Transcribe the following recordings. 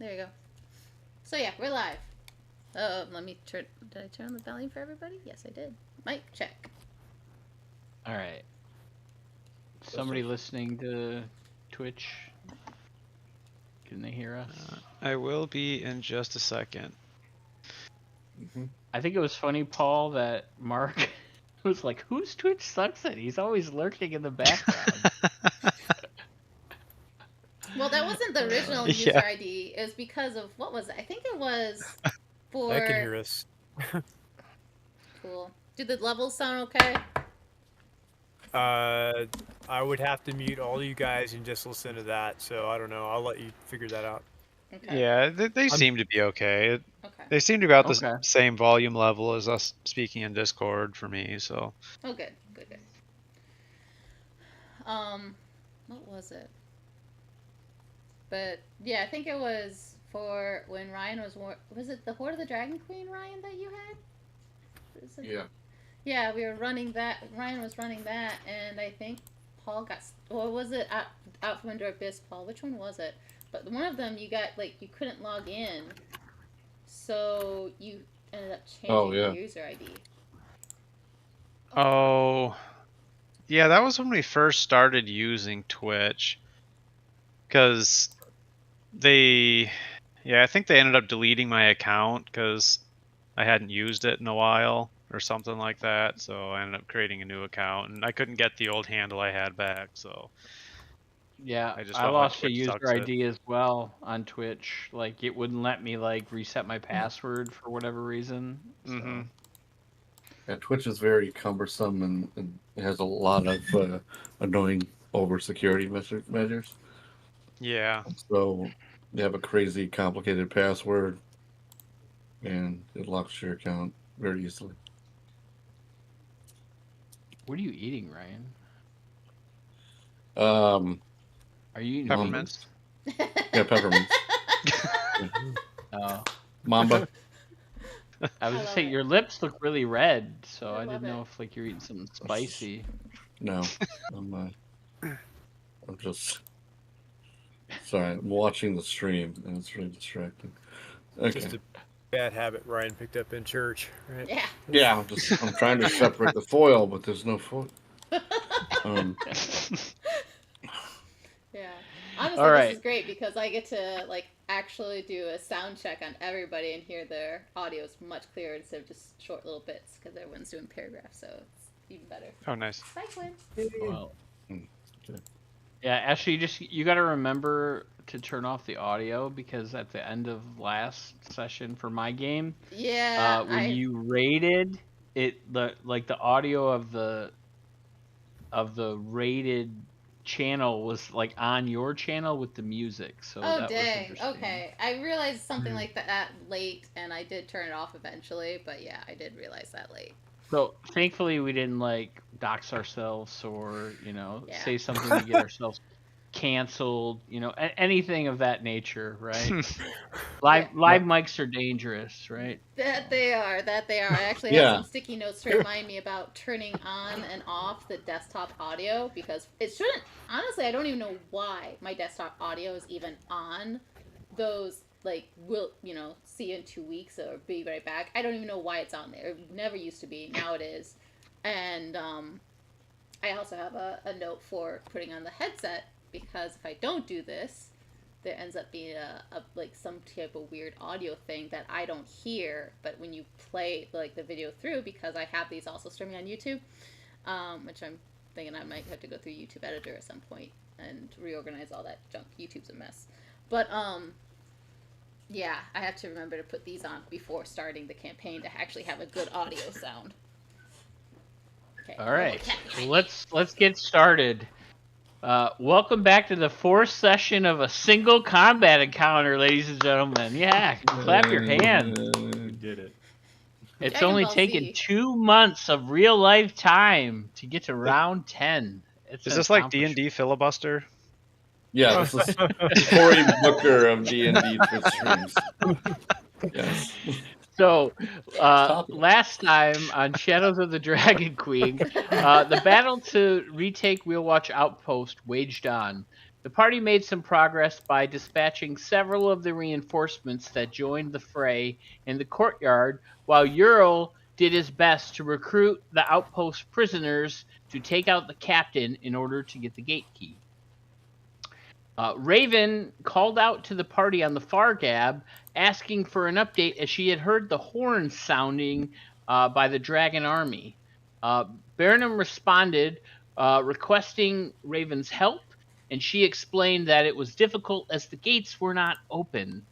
There you go. So yeah, we're live. Let me turn. Did I turn on the volume for everybody? Yes, I did. Mic check. All right. Somebody listening to Twitch, can they hear us? I will be in just a second. I think it was funny, Paul, that Mark was like, "Whose Twitch sucks it? He's always lurking in the background." Well, that wasn't the original user ID. It was because of what was it? I think it was for. I can hear us. Cool. Do the levels sound okay? I would have to mute all you guys and just listen to that. So I don't know. I'll let you figure that out. Okay. Yeah, they seem to be okay. Okay. They seem to be about the same volume level as us speaking in Discord for me. So. Oh, good. Good. Good. What was it? But yeah, I think it was for when Ryan was it the Horde of the Dragon Queen, Ryan, that you had? Yeah. Yeah, we were running that. Ryan was running that, and I think Paul got. Or was it out from under Abyss, Paul? Which one was it? But one of them you got you couldn't log in, so you ended up changing your user ID. Oh, yeah, that was when we first started using Twitch, because I think they ended up deleting my account because I hadn't used it in a while or something like that. So I ended up creating a new account, and I couldn't get the old handle I had back. So yeah, I lost a user ID as well on Twitch. Like it wouldn't let me reset my password for whatever reason. So. Yeah, Twitch is very cumbersome and it has a lot of annoying over security measures. Yeah. So you have a crazy complicated password and it locks your account very easily. What are you eating, Ryan? Are you eating peppermints? Yeah, peppermints. Oh. Mamba. I was gonna say your lips look really red, so I didn't know if you're eating something spicy. No, I'm just sorry. I'm watching the stream and it's really distracting. Okay. Just a bad habit Ryan picked up in church, right? Yeah. Yeah, I'm trying to separate the foil, but there's no foil. Yeah. Honestly, this is great because I get to actually do a sound check on everybody and hear their audio is much clearer instead of just short little bits because everyone's doing paragraphs, so it's even better. Oh, nice. Bye, Quinn. Well, yeah, actually, you got to remember to turn off the audio because at the end of last session for my game, when you raided it, the audio of the raided channel was on your channel with the music, so that was interesting. Okay, I realized something like that late, and I did turn it off eventually, but yeah, I did realize that late. So thankfully we didn't dox ourselves or say something to get ourselves canceled, anything of that nature, right? Live mics are dangerous, right? That they are. I actually have some sticky notes to remind me about turning on and off the desktop audio because it shouldn't. Honestly, I don't even know why my desktop audio is even on those. We'll see you in 2 weeks or be right back. I don't even know why it's on there. It never used to be. Now it is. And I also have a note for putting on the headset because if I don't do this, there ends up being a some type of weird audio thing that I don't hear, but when you play the video through, because I have these also streaming on YouTube, which I'm thinking I might have to go through YouTube Editor at some point and reorganize all that junk. YouTube's a mess, but yeah, I have to remember to put these on before starting the campaign to actually have a good audio sound. Okay. All right, so let's get started. Welcome back to the 4th session of a single combat encounter, ladies and gentlemen. Yeah, clap your hands. We did it. It's only taken 2 months of real life time to get to round 10. Is this like D&D filibuster? Yeah, this is Cory Booker of D&D Twitch streams. Yes. So, last time on Shadows of the Dragon Queen, the battle to retake Wheelwatch Outpost waged on. The party made some progress by dispatching several of the reinforcements that joined the fray in the courtyard, while Ural did his best to recruit the outpost prisoners to take out the captain in order to get the gate key. Raven called out to the party on the far gab, asking for an update as she had heard the horns sounding by the dragon army. Burnham responded, requesting Raven's help, and she explained that it was difficult as the gates were not open.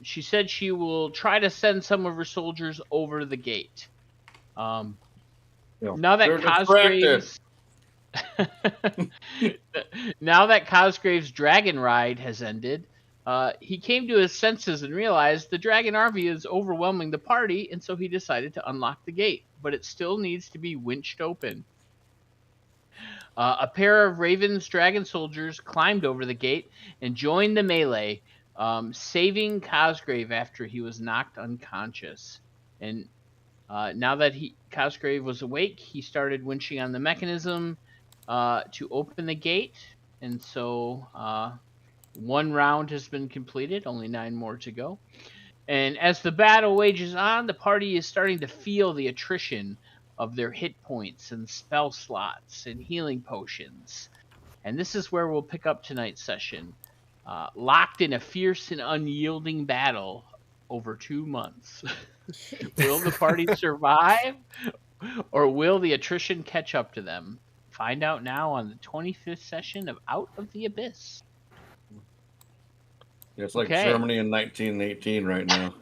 She said she will try to send some of her soldiers over the gate. Now that Cosgrave's now that Cosgrave's dragon ride has ended, he came to his senses and realized the dragon army is overwhelming the party, and so he decided to unlock the gate, but it still needs to be winched open. A pair of Raven's dragon soldiers climbed over the gate and joined the melee, saving Cosgrave after he was knocked unconscious. And now that Cosgrave was awake, he started winching on the mechanism to open the gate, and so one round has been completed, only 9 more to go. And as the battle wages on, the party is starting to feel the attrition of their hit points and spell slots and healing potions. And this is where we'll pick up tonight's session, locked in a fierce and unyielding battle over 2 months. Will the party survive, or will the attrition catch up to them? Find out now on the 25th session of Out of the Abyss. It's like Germany in 1918 right now.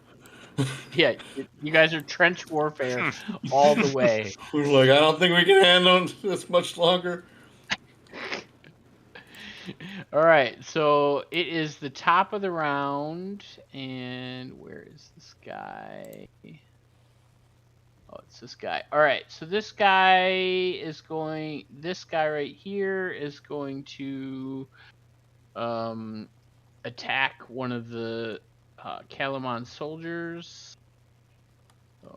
Yeah, you guys are trench warfare all the way. We're like, I don't think we can handle this much longer. All right, so it is the top of the round, and where is this guy? Oh, it's this guy. All right, so this guy right here is going to attack one of the Calamon soldiers. So,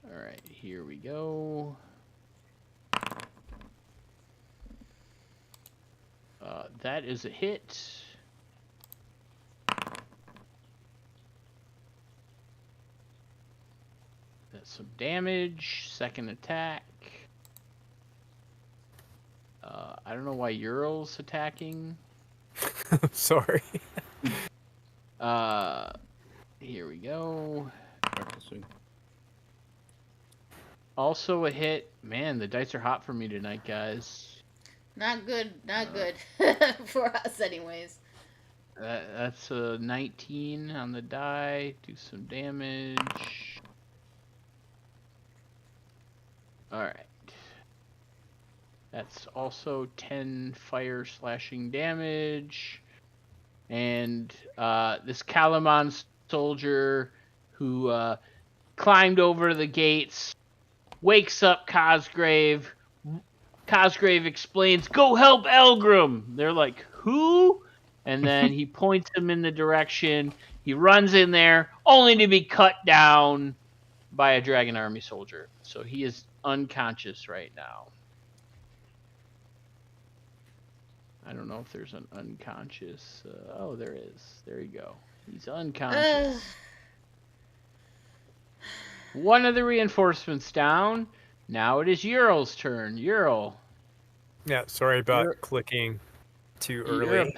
all right, here we go. That is a hit. That's some damage. Second attack. I don't know why Ural's attacking. Sorry. Here we go. Also a hit. Man, the dice are hot for me tonight, guys. Not good. Not good for us, anyways. That's a 19 on the die. Do some damage. All right. That's also 10 fire slashing damage. And this Calamon soldier who climbed over the gates wakes up Cosgrave. Cosgrave explains, "Go help Elgrim." They're like, "Who?" And then he points him in the direction. He runs in there, only to be cut down by a Dragon Army soldier. So he is unconscious right now. I don't know if there's an unconscious. Oh, there is. There you go. He's unconscious. One of the reinforcements down. Now it is Ural's turn. Ural. Yeah, sorry about clicking too early.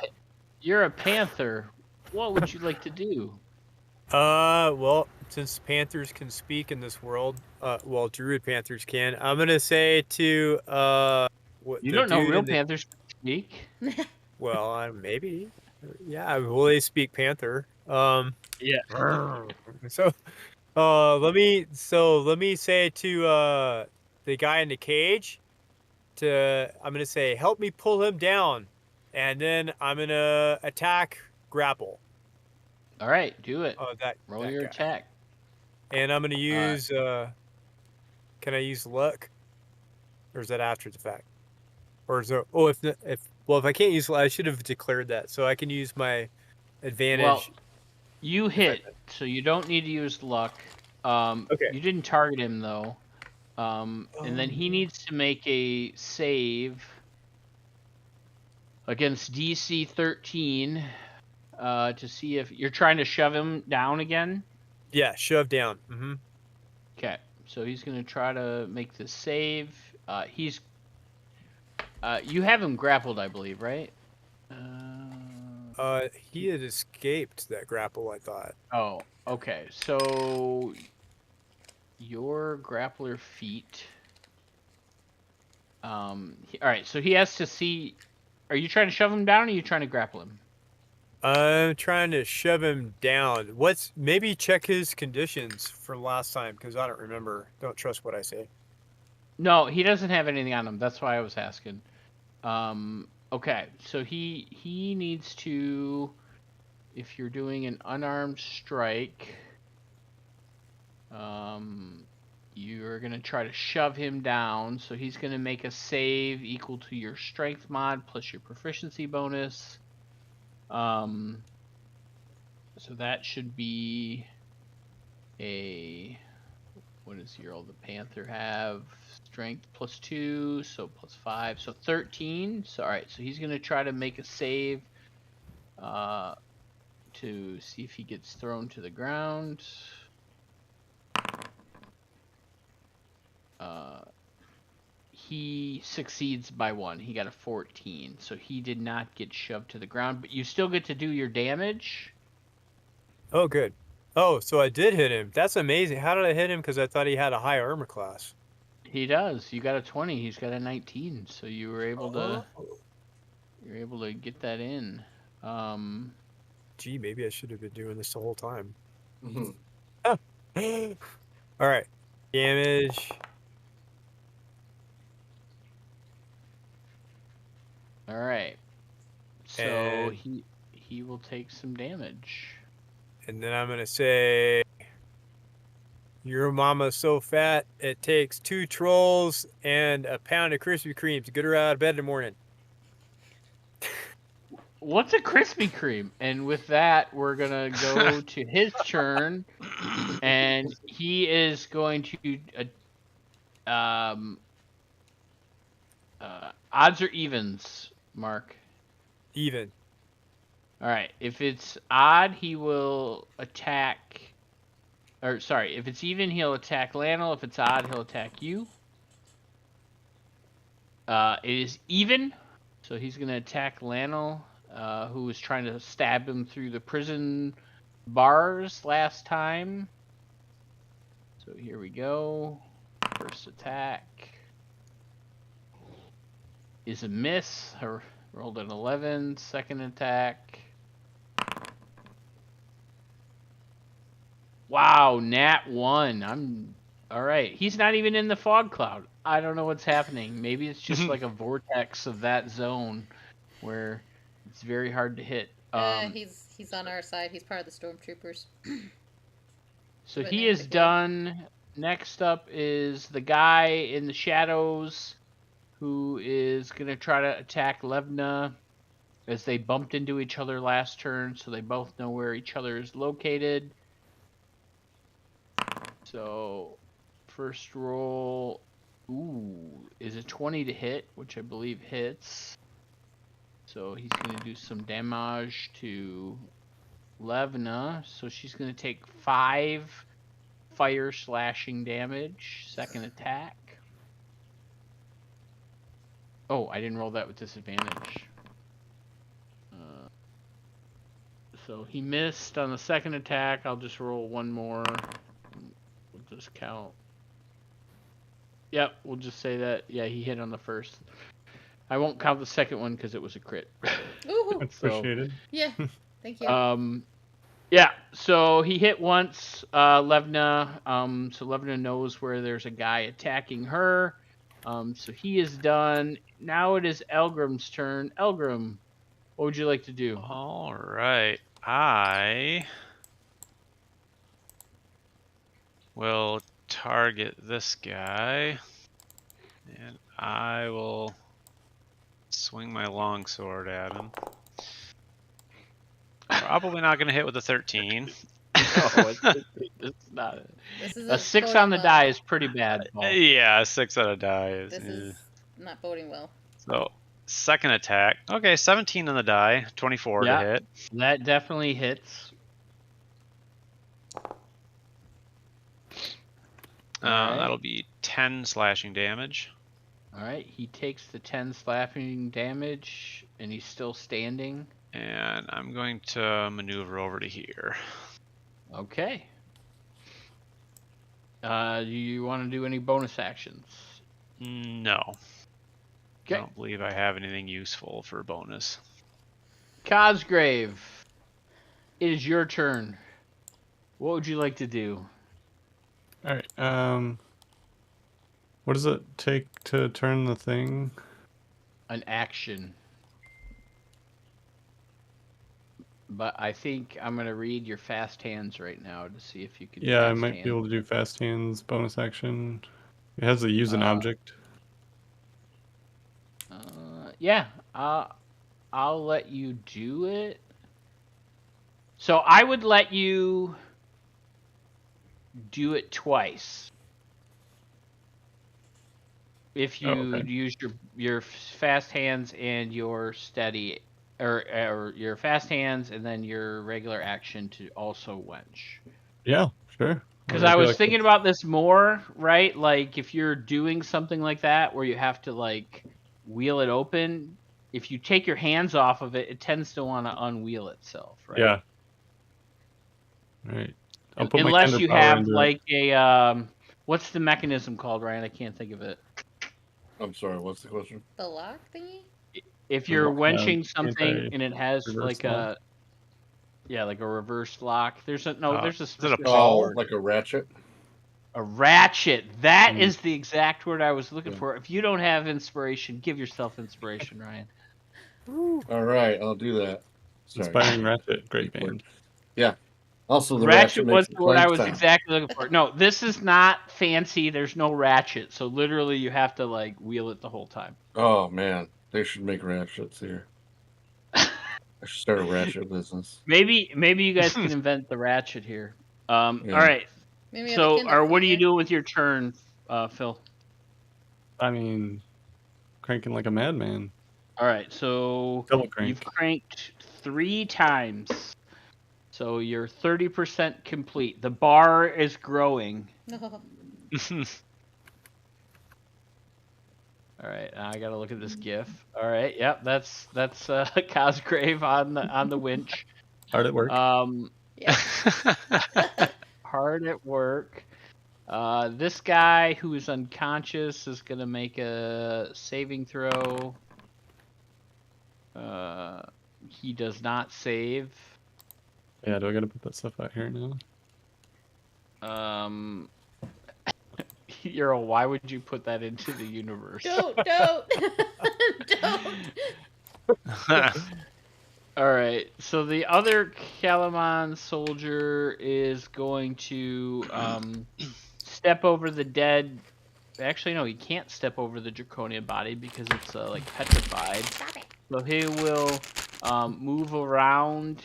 You're a panther. What would you like to do? Well, since panthers can speak in this world, well, druid panthers can. I'm gonna say to you don't know real panthers speak. Well, maybe. Yeah, well, they speak panther. Yeah. So, let me say to the guy in the cage, I'm gonna say, help me pull him down, and then I'm gonna attack grapple. All right, do it. Roll your attack. And I'm gonna use. Can I use luck, or is that after the fact? Or is it? Oh, if I can't use luck, I should have declared that, so I can use my advantage. Well, you hit, so you don't need to use luck. Okay. You didn't target him though. And then he needs to make a save against DC 13 to see if you're trying to shove him down again. Yeah, shove down. Mm-hmm. Okay, so he's gonna try to make the save. You have him grappled, I believe, right? He had escaped that grapple, I thought. Oh, okay. So your grappler feat. All right. So he has to see. Are you trying to shove him down, or are you trying to grapple him? I'm trying to shove him down. Maybe check his conditions for last time because I don't remember. Don't trust what I say. No, he doesn't have anything on him. That's why I was asking. Okay, so he needs to. If you're doing an unarmed strike, you're gonna try to shove him down. So he's gonna make a save equal to your strength mod plus your proficiency bonus. So that should be what does the Panther have? Strength +2, so +5, so 13. So all right, so he's gonna try to make a save to see if he gets thrown to the ground. He succeeds by 1. He got a 14, so he did not get shoved to the ground, but you still get to do your damage. Oh, good. Oh, so I did hit him. That's amazing. How did I hit him? Because I thought he had a high armor class. He does. You got a 20. He's got a 19. So you were able to. You're able to get that in. Gee, maybe I should have been doing this the whole time. Mm-hmm. Oh. All right. Damage. All right. So And he will take some damage. And then I'm gonna say, your mama's so fat it takes 2 trolls and a pound of Krispy Kreme to get her out of bed in the morning. What's a Krispy Kreme? And with that, we're gonna go to his turn, and he is going to odds or evens, Mark? Even. All right. If it's odd, he will attack. Or sorry, if it's even, he'll attack Lannel. If it's odd, he'll attack you. It is even, so he's gonna attack Lannel, who was trying to stab him through the prison bars last time. So here we go. First attack is a miss. I rolled an 11. Second attack. Wow, nat 1. I'm all right. He's not even in the fog cloud. I don't know what's happening. Maybe it's just like a vortex of that zone where it's very hard to hit. He's on our side. He's part of the stormtroopers. So he is done. Next up is the guy in the shadows who is going to try to attack Levna, as they bumped into each other last turn, so they both know where each other is located. So first roll, is a 20 to hit, which I believe hits. So he's going to do some damage to Levna. So she's going to take 5 fire slashing damage. Second attack. Oh, I didn't roll that with disadvantage. So he missed on the second attack. I'll just roll one more. We'll just count. Yep, we'll just say that. Yeah, he hit on the first. I won't count the second one because it was a crit. Ooh. Appreciated. Yeah, thank you. Yeah, so he hit once, Levna. So Levna knows where there's a guy attacking her. So he is done. Now it is Elgrim's turn. Elgrim, what would you like to do? All right. I will target this guy, and I will swing my longsword at him. Probably not going to hit with a 13. No, it's not. This is A 6 on the die is pretty bad, Paul. Yeah, 6 on a die is. This is not boding well. So, second attack. Okay, 17 on the die, 24 to hit. That definitely hits. That'll be 10 slashing damage. All right, he takes the 10 slashing damage, and he's still standing. And I'm going to maneuver over to here. Okay. Do you want to do any bonus actions? No. Okay. I don't believe I have anything useful for bonus. Cosgrave, it is your turn. What would you like to do? All right. What does it take to turn the thing? An action. But I think I'm going to read your fast hands right now to see if you can. Yeah, I might be able to do fast hands bonus action. It has to use an object. Yeah, I'll let you do it. So I would let you do it twice. If you use your fast hands and your steady, or your fast hands and then your regular action to also wench. Yeah, sure. Because I was thinking about this more, right? Like if you're doing something like that where you have to like wheel it open, if you take your hands off of it, it tends to want to unwheel itself, right? Yeah. All right. Unless you have like a what's the mechanism called, Ryan? I can't think of it. I'm sorry, what's the question? The lock thingy? If you're wenching something and it has like lock? like a reverse lock. There's a like a ratchet. A ratchet. That is the exact word I was looking for. If you don't have inspiration, give yourself inspiration, Ryan. All right, I'll do that. Sorry. Inspiring ratchet, great band. Yeah. Also, the ratchet was the word I was exactly looking for. No, this is not fancy. There's no ratchet, so literally you have to like wheel it the whole time. Oh man, they should make ratchets here. I should start a ratchet business. Maybe you guys can invent the ratchet here. All right. Maybe so, what are you doing with your turn, Phil? I mean, cranking like a madman. All right, so you've cranked 3 times. So you're 30% complete. The bar is growing. All right, I gotta look at this GIF. All right, yep, that's Cosgrave on the winch. Hard at work. Yeah. Hard at work. This guy who is unconscious is gonna make a saving throw. He does not save. Yeah, do I gotta put that stuff out here now? Earl, why would you put that into the universe? Don't. All right, so the other Kalaman soldier is going to step over the dead. Actually, no, he can't step over the Draconia body because it's like petrified. Stop it. So he will move around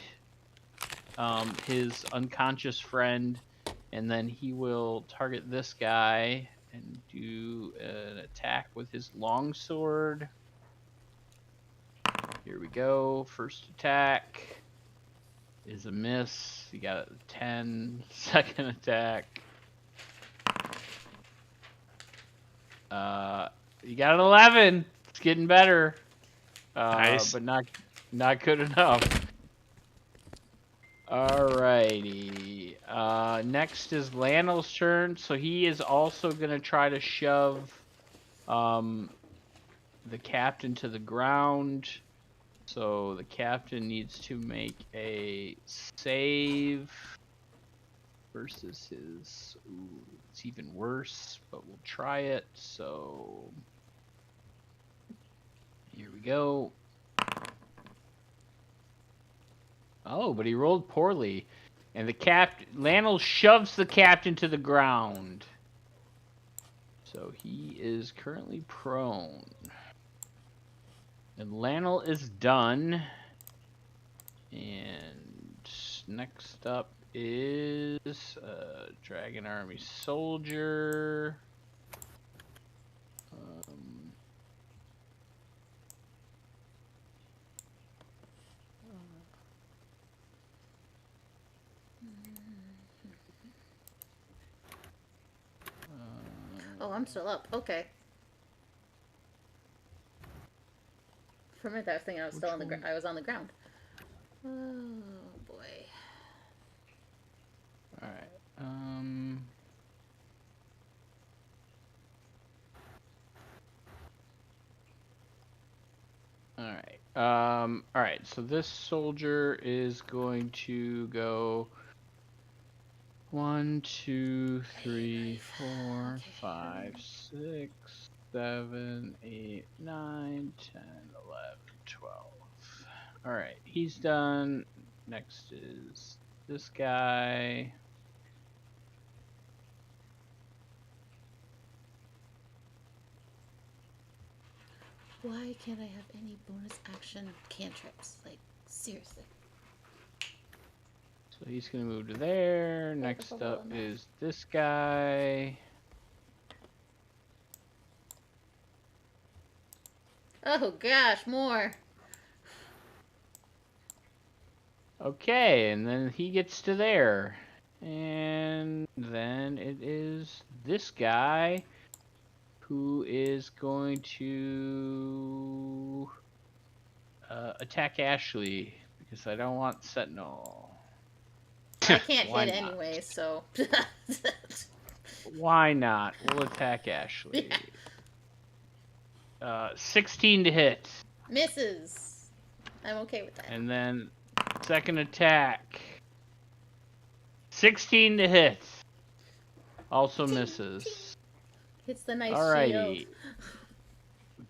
his unconscious friend, and then he will target this guy and do an attack with his longsword. Here we go. First attack is a miss. You got a 10. Second attack. You got an 11. It's getting better. Nice. But not good enough. Alrighty. Next is Lionel's turn. So he is also gonna try to shove the captain to the ground. So the captain needs to make a save versus his. Ooh, it's even worse, but we'll try it. So here we go. Oh, but he rolled poorly, and Lionel shoves the captain to the ground. So he is currently prone. And Lionel is done. And next up is Dragon Army Soldier. Oh, I'm still up. Okay. For a minute, I was thinking I was still on the ground. I was on the ground. Oh boy. All right. All right. All right. So this soldier is going to go 1, 2, 3, 4, 5, 6, 7, 8, 9, 10, 11, 12. All right. He's done. Next is this guy. Why can't I have any bonus action cantrips? Like, seriously. So he's going to move to there. Next up is this guy. Oh gosh, more. Okay, and then he gets to there. And then it is this guy who is going to attack Ashley because I don't want Sentinel. I can't hit anyway, so. Why not? We'll attack Ashley. 16 to hit. Misses. I'm okay with that. And then second attack. 16 to hit. Also misses. Hits the nice Alrighty. shield.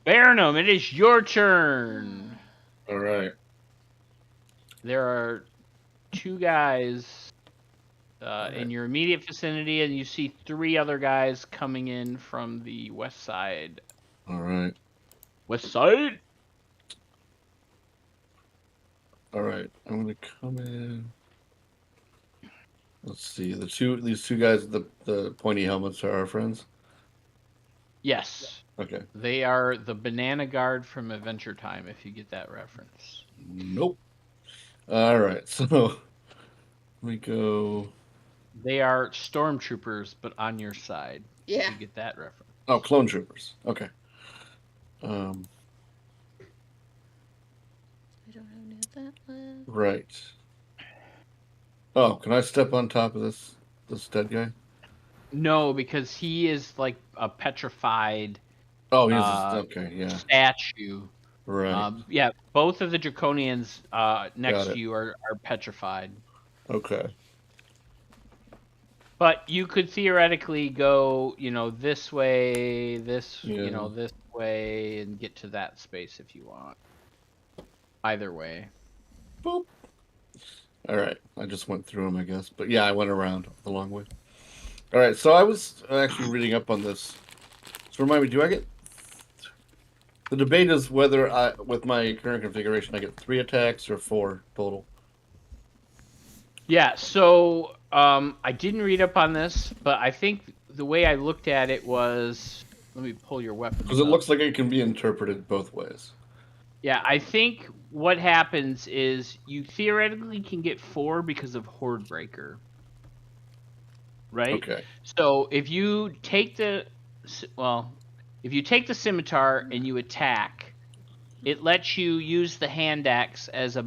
Baronum, it is your turn. All right. There are 2 guys in your immediate vicinity, and you see 3 other guys coming in from the west side. All right. West side? All right. I'm gonna come in. Let's see. These two guys with the pointy helmets are our friends. Yes. Okay. They are the Banana Guard from Adventure Time, if you get that reference. Nope. All right. So let me go. They are stormtroopers, but on your side. Yeah. If you get that reference. Oh, clone troopers. Okay. I don't have any of that left. Right. Oh, can I step on top of this dead guy? No, because he is like a petrified Oh, he's okay, yeah. statue. Right. Yeah, both of the Draconians next to you are petrified. Okay. But you could theoretically go, this way, this way, and get to that space if you want. Either way. Boop. All right. I just went through them, I guess. But yeah, I went around the long way. All right. So I was actually reading up on this. So remind me, do I get... The debate is whether with my current configuration, I get 3 attacks or 4 total. Yeah, so I didn't read up on this, but I think the way I looked at it was... Let me pull your weapon. Because it looks like it can be interpreted both ways. Yeah, I think what happens is you theoretically can get 4 because of Horde Breaker. Right? Okay. So if you take the scimitar and you attack, it lets you use the hand axe as a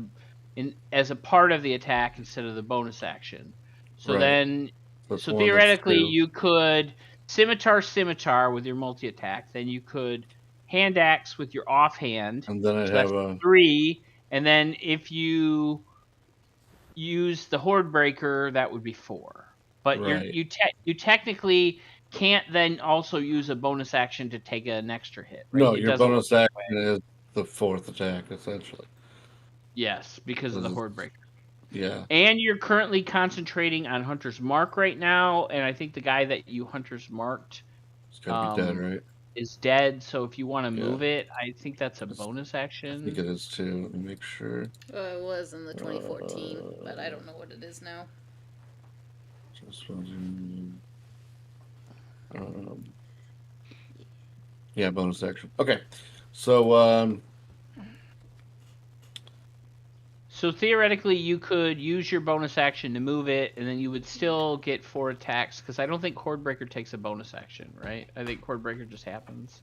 part of the attack instead of the bonus action. So right. then, so theoretically you could scimitar with your multi-attack, then you could hand axe with your offhand, and then I'd have 3, and then if you use the Horde Breaker, that would be 4. But right. you technically can't then also use a bonus action to take an extra hit. Right? No, your bonus action is the 4th attack, essentially. Yes, because of the Horde Breaker. Yeah. And you're currently concentrating on Hunter's Mark right now, and I think the guy that you Hunter's Marked is dead, right? Is dead, so if you want to move it, I think that's a bonus action. I think it is too. Let me make sure. It was in the 2014, but I don't know what it is now. Yeah, bonus action. Okay, so So theoretically, you could use your bonus action to move it, and then you would still get 4 attacks. Because I don't think Cordbreaker takes a bonus action, right? I think Cordbreaker just happens.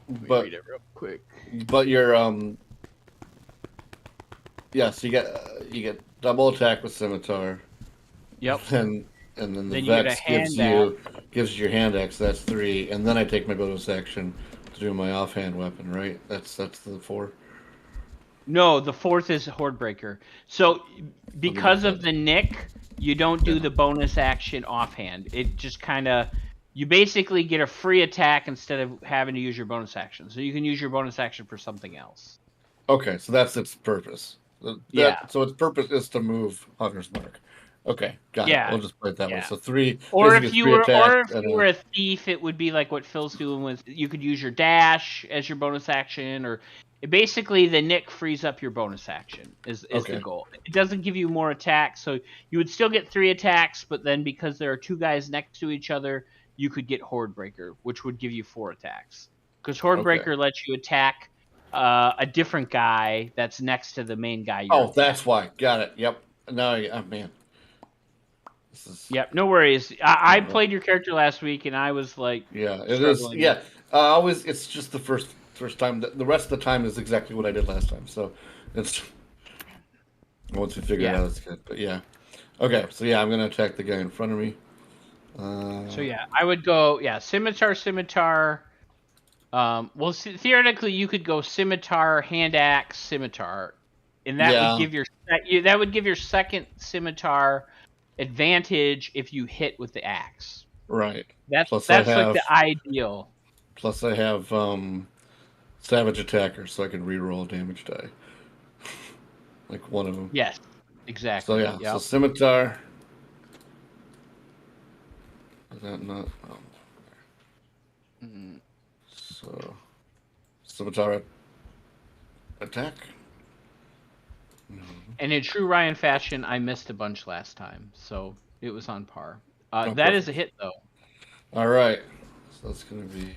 Let me read it real quick. But you're yeah, so you get double attack with scimitar. Yep. And then the then Vex gives you your hand axe. That's 3, and then I take my bonus action to do my offhand weapon. Right? That's the 4. No, the 4th is Hordebreaker. So because of the nick, you don't do the bonus action offhand. It just kind of, you basically get a free attack instead of having to use your bonus action. So you can use your bonus action for something else. Okay, so that's its purpose. So its purpose is to move Hunter's Mark. Okay, got it. We'll just play it that way. So 3. Or if you were a thief, it would be like what Phil's doing with. You could use your dash as your bonus action, or basically the nick frees up your bonus action is the goal. It doesn't give you more attacks, so you would still get 3 attacks, but then because there are 2 guys next to each other, you could get Hordebreaker, which would give you 4 attacks. Because Hordebreaker lets you attack a different guy that's next to the main guy. That's why. Got it. Yep. No, man. Yep, no worries. I played your character last week, and I was like, it is. Yeah, always. It's just the first time. The rest of the time is exactly what I did last time. So it's once we figure it out, it's good. But yeah, okay. So yeah, I'm gonna attack the guy in front of me. So yeah, I would go scimitar. Well, theoretically, you could go scimitar, hand axe, scimitar, and that would give your second scimitar advantage if you hit with the axe. Right. That's like the ideal. Plus, I have Savage Attacker, so I can reroll damage die. Like one of them. Yes, exactly. So yeah, so scimitar. Is that not? So scimitar attack. And in true Ryan fashion, I missed a bunch last time, so it was on par. That is a hit, though. All right, so that's gonna be.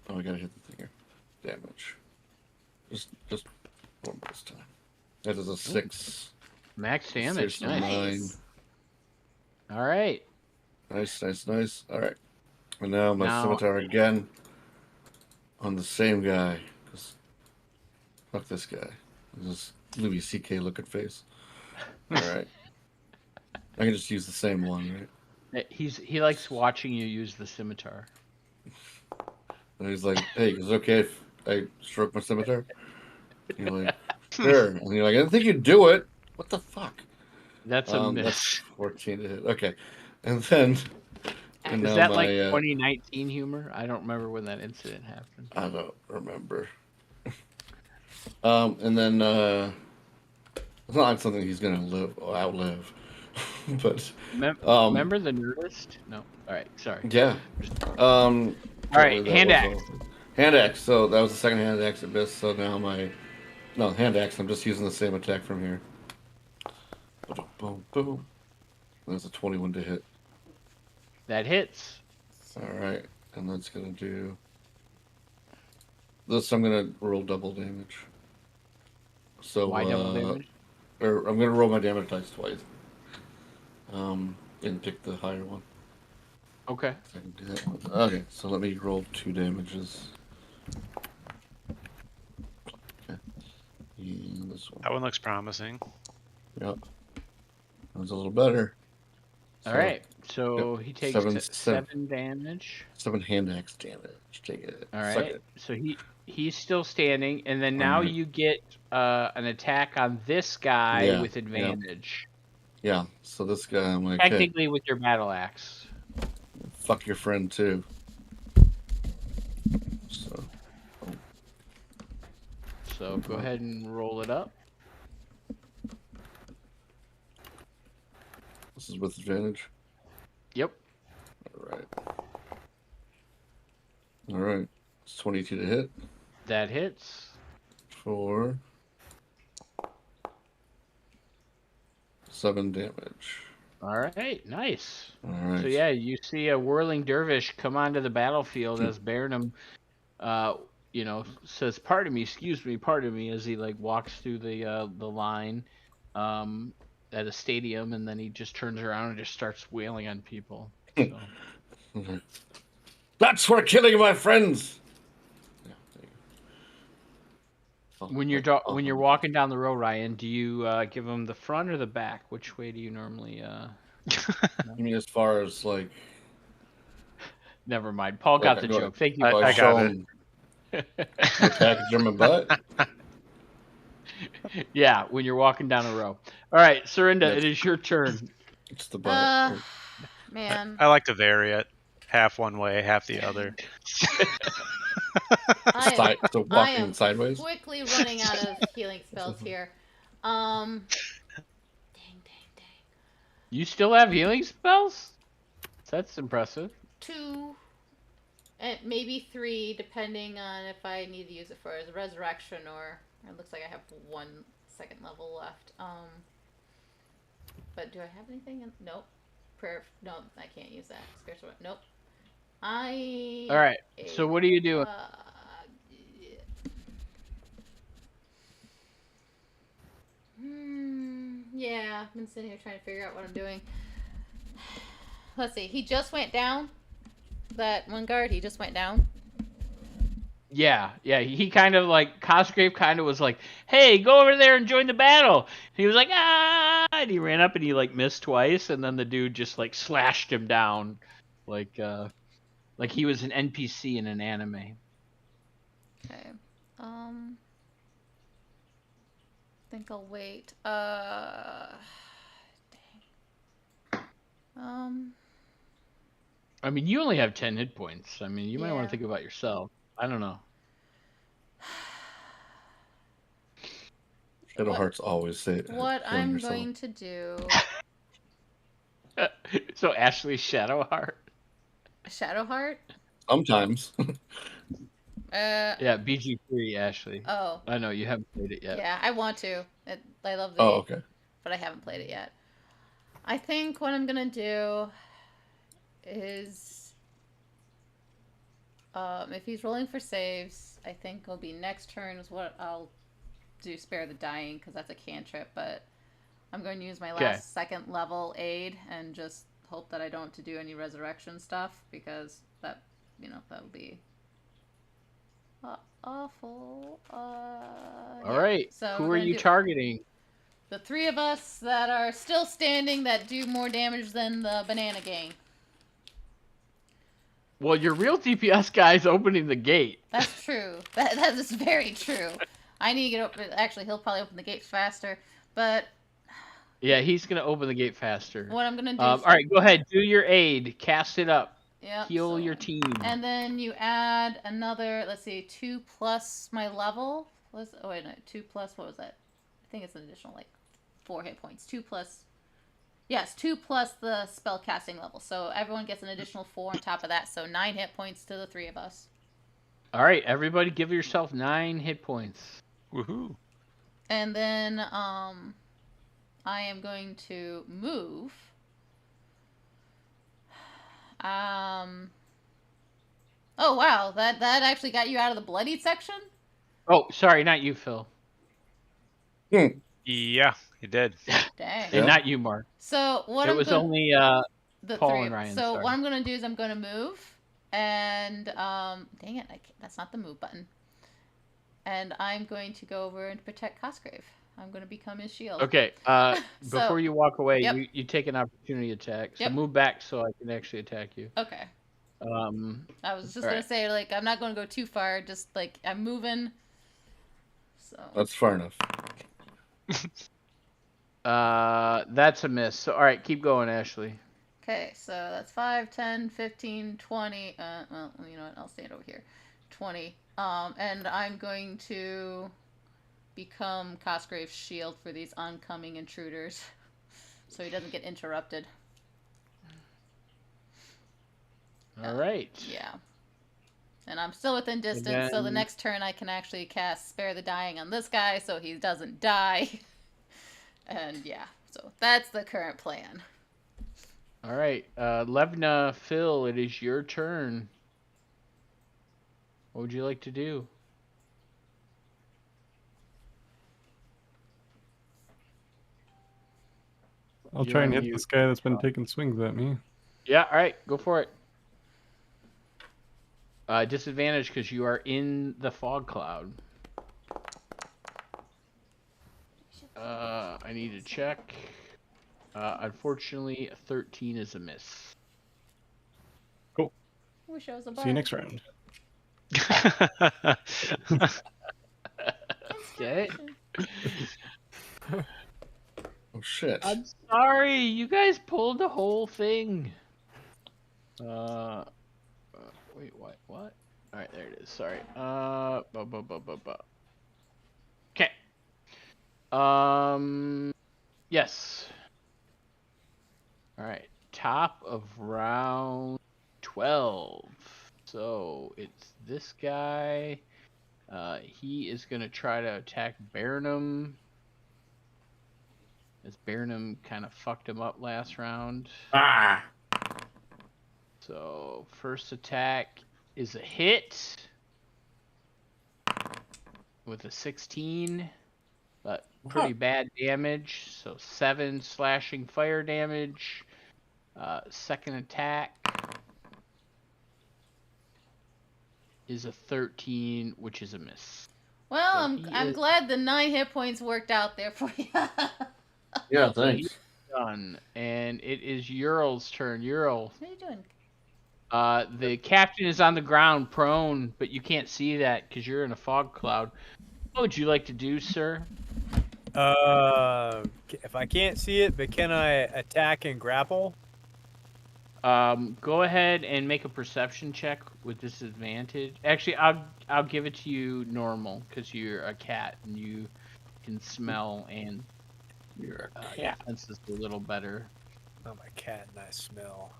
I gotta hit the thing here. Damage. Just one this time. That is a 6. Max damage. 6 nice. 9. All right. Nice. All right. And now my scimitar again on the same guy. Fuck this guy. This Louis C.K. looking face. All right. I can just use the same one, right? He likes watching you use the scimitar. And he's like, "Hey, is it okay if I stroke my scimitar?" And you're like, "Sure." And you're like, "I didn't think you'd do it. What the fuck?" That's a miss. That's 14 to hit. Okay. And then... Is that like 2019 humor? I don't remember when that incident happened. I don't remember. And then it's not like something he's gonna outlive. But remember the Nerdist? No. All right. Sorry. Yeah. All right. Hand axe. Hand axe. So that was the second hand axe abyss. So now hand axe. I'm just using the same attack from here. Boom, boom. That's a 21 to hit. That hits. All right, and that's gonna do this. I'm gonna roll double damage. So why double damage? Or I'm gonna roll my damage dice twice. And pick the higher one. Okay. So I can do that. Okay, so let me roll 2 damages. Okay. And this one. That one looks promising. Yep. That was a little better. All right. So he takes 7 damage. 7 hand axe damage. Take it. All right. So he's still standing, and then now you get an attack on this guy with advantage. Yeah. So this guy, I'm like, technically with your battle axe. Fuck your friend too. So go ahead and roll it up. This is with advantage? Yep. All right. It's 22 to hit. That hits. For 7 damage. All right, nice. All right. So yeah, you see a whirling dervish come onto the battlefield as Baronum, says, "Pardon me, excuse me, pardon me," as he like walks through the line, at a stadium, and then he just turns around and just starts wailing on people. So. That's for killing my friends. When you're walking down the road, Ryan, do you give them the front or the back? Which way do you normally? You mean as far as like? Never mind. Paul got the joke. Thank you. I got it. Package in my butt. Yeah, when you're walking down a row. All right, Serinda, it is your turn. It's the butt. Man. I like to vary it. Half one way, half the other. So walking sideways. Quickly running out of healing spells here. Dang. You still have healing spells? That's impressive. 2, and maybe 3, depending on if I need to use it for a resurrection or it looks like I have 1 second level left. But do I have anything? Nope. Prayer. No, I can't use that. Spiritual. Nope. All right. So what are you doing? Yeah, I've been sitting here trying to figure out what I'm doing. Let's see. He just went down. That one guard, he just went down. Yeah. He kind of like Cosgrave kind of was like, "Hey, go over there and join the battle." And he was like, "Ah!" And he ran up and he like missed twice, and then the dude just like slashed him down, like he was an NPC in an anime. Okay. Think I'll wait. Dang. I mean, you only have 10 hit points. I mean, you might want to think about yourself. I don't know. Shadowheart's always say it. What I'm going to do. So Ashley's Shadowheart. Shadowheart? Sometimes. Yeah, BG3, Ashley. Oh. I know you haven't played it yet. Yeah, I want to. I love the. Oh, okay. But I haven't played it yet. I think what I'm gonna do is, if he's rolling for saves, I think it'll be next turn is what I'll do. Spare the dying because that's a cantrip, but I'm going to use my last 2nd level aid and just hope that I don't have to do any resurrection stuff because that'll be awful. All right. So who are you targeting? The 3 of us that are still standing that do more damage than the banana gang. Well, your real DPS guy's opening the gate. That's true. That is very true. I need to get open. Actually, he'll probably open the gate faster. But yeah, he's gonna open the gate faster. What I'm gonna do? All right, go ahead. Do your aid. Cast it up. Yeah. Heal your team. And then you add another. Let's see, 2 plus my level. Oh wait, no, 2 plus what was that? I think it's an additional 4 hit points. 2 plus. Yes, 2 plus the spell casting level. So everyone gets an additional 4 on top of that. So 9 hit points to the 3 of us. All right, everybody, give yourself 9 hit points. Woohoo! And then I am going to move. Oh wow, that actually got you out of the bloodied section? Oh, sorry, not you, Phil. Yeah, you did. Dang. And not you, Mark. So what it was only the Paul 3. And Ryan. So what I'm gonna do is I'm gonna move, and dang it, that's not the move button. And I'm going to go over and protect Cosgrave. I'm going to become his shield. Okay. Before you walk away, you take an opportunity attack. So move back so I can actually attack you. Okay. I was just going to say, I'm not going to go too far. Just, I'm moving. So. That's far enough. That's a miss. So, all right, keep going, Ashley. Okay, so that's 5, 10, 15, 20. Well, you know what? I'll stand over here. 20. And I'm going to become Cosgrave's shield for these oncoming intruders, so he doesn't get interrupted. All right. Yeah. And I'm still within distance, so the next turn I can actually cast Spare the Dying on this guy, so he doesn't die. And yeah, So that's the current plan. All right, Levna, Phil, it is your turn. What would you like to do? I'll try and hit this guy that's been taking swings at me. Yeah, all right, go for it. Disadvantage because you are in the fog cloud. I need to check. Unfortunately, 13 is a miss. Cool. Wish I was a See you next round. Okay. Oh shit! I'm sorry, you guys pulled the whole thing. Wait, what? What? All right, there it is. Sorry. Okay. Yes. All right. Top of round 12. So it's this guy. He is gonna try to attack Barnum. As Barnum kind of fucked him up last round. Ah. So first attack is a hit with a 16, but pretty bad damage. So 7 slashing fire damage. Second attack is a 13, which is a miss. Well, so I'm glad the 9 hit points worked out there for you. Yeah, thanks. So done, and it is Ural's turn. Ural. What are you doing? The captain is on the ground, prone, but you can't see that because you're in a fog cloud. What would you like to do, sir? If I can't see it, but can I attack and grapple? Go ahead and make a perception check with disadvantage. Actually, I'll give it to you normal because you're a cat and you can smell and your senses a little better. I'm a cat and I smell.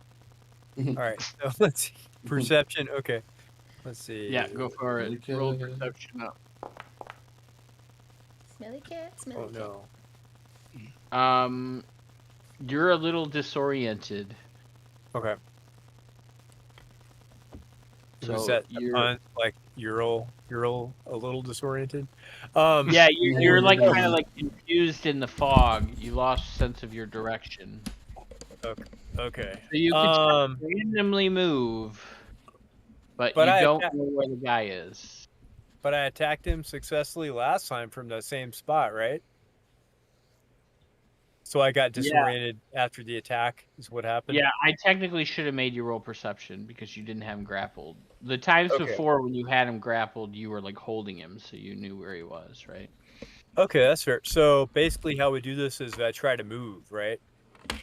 All right, so let's see. Perception. Okay, let's see. Yeah, go for it. Roll perception up. Smelly cat. Smelly cat. Oh no. You're a little disoriented. Okay. So is that like Ural a little disoriented? Yeah, you're like kind of like confused in the fog. You lost sense of your direction. Okay. So you can randomly move, but you don't know where the guy is. But I attacked him successfully last time from the same spot, right? So I got disoriented after the attack is what happened? Yeah, I technically should have made you roll perception because you didn't have him grappled. The times before when you had him grappled, you were like holding him so you knew where he was, right? Okay, that's fair. So basically how we do this is I try to move, right?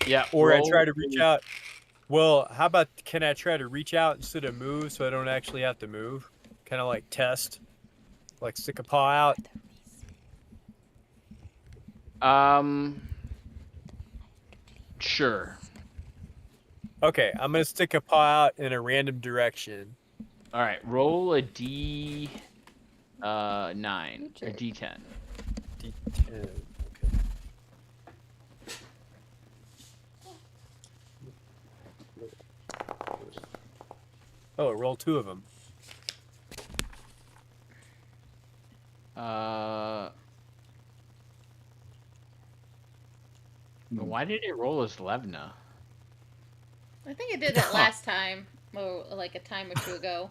Yeah. Or I try to reach out. Well, how about can I try to reach out instead of move so I don't actually have to move? Kind of like test. Like stick a paw out. Sure. Okay, I'm gonna stick a paw out in a random direction. All right, roll a D9 or D10. D10. Oh, roll 2 of them. Why did it roll as Levna? I think it did that last time, or like a time or two ago.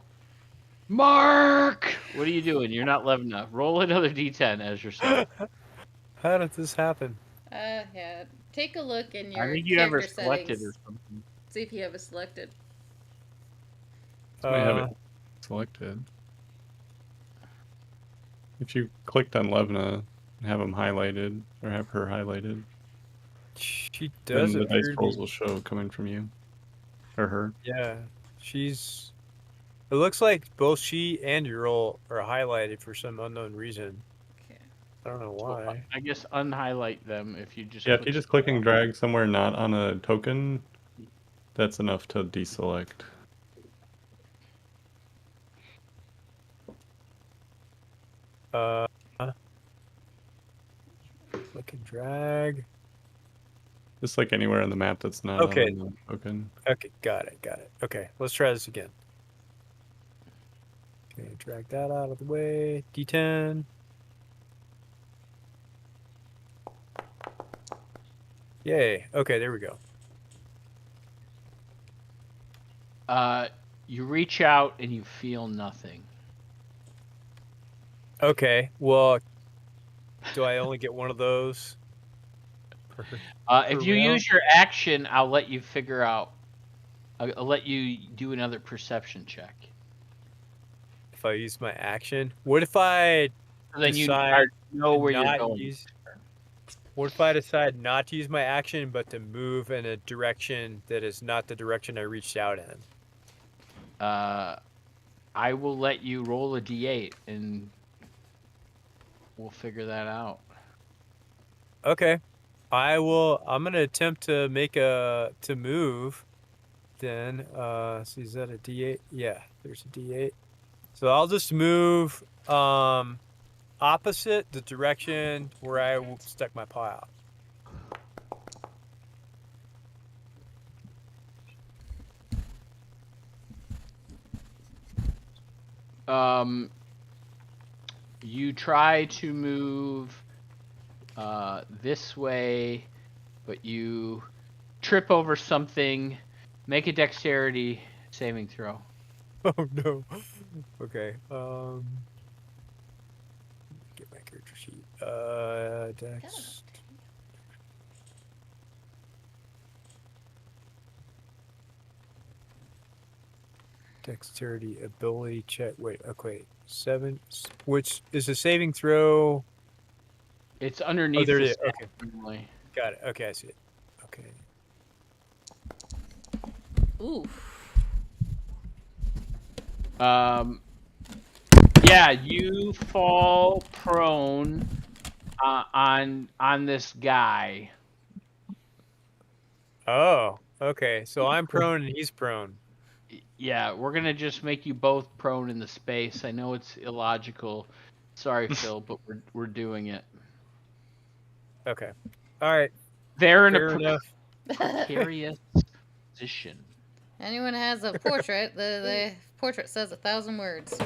Mark! What are you doing? You're not Levna. Roll another D10 as yourself. How did this happen? Yeah. Take a look in your I think you have character it selected settings. or something. See if you have it selected. I have it selected. If you clicked on Levna and have him highlighted, or have her highlighted, she does. Then the dice rolls will show coming from you. Or her. Yeah. She's... It looks like both she and Ural are highlighted for some unknown reason. Okay. I don't know why. Well, I guess unhighlight them if you just... Yeah, if you just click and drag somewhere not on a token, that's enough to deselect. Click and drag. Just like anywhere on the map that's not Okay. on the token. Okay, got it. Okay, let's try this again. Okay, drag that out of the way. D10. Yay. Okay, there we go. You reach out and you feel nothing. Okay, well, do I only get one of those? If you use your action, I'll let you figure out. I'll let you do another perception check. If I use my action, what if I Then decide you know where you're not going. What if I decide not to use my action, but to move in a direction that is not the direction I reached out in? I will let you roll a d8, and we'll figure that out. Okay, I'm gonna attempt to move. Then, so is that a D8? Yeah, there's a D8. So I'll just move opposite the direction where I stuck my paw out. You try to move this way, but you trip over something. Make a dexterity saving throw. Oh no. Okay. Get my character sheet. Dex. Dexterity ability check. Wait. Okay. 7. Which is a saving throw. It's underneath. Oh, there the it is. stat, Okay. normally. Got it. Okay, I see it. Okay. Ooh. Yeah, you fall prone on this guy. Oh, okay. So I'm prone and he's prone. Yeah, we're gonna just make you both prone in the space. I know it's illogical. Sorry, Phil, but we're doing it. Okay. All right. They're in Fair a enough. precarious position. Anyone has a portrait, the portrait says 1,000 words.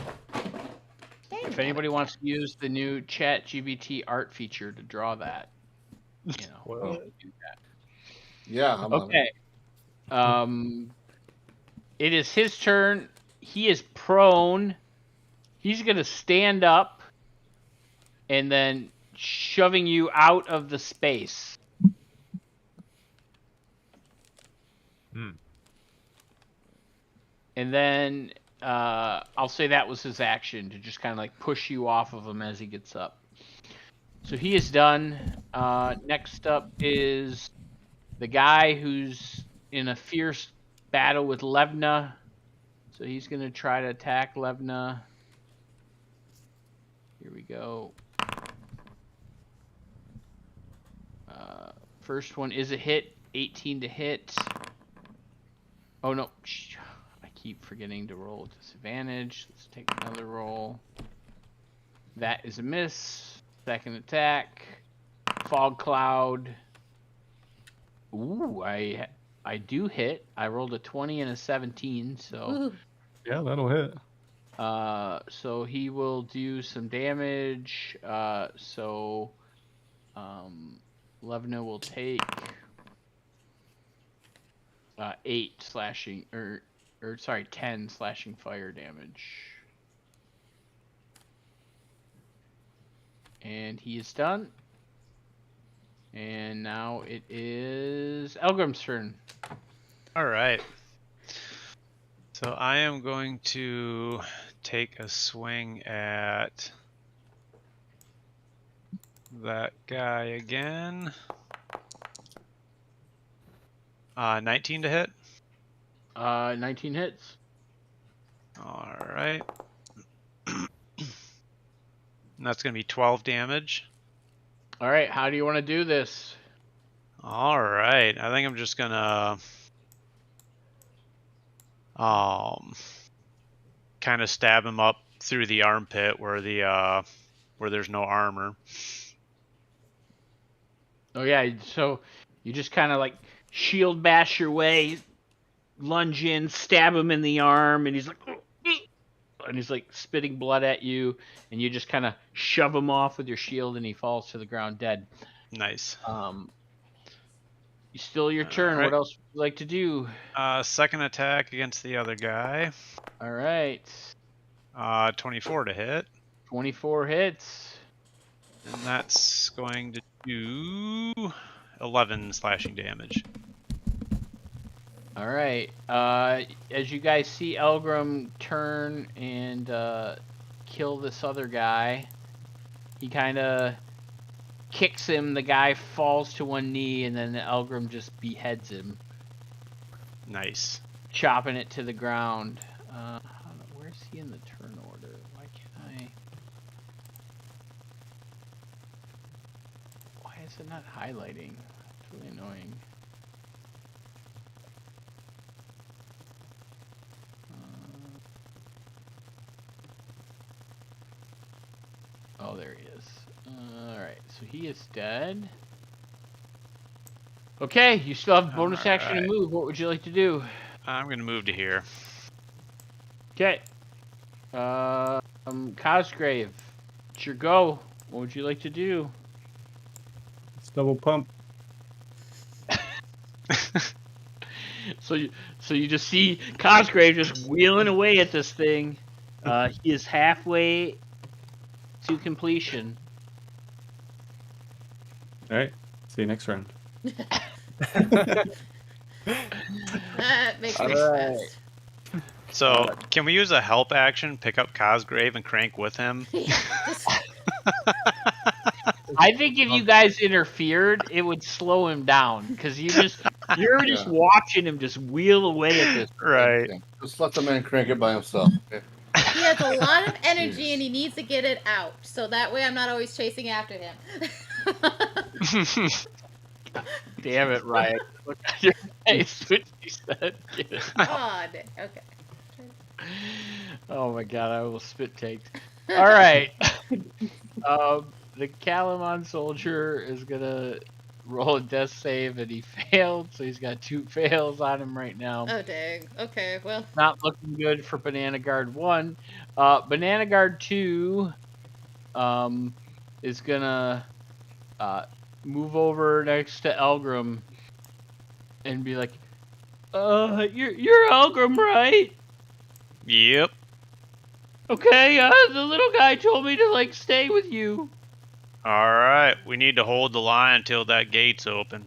If anybody wants to use the new ChatGPT art feature to draw that, you know, What? do that. Yeah, I'm okay. It is his turn. He is prone. He's gonna stand up and then shoving you out of the space. And then I'll say that was his action, to just kind of like push you off of him as he gets up. So he is done. Next up is the guy who's in a fierce battle with Levna. So he's going to try to attack Levna. Here we go. First one is a hit. 18 to hit. Oh, no. I keep forgetting to roll disadvantage. Let's take another roll. That is a miss. Second attack. Fog cloud. Ooh, I do hit. I rolled a 20 and a 17, so Ooh. Yeah, that'll hit. So he will do some damage. Levna will take 8 slashing, or sorry, 10 slashing fire damage. And he is done. And now it is Elgrim's turn. All right. So I am going to take a swing at that guy again. 19 to hit. 19 hits. All right. And that's going to be 12 damage. All right, how do you want to do this? All right. I think I'm just going to kind of stab him up through the armpit where there's no armor. Oh yeah, so You just kind of like shield bash your way, lunge in, stab him in the arm, and he's like, and he's like spitting blood at you, and you just kind of shove him off with your shield, and he falls to the ground dead. Nice. Still your turn. Right. What else would you like to do? Second attack against the other guy. All right. 24 to hit. 24 hits. And that's going to do 11 slashing damage. All right. As you guys see Elgrim turn and kill this other guy, he kind of kicks him. The guy falls to one knee, and then Elgrim just beheads him. Nice. Chopping it to the ground. Where's he in the turn order? Why can't I? Why is it not highlighting? It's really annoying. Oh, there he is. Alright, so he is dead. Okay, you still have bonus action to move. What would you like to do? I'm going to move to here. Okay. Cosgrave, it's your go. What would you like to do? It's double pump. So you just see Cosgrave just wheeling away at this thing. He is halfway to completion. All right. See you next round. That makes me fast. So, can we use a help action, pick up Cosgrave and crank with him? I think if you guys interfered, it would slow him down because you're just watching him just wheel away at this. Right. Yeah. Just let the man crank it by himself. Okay? He has a lot of energy and he needs to get it out, so that way I'm not always chasing after him. Damn it, Ryan. Look at your face when you said get it out. Oh, okay. Oh my god, I will spit takes. Alright. The Calamon soldier is gonna roll a death save and he failed, so he's got 2 fails on him right now. Oh dang. Okay, well. Not looking good for Banana Guard 1. Banana Guard 2 is gonna move over next to Elgrim and be like, you're Elgrim, right? Yep. Okay, the little guy told me to, like, stay with you. Alright, we need to hold the line until that gate's open.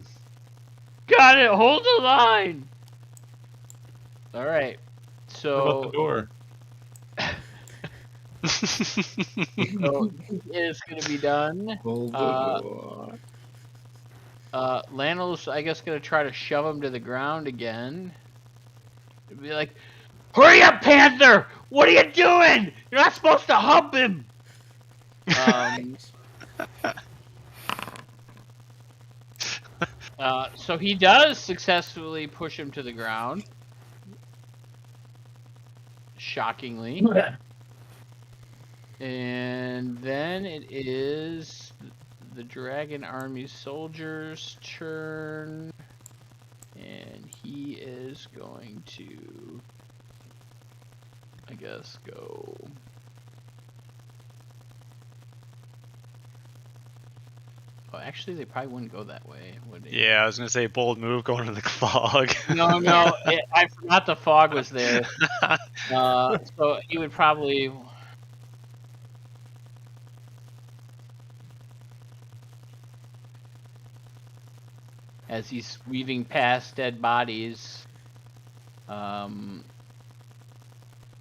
Got it, hold the line! Alright, so... What about the door? So, it's gonna be done. Hold the door. Lanel's, I guess, gonna try to shove him to the ground again. It'd be like, hurry up, Panther! What are you doing? You're not supposed to hump him! So he does successfully push him to the ground. Shockingly. And then it is the Dragon Army soldier's turn. And he is going to, I guess, go... Oh, actually, they probably wouldn't go that way, would they? Yeah, I was going to say bold move going to the fog. No, I forgot the fog was there. So he would probably... As he's weaving past dead bodies. And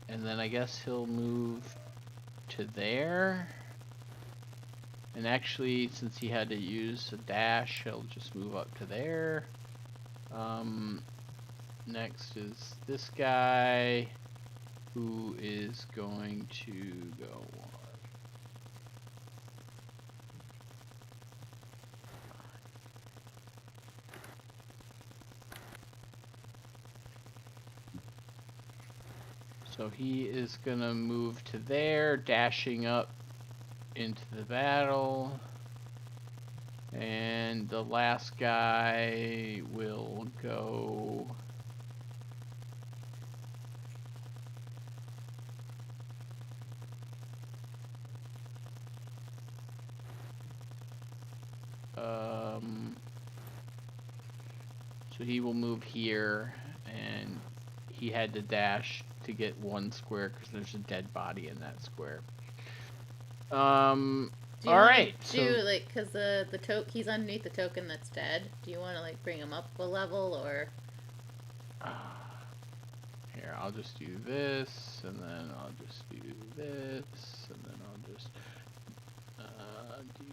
then I guess he'll move to there. And actually, since he had to use a dash, he'll just move up to there. Next is this guy, who is going to go on. So he is gonna move to there, dashing up into the battle. And the last guy will go... So he will move here, and he had to dash to get 1 square because there's a dead body in that square. All right. Do like, because the he's underneath the token that's dead. Do you want to like bring him up a level, or? Here, I'll just do this, and then I'll just do this, and then I'll just do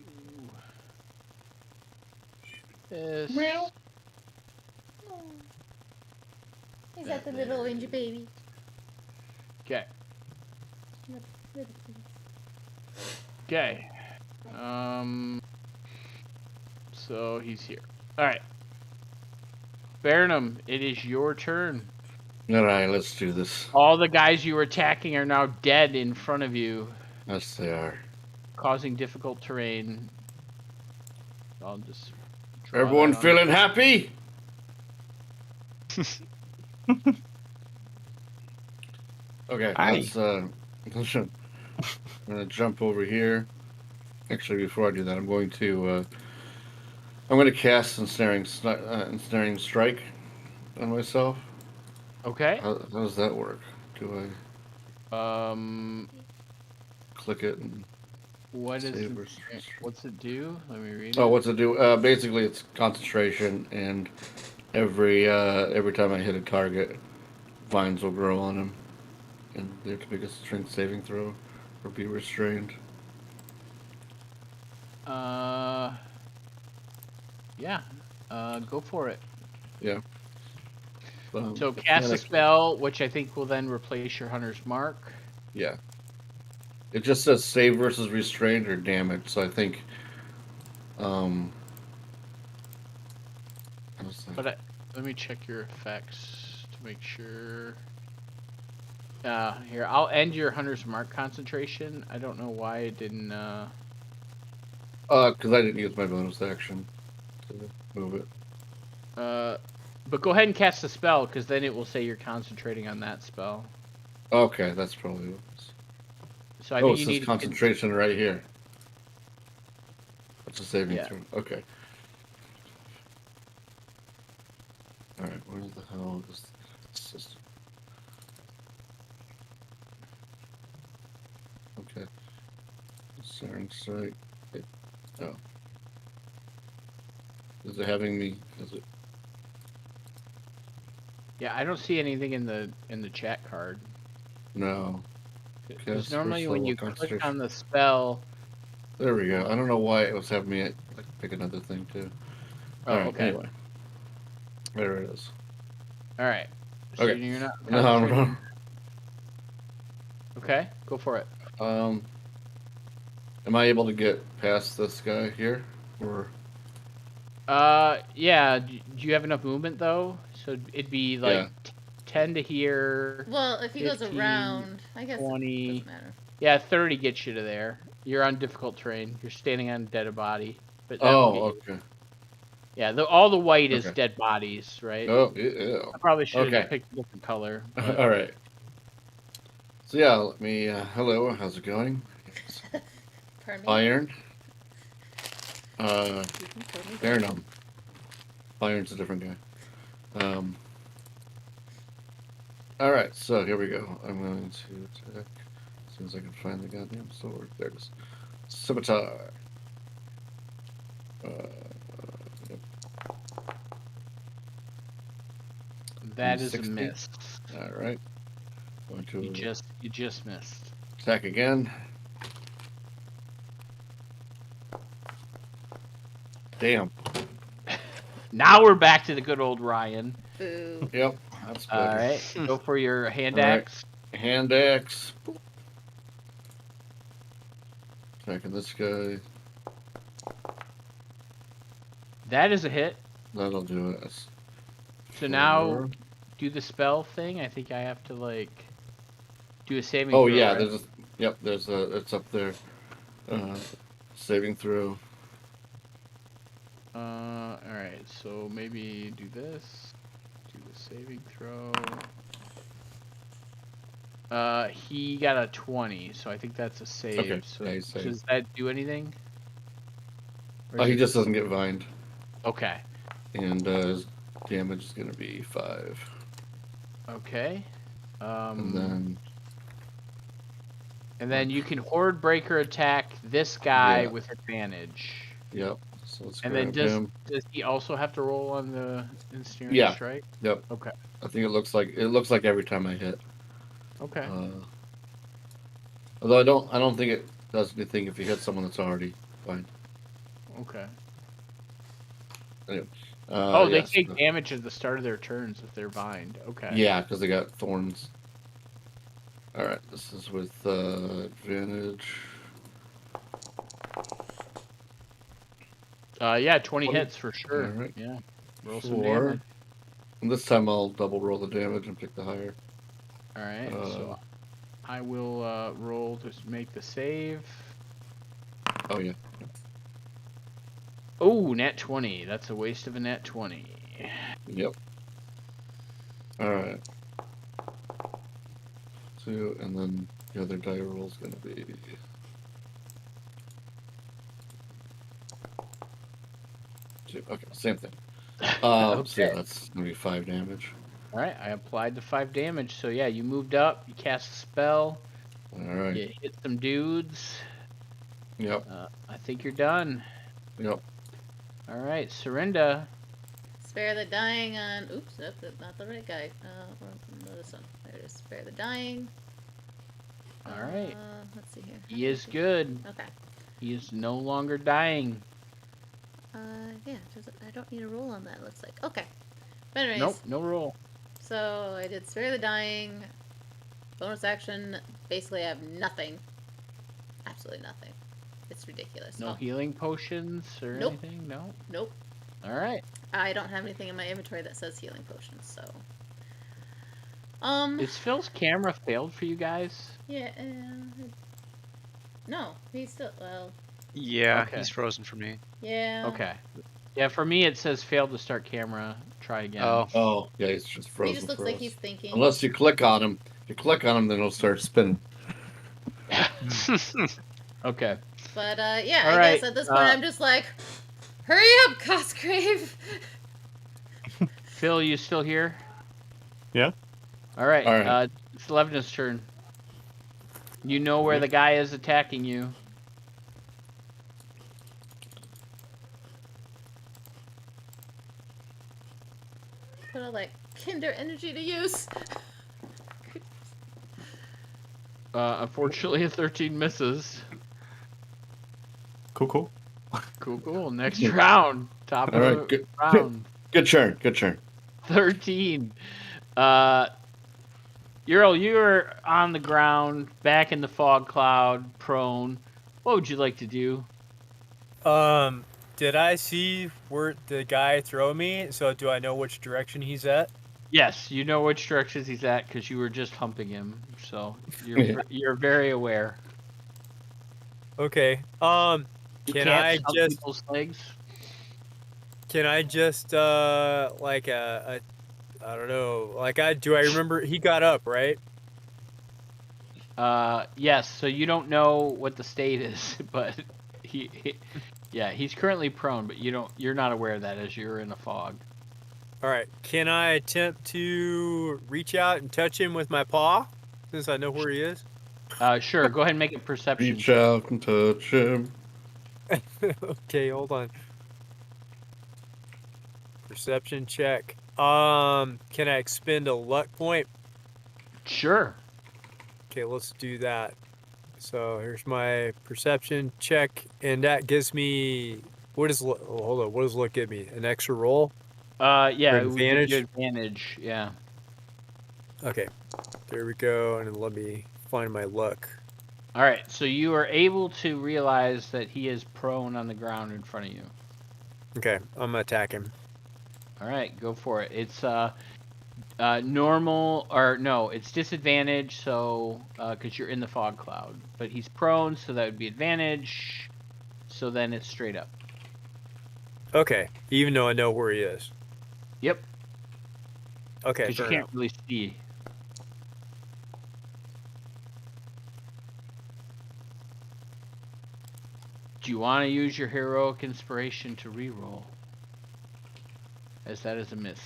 this. Meow. Oh. Is that the little orange baby? Okay. Okay. So he's here. All right. Baronum, it is your turn. All right, let's do this. All the guys you were attacking are now dead in front of you. Yes, they are. Causing difficult terrain. I'll just... Everyone feeling happy? Okay, let's, I'm going to jump over here. Actually, before I do that, I'm going to cast Ensnaring Strike on myself. Okay. How does that work? Do I click it and what's it do? Let me read it. Oh, what's it do? Basically, it's concentration, and every time I hit a target, vines will grow on him, and they have to make a strength saving throw or be restrained. Yeah. Go for it. Yeah. So cast a spell, which I think will then replace your Hunter's Mark. Yeah. It just says save versus restrained or damage, so I think. But let me check your effects to make sure. Here, I'll end your Hunter's Mark concentration. I don't know why it didn't. Because I didn't use my bonus action to move it. But go ahead and cast the spell, because then it will say you're concentrating on that spell. Okay, that's probably what it is. So I think you need concentration right here. That's a saving throw. Okay. All right, where the hell is the system? Okay. Siren Strike. Oh. Is it having me? Is it? Yeah, I don't see anything in the chat card. No. Because normally when you click on the spell... There we go. I don't know why it was having me pick another thing too. Alright, okay. Anyway. There it is. Alright. So okay. You're not No. Okay, go for it. Am I able to get past this guy here? Or... yeah. Do you have enough movement, though? So it'd be like 10 to here. Well, if he 15, goes around, I guess 20. It doesn't matter. Yeah, 30 gets you to there. You're on difficult terrain. You're standing on dead body. But okay. Yeah, all the white is dead bodies, right? Oh, yeah. I probably should have picked a different color. All right. So yeah, let me. Hello, how's it going? Iron. Baronum. Iron's a different guy. All right, so here we go. I'm going to attack as soon as I can find the goddamn sword. There it is. Scimitar. Yep. That is a miss. All right. Going to you just missed. Attack again. Damn. Now we're back to the good old Ryan. Boo. Yep. That's better. All right. Go for your hand axe. Right. Hand axe. Attacking this guy. That is a hit. That'll do it. So now, do the spell thing. I think I have to do a saving. Oh throw, yeah, right? it's up there. Saving throw. Alright, so maybe do this. Do the saving throw. He got a 20, so I think that's a save. Okay. So Yeah, he's saved. does that do anything? Oh, he just doesn't get vined. Okay. And his damage is going to be 5. Okay. And then you can Horde Breaker attack this guy with advantage. Yep. So let's and then grab him. does he also have to roll on the ensnaring Yeah. strike? Yep. Okay. I think it looks like every time I hit. Okay. Although I don't think it does anything if you hit someone that's already fine. Okay. Anyway, they take damage at the start of their turns if they're vined. Okay. Yeah, because they got thorns. All right, this is with advantage. Yeah, 20 hits for sure. All right. Yeah. Roll some damage. And this time I'll double roll the damage and pick the higher. All right. So I will roll to make the save. Oh yeah. Oh, nat 20. That's a waste of a nat 20. Yep. All right. 2, and then the other die roll is going to be. Okay, same thing. So yeah, that's gonna be 5 damage. All right, I applied the 5 damage. So yeah, you moved up, you cast a spell. All right. You hit some dudes. Yep. I think you're done. Yep. All right, Serinda. Spare the dying on. Oops, that's not the right guy. This one. There it is. Spare the dying. All right. Let's see here. He is good. Okay. He is no longer dying. Yeah. I don't need a roll on that. It looks like. Okay. But anyways. Nope, no roll. So I did spare the dying. Bonus action. Basically, I have nothing. Absolutely nothing. It's ridiculous. No healing potions or anything? No? Nope. All right. I don't have anything in my inventory that says healing potions, so. Is Phil's camera failed for you guys? Yeah, no, he's still, well. Yeah, okay. He's frozen for me. Yeah. Okay. Yeah, for me it says failed to start camera. Try again. Oh, yeah, he's just frozen. He just looks like he's thinking. Unless you click on him. If you click on him, then it'll start spinning. Okay. But, yeah, I guess at this point I'm just like, hurry up, Cosgrave! Phil, you still here? Yeah. All right. It's Levna's turn. You know where the guy is attacking you. Put all that Kinder energy to use. Unfortunately, a 13 misses. Cool. Cool. Next round. Top of the round. Good turn. 13. You're on the ground, back in the fog cloud, prone. What would you like to do? Did I see where the guy throw me? So do I know which direction he's at? Yes, you know which directions he's at because you were just humping him. So you're very aware. Okay. Can I just people's legs? Can I just like I don't know, like do I remember he got up, right? Yes, so you don't know what the state is, but he's currently prone, but you're not aware of that as you're in a fog. All right. Can I attempt to reach out and touch him with my paw since I know where he is? Sure, go ahead and make a perception. Reach out and touch him. Okay, hold on. Perception check. Can I expend a luck point? Sure. Okay, let's do that. So here's my perception check, and that gives me what does luck give me? An extra roll? Yeah, advantage. Advantage. Yeah. Okay, there we go, and then let me find my luck. All right, so you are able to realize that he is prone on the ground in front of you. Okay, I'm gonna attack him. All right, go for it. It's normal, or no, it's disadvantage, so because you're in the fog cloud. But he's prone, so that would be advantage. So then it's straight up. Okay, even though I know where he is. Yep. Okay, Because you can't really see. Do you want to use your heroic inspiration to reroll? As that is a miss.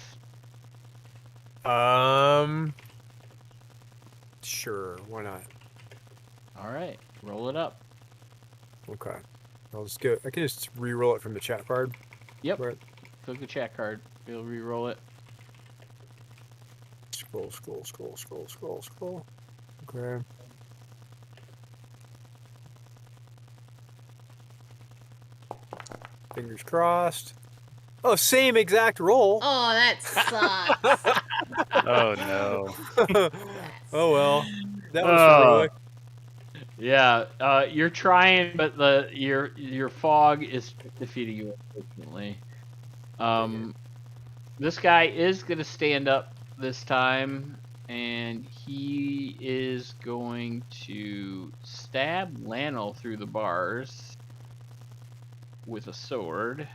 Sure, why not? All right, roll it up. Okay, I'll just go. I can just re-roll it from the chat card. Yep. Right. Click the chat card. You'll re-roll it. Scroll. Okay. Fingers crossed. Oh, same exact roll. Oh, that sucks. Oh no. Oh well, that was heroic. Yeah, you're trying, but your fog is defeating you, unfortunately. This guy is gonna stand up this time, and he is going to stab Lano through the bars with a sword.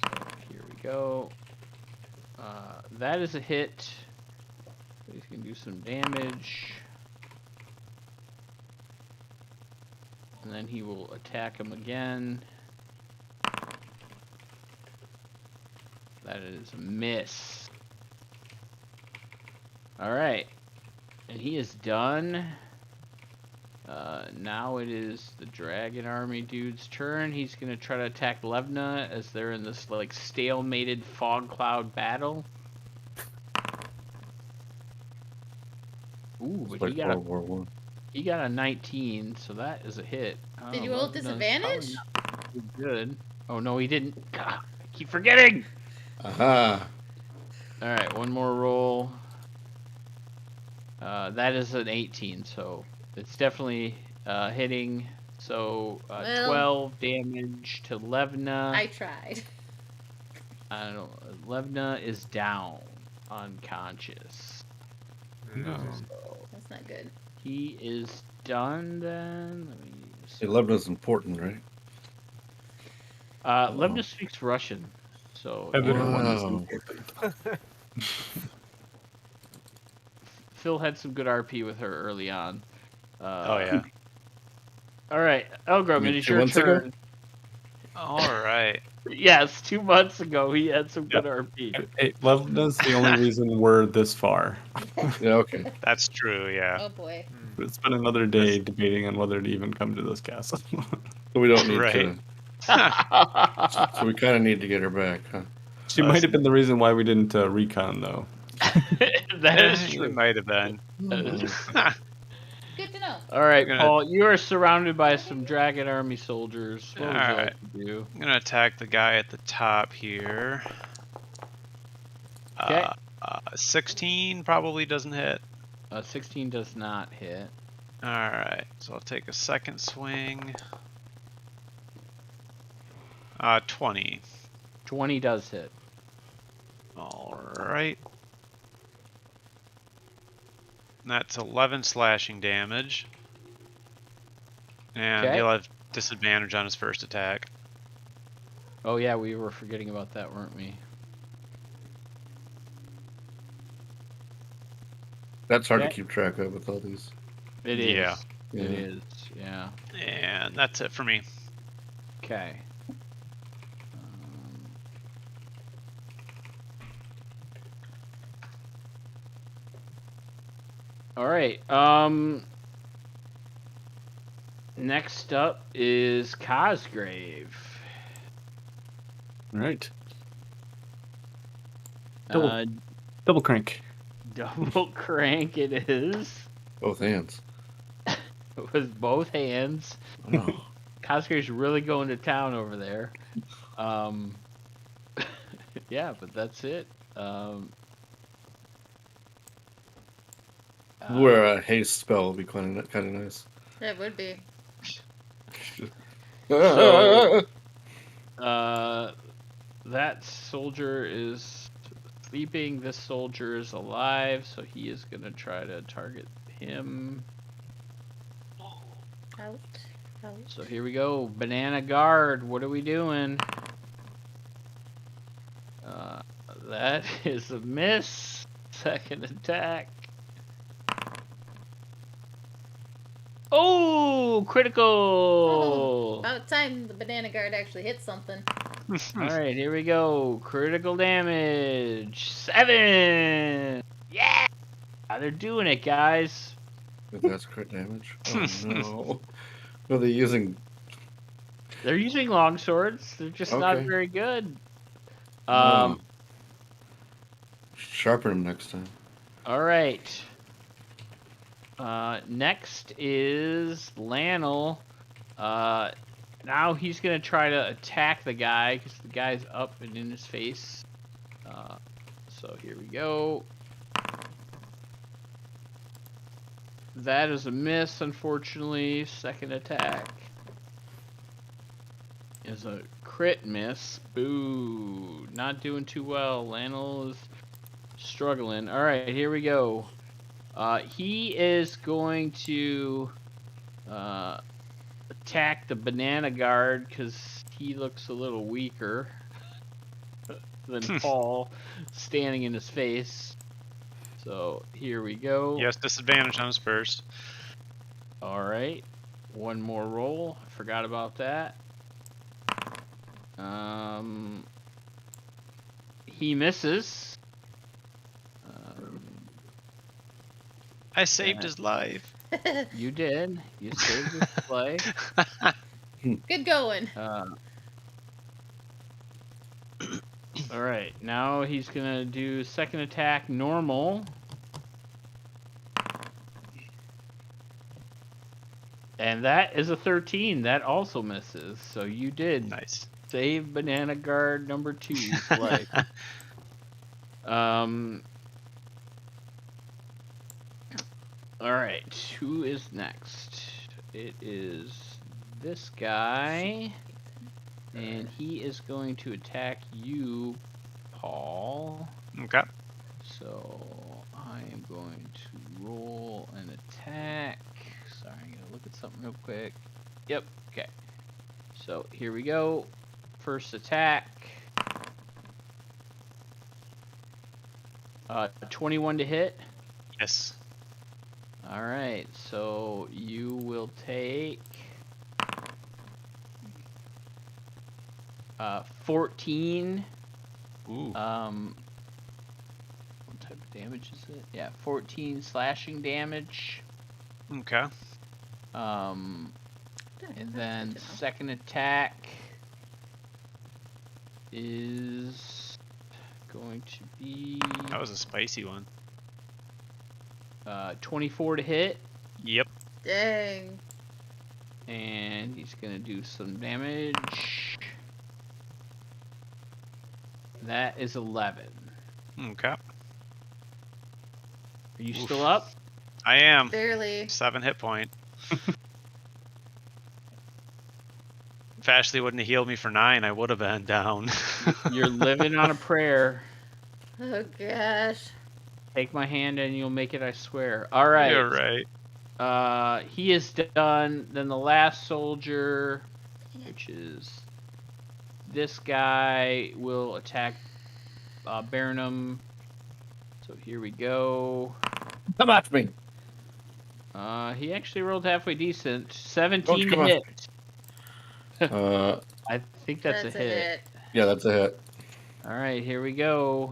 So here we go. That is a hit. He's gonna do some damage. And then he will attack him again. That is a miss. Alright. And he is done. Now it is the Dragon Army dude's turn. He's going to try to attack Levna as they're in this like stalemated fog cloud battle. Ooh, but like World War One. He got a 19, so that is a hit. Did you roll disadvantage? Good. Oh no, he didn't. God, I keep forgetting. Aha. All right, one more roll. That is an 18, so it's definitely hitting. So 12 damage to Levna. I tried. I don't know. Levna is down, unconscious. No. So that's not good. He is done then. Let me see. Levna's important, right? Levna speaks Russian, so wow. Phil had some good RP with her early on. Oh yeah. All right, Elgrum, it is your turn. All right. Yes, 2 months ago he had some good RP. Hey, Levna's the only reason we're this far. Yeah, okay. That's true, yeah. Oh boy. It's been another day debating on whether to even come to this castle. So we don't need Right. to. So we kind of need to get her back, huh? She might have been the reason why we didn't recon, though. That is true. It might have been. Good to know. All right, Paul, you are surrounded by some Dragon Army soldiers. What would you Alright. like to do? I'm gonna attack the guy at the top here. Okay. 16 probably doesn't hit. 16 does not hit. Alright, so I'll take a second swing. 20. 20 does hit. Alright. That's 11 slashing damage. And Okay. he'll have disadvantage on his first attack. Oh yeah, we were forgetting about that, weren't we? That's hard Okay. to keep track of with all these. It is. Yeah. It is, yeah. And that's it for me. Okay. All right. Next up is Cosgrave. All right. Uh, Double crank. double crank it is. Both hands. With both hands. Oh. Cosgrave's really going to town over there. Yeah, but that's it. Where a haste spell would be kind of nice. It would be. So, that soldier is sleeping. This soldier is alive, so he is going to try to target him. Out. So here we go. Banana guard. What are we doing? That is a miss. Second attack. Oh, critical! Oh, about time the banana guard actually hit something. All right, here we go. Critical damage. 7. Yeah, they're doing it, guys. That's crit damage. Oh no. Are they using? They're using long swords. They're just not very good. Sharpen them next time. All right. Next is Lannel. Now he's gonna try to attack the guy because the guy's up and in his face. So here we go. That is a miss, unfortunately. Second attack is a crit miss. Boo! Not doing too well. Lannel is struggling. All right, here we go. He is going to attack the banana guard because he looks a little weaker than Paul standing in his face. So here we go. Yes, disadvantage on his first. All right, one more roll. I forgot about that. He misses. I saved his life. You did. You saved his life. Good going. All right, now he's gonna do second attack normal. And that is a 13. That also misses. So you did Nice. save banana guard number 2's life. All right, who is next? It is this guy, and he is going to attack you, Paul. Okay. So I am going to roll an attack. Sorry, I'm gonna look at something real quick. Yep. Okay. So here we go. First attack. 21 to hit. Yes. All right, so you will take 14. Ooh. What type of damage is it? Yeah, 14 slashing damage. Okay. And then second attack is going to be That was a spicy one. 24 to hit. Yep. Dang. And he's gonna do some damage. That is 11. Okay. Are you still up? I am. Barely. 7 hit point. If Ashley wouldn't have healed me for 9, I would have been down. You're living on a prayer. Oh gosh. Take my hand and you'll make it, I swear. All right. You're right. He is done. Then the last soldier, which is this guy, will attack Burnham. So here we go. Come at me. He actually rolled halfway decent. 17 to hit. I think that's a hit. Yeah, that's a hit. All right, here we go.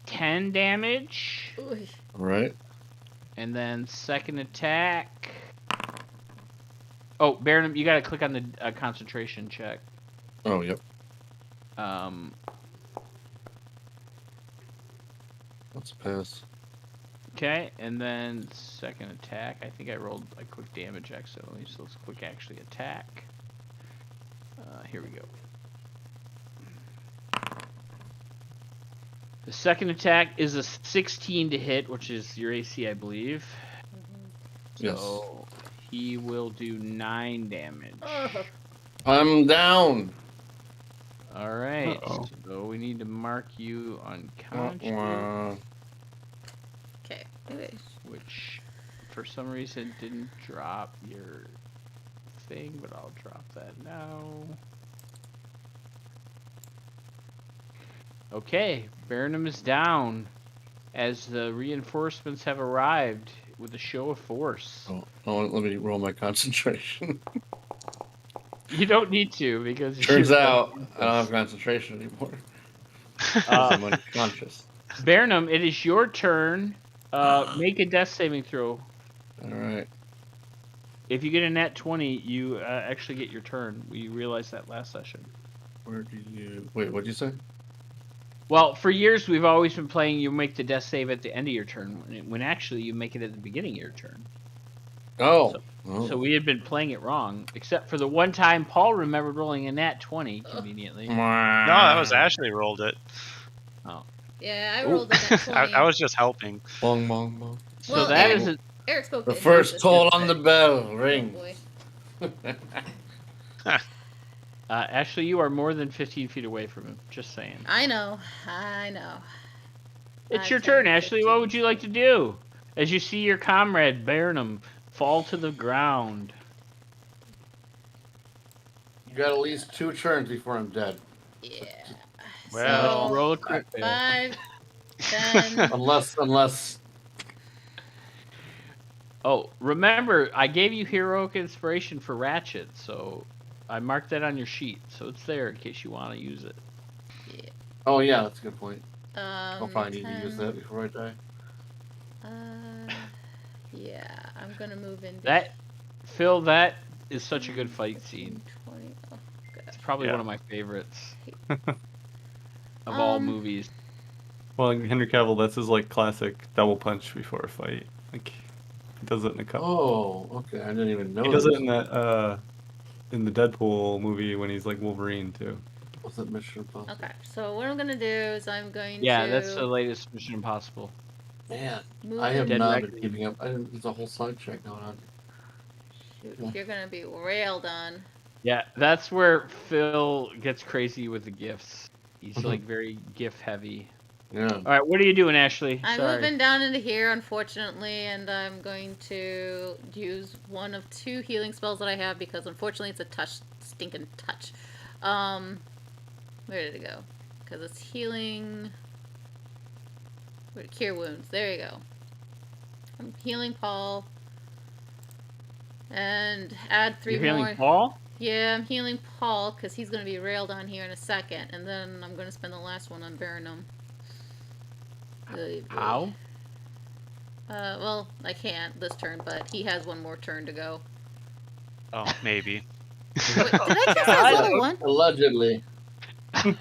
10 damage. Ooh. All right. And then second attack. Oh, Baron, you gotta click on the concentration check. Oh, yep. Let's pass. Okay, and then second attack. I think I rolled a quick damage accidentally, so let's quick actually attack. Here we go. The second attack is a 16 to hit, which is your AC, I believe. Yes. So he will do 9 damage. I'm down. All right. So we need to mark you unconscious. Okay. Which, for some reason didn't drop your thing, but I'll drop that now. Okay, Burnham is down as the reinforcements have arrived with a show of force. Oh, let me roll my concentration. You don't need to, because turns out I don't have concentration anymore. I'm unconscious. Burnham, it is your turn. Make a death saving throw. All right. If you get a nat 20, you actually get your turn. We realized that last session. Where do you... Wait, what'd you say? Well, for years we've always been playing you make the death save at the end of your turn, when actually you make it at the beginning of your turn. Oh. So we had been playing it wrong, except for the one time Paul remembered rolling a nat 20 conveniently. No, that was Ashley rolled it. Oh. Yeah, I rolled a nat 20. I was just helping. Bong, bong, bong. So well, that is Eric spoke the first toll on the bell ring. Oh, boy. Ashley, you are more than 15 feet away from him. Just saying. I know. It's your turn, Ashley. What would you like to do? As you see your comrade, Burnham, fall to the ground. You got at least 2 turns before I'm dead. Yeah. Well, so, roll a crit. 5, 10. unless. Oh, remember, I gave you heroic inspiration for Ratchet, so I marked that on your sheet, so it's there in case you want to use it. Yeah. Oh yeah, that's a good point. I'll probably need 10. to use that before I die. Yeah, I'm gonna move in. Phil, that is such a good fight scene. 20. Oh, God. It's probably one of my favorites of all movies. Well, Henry Cavill, that's his like classic double punch before a fight. Like he does it in a couple. Oh, okay. I didn't even know. He does it in that in the Deadpool movie when he's like Wolverine too. What's that Mission Impossible? Okay, so what I'm gonna do is I'm going to. Yeah, that's the latest Mission Impossible. Man, move I have Dead not Reckoning. been keeping up. There's a whole sidetrack going on. Shoot, you're gonna be railed on. Yeah, that's where Phil gets crazy with the gifts. He's like very gift heavy. Yeah. All right, what are you doing, Ashley? I'm Sorry. moving down into here, unfortunately, and I'm going to use one of 2 healing spells that I have because, unfortunately, it's a stinking touch. Where did it go? Because it's healing. Cure wounds. There you go. I'm healing Paul. And add 3 You're more. healing Paul? Yeah, I'm healing Paul because he's going to be railed on here in a second, and then I'm going to spend the last one on Burnham. How? Well, I can't this turn, but he has 1 more turn to go. Oh, maybe. Wait, did I cast that as level 1? Allegedly. Did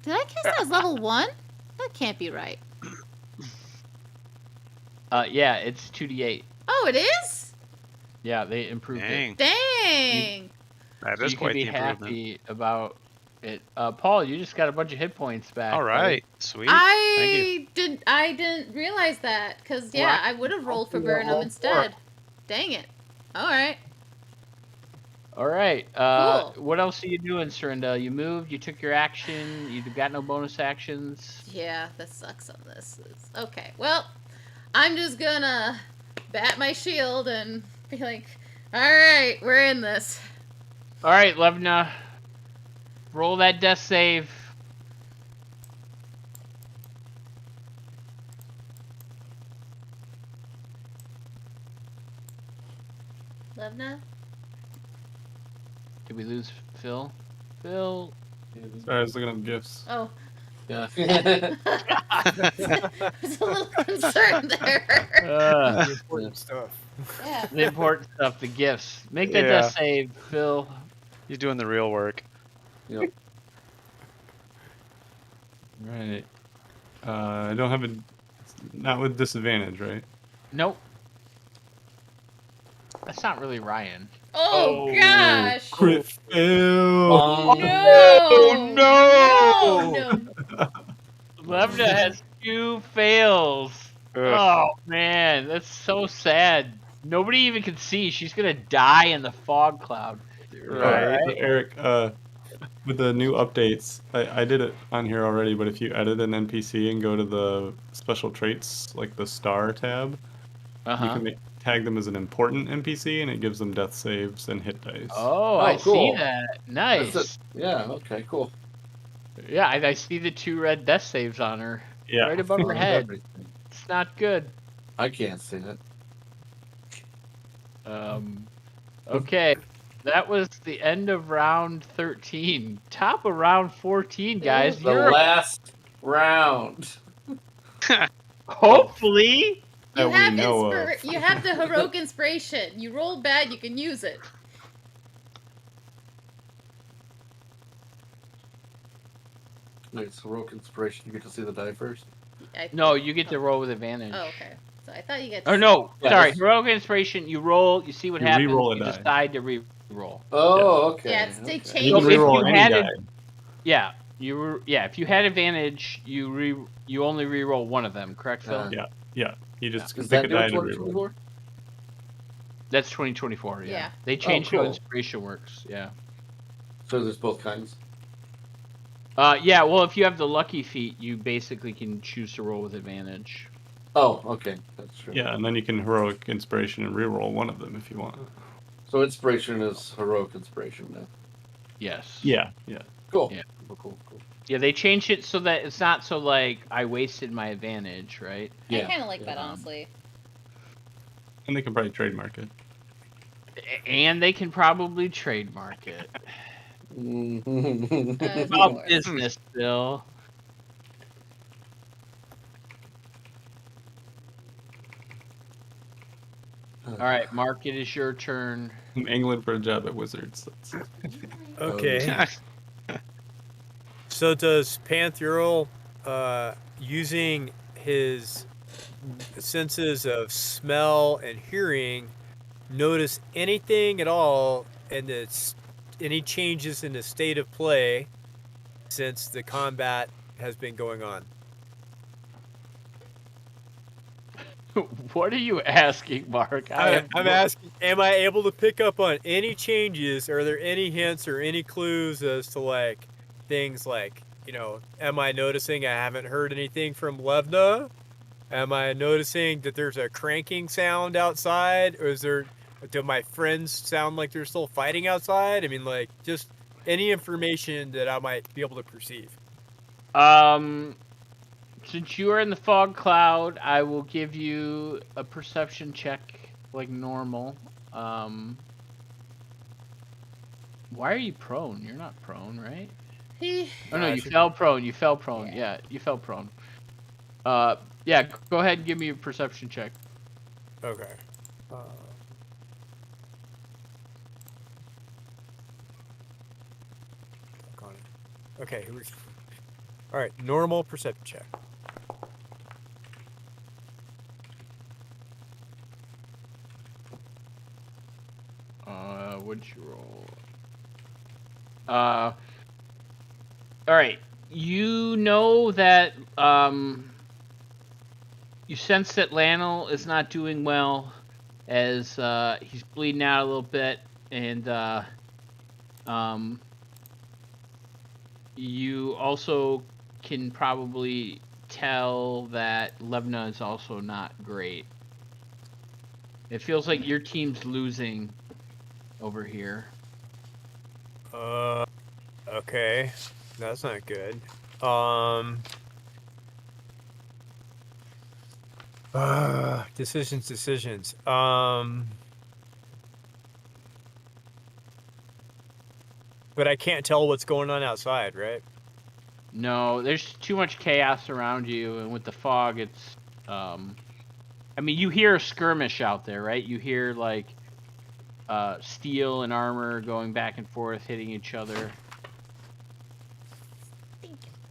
I cast that as level 1? That can't be right. Yeah, it's 2d8. Oh, it is? Yeah, they improved it. Dang! That So is you quite can be the improvement. happy about it. Paul, you just got a bunch of hit points back. All right, sweet. I didn't realize that because yeah, I would have rolled for Burnham instead. Dang it! All right. All right. Cool. What else are you doing, Serinda? You moved. You took your action. You've got no bonus actions. Yeah, that sucks on this. Okay, well, I'm just gonna bat my shield and be like, all right, we're in this. All right, Levna. Roll that death save. Levna? Did we lose Phil? Phil. Sorry, I was looking up gifts. Oh. Yeah. I was a little concerned there. The important stuff. Yeah. The important stuff, the gifts. Make that death save, Phil. You're doing the real work. Yep. Right. I don't have not with disadvantage, right? Nope. That's not really Ryan. Oh gosh! Crit fail! No! Levna has 2 fails. Oh man, that's so sad. Nobody even can see. She's gonna die in the fog cloud. Right. Eric, with the new updates, I did it on here already, but if you edit an NPC and go to the special traits, like the star tab, you can tag them as an important NPC, and it gives them death saves and hit dice. Oh, I see that. Nice. Yeah. Okay. Cool. Yeah, I see the 2 red death saves on her. Yeah. Right above her head. It's not good. I can't see it. Okay. That was the end of round 13. Top of round 14, guys. The last round. Hopefully. You have the heroic inspiration. You roll bad, you can use it. Wait, it's heroic inspiration. You get to see the die first? No, you get to roll with advantage. Oh, okay. So I thought you get. Oh no, sorry. Heroic inspiration. You roll. You see what happens. You decide to re-roll. Oh, okay. Yeah, it's okay. change. You can re-roll any die. Yeah, if you had advantage, you only re-roll one of them. Correct, Phil? Yeah. You just Is pick that a die to re-roll. That's 2024. Yeah. They changed how inspiration works. Yeah. So there's both kinds. Yeah. Well, if you have the lucky feat, you basically can choose to roll with advantage. Oh, okay, that's true. Yeah, and then you can heroic inspiration and re-roll one of them if you want. So inspiration is heroic inspiration now. Yes. Yeah. Cool. Yeah. Cool. Yeah, they changed it so that it's not so like I wasted my advantage, right? I kind of like that, honestly. And they can probably trademark it. And they can probably trademark it. It's about business, Bill. All right, Mark, it is your turn. I'm angling for a job at Wizards. Okay. So does Pantherol, using his senses of smell and hearing, notice anything at all in any changes in the state of play since the combat has been going on? What are you asking, Mark? I'm asking, am I able to pick up on any changes? Are there any hints or any clues as to like things like, am I noticing I haven't heard anything from Levna? Am I noticing that there's a cranking sound outside? Or do my friends sound like they're still fighting outside? I mean, like, just any information that I might be able to perceive. Since you are in the fog cloud, I will give you a perception check like normal. Why are you prone? You're not prone, right? Oh no, you fell prone. You fell prone. Yeah, you fell prone. Yeah, go ahead and give me a perception check. Okay. Okay, here we go. All right, normal perception check. What'd you roll? All right. You know that you sense that Lannel is not doing well, as he's bleeding out a little bit, and you also can probably tell that Levna is also not great. It feels like your team's losing over here. Okay. That's not good. Decisions. But I can't tell what's going on outside, right? No, there's too much chaos around you, and with the fog, it's, I mean, you hear a skirmish out there, right? You hear, like, steel and armor going back and forth, hitting each other.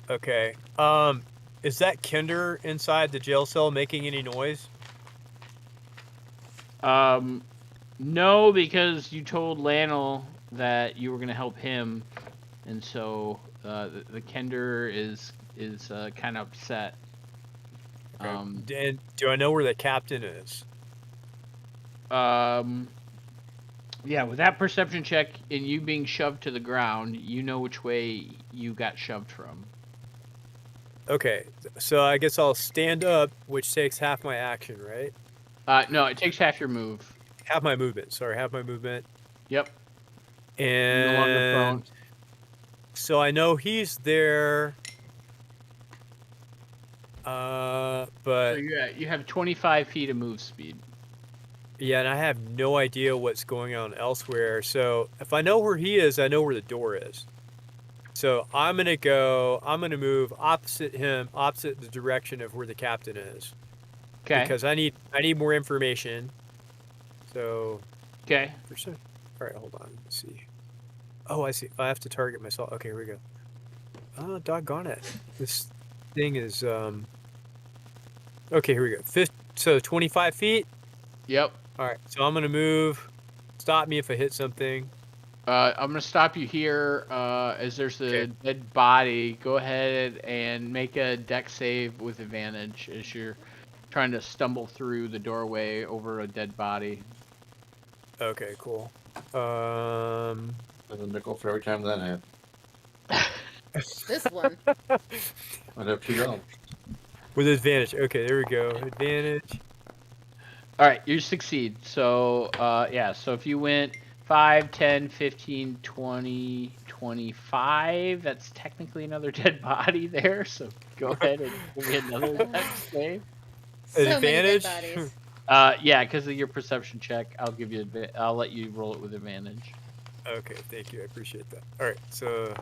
Okay. Is that Kinder inside the jail cell making any noise? No, because you told Lannel that you were going to help him, and so the Kinder is kind of upset. Okay. And do I know where the captain is? Yeah, with that perception check and you being shoved to the ground, you know which way you got shoved from. Okay, so I guess I'll stand up, which takes half my action, right? No, it takes half your move. Half my movement. Sorry, half my movement. Yep. And no longer prone. So I know he's there. But so you have 25 feet of move speed. Yeah, and I have no idea what's going on elsewhere. So if I know where he is, I know where the door is. So I'm gonna move opposite him, opposite the direction of where the captain is. Okay. Because I need more information. So okay. All right, hold on. Let's see. Oh, I see. I have to target myself. Okay, here we go. Oh, doggone it. This thing is okay, here we go. So 25 feet? Yep. All right. So I'm going to move. Stop me if I hit something. I'm going to stop you here as there's a dead body. Go ahead and make a dex save with advantage as you're trying to stumble through the doorway over a dead body. Okay, cool. There's a nickel for every time that happens. This one. I'd have $2. With advantage. Okay, there we go. Advantage. All right, you succeed. So, yeah, so if you went 5, 10, 15, 20, 25, that's technically another dead body there. So go ahead and give me another dex save. So advantage? many dead bodies. Yeah, because of your perception check, I'll let you roll it with advantage. Okay, thank you. I appreciate that. All right, so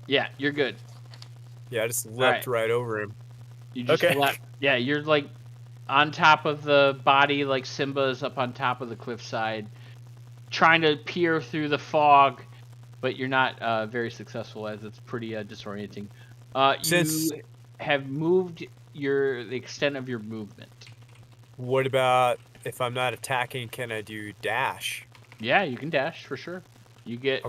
yeah, you're good. Yeah, I just leapt right over him. You just leapt. Yeah, you're like on top of the body, like Simba is up on top of the cliffside, trying to peer through the fog, but you're not very successful as it's pretty disorienting. You have moved the extent of your movement. What about if I'm not attacking? Can I do dash? Yeah, you can dash for sure. You get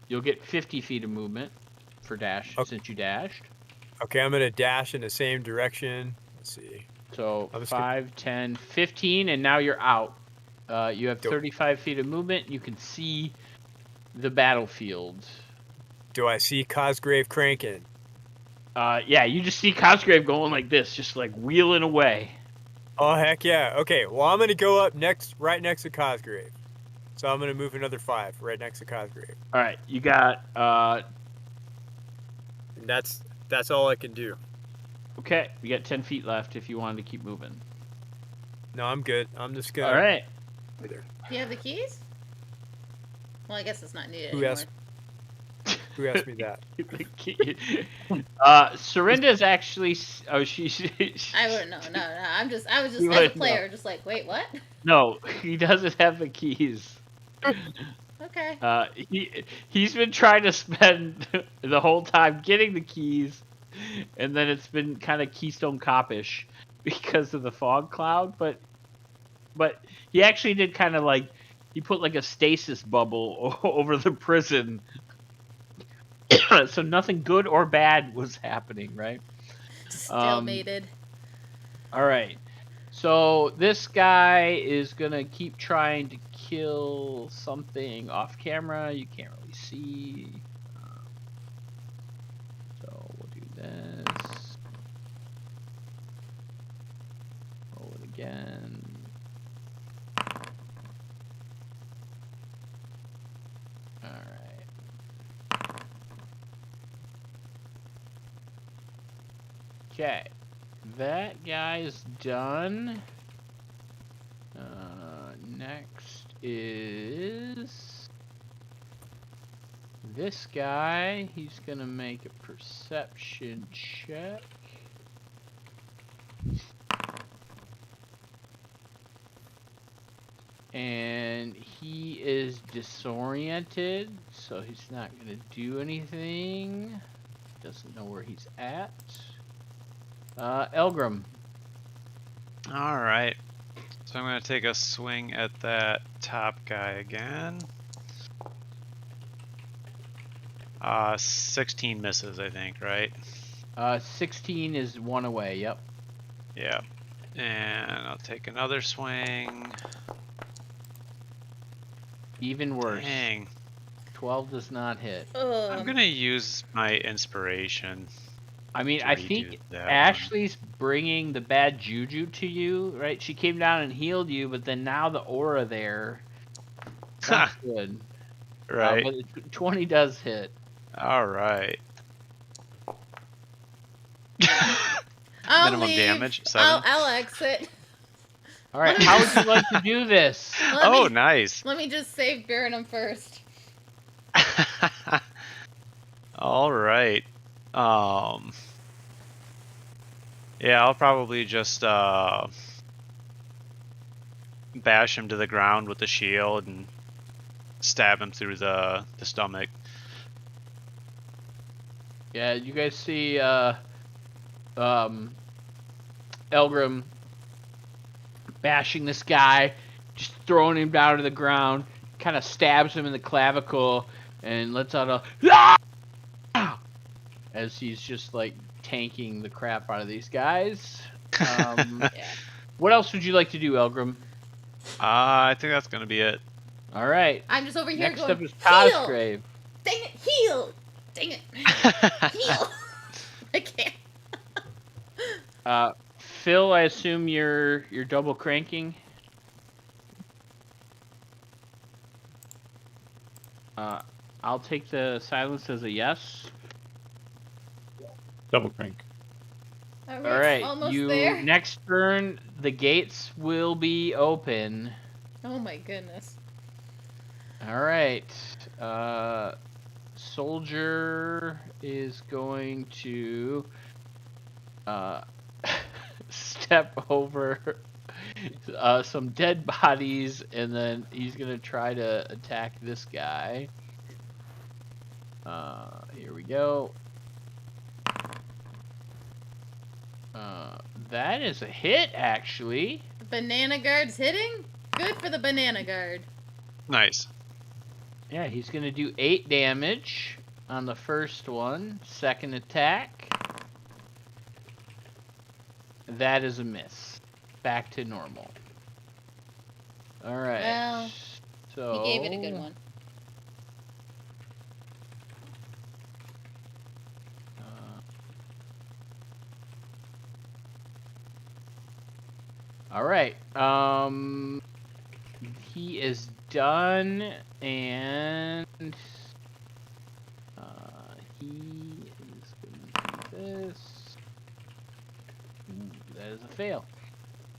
you'll get 50 feet of movement for dash since you dashed. Okay, I'm gonna dash in the same direction. Let's see. So 5, 10, 15, and now you're out. You have 35 feet of movement. You can see the battlefield. Do I see Cosgrave cranking? Yeah, you just see Cosgrave going like this, just like wheeling away. Oh, heck yeah. Okay, well, I'm going to go up right next to Cosgrave. So I'm going to move another 5 right next to Cosgrave. All right, you got... And that's all I can do. Okay, you got 10 feet left if you wanted to keep moving. No, I'm good. I'm just going to... All right. Right there. Do you have the keys? Well, I guess it's not needed anymore. Who asked me that? Serinda's actually... Oh, she's... I wouldn't know. No. I was just, as a player, just like, wait, what? No, he doesn't have the keys. Okay. He's been trying to spend the whole time getting the keys, and then it's been kind of Keystone Cop-ish because of the fog cloud, but he actually did kind of like, he put like a stasis bubble over the prison, so nothing good or bad was happening, right? Stalemated. All right. So this guy is going to keep trying to kill something off camera. You can't really see. So we'll do this. Roll it again. All right. Okay. That guy's done. Next is this guy. He's gonna make a perception check. And he is disoriented, so he's not gonna do anything. Doesn't know where he's at. Elgrim. All right. So I'm going to take a swing at that top guy again. 16 misses, I think, right? 16 is 1 away, yep. Yeah. And I'll take another swing. Even worse. Dang. 12 does not hit. I'm going to use my inspiration. I mean, I think Ashley's bringing the bad juju to you, right? She came down and healed you, but then now the aura there. That's good. Right. But 20 does hit. All right. Minimum damage, 7. I'll exit. All right, how would you like to do this? Nice. Let me just save Baronum first. All right. Yeah, I'll probably just bash him to the ground with the shield and stab him through the stomach. Yeah, you guys see Elgrim bashing this guy, just throwing him down to the ground, kind of stabs him in the clavicle, and lets out a "Ah!" as he's just like tanking the crap out of these guys. Yeah. What else would you like to do, Elgrim? I think that's gonna be it. All right. I'm just over here Next going, up is Cosgrave. Dang it, heal! Dang it, heal! I can't. Phil, I assume you're double cranking. I'll take the silence as a yes. Double crank. All right, almost there. Next turn, the gates will be open. Oh my goodness. All right. Soldier is going to step over some dead bodies, and then he's going to try to attack this guy. Here we go. That is a hit, actually. Banana guard's hitting? Good for the banana guard. Nice. Yeah, he's going to do 8 damage on the first one. Second attack. That is a miss. Back to normal. Alright. Well, so he gave it a good one. Alright. He is done, and he is going to do this. Ooh, that is a fail.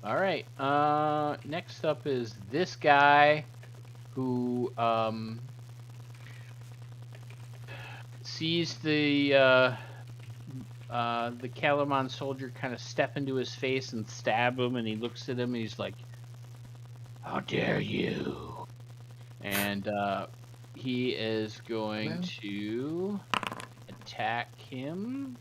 Alright. Next up is this guy who sees the Calamon soldier kind of step into his face and stab him, and he looks at him and he's like, "How dare you?" And he is going to attack him,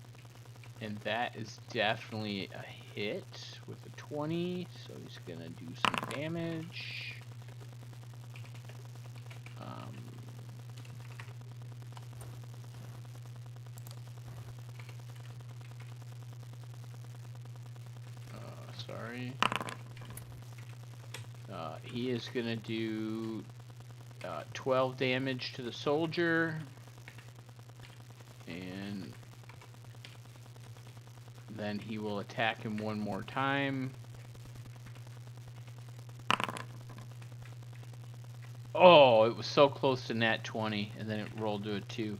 and that is definitely a hit with a 20, so he's gonna do some damage. Sorry. He is gonna do 12 damage to the soldier, and then he will attack him one more time. Oh, it was so close to nat 20, and then it rolled to a 2.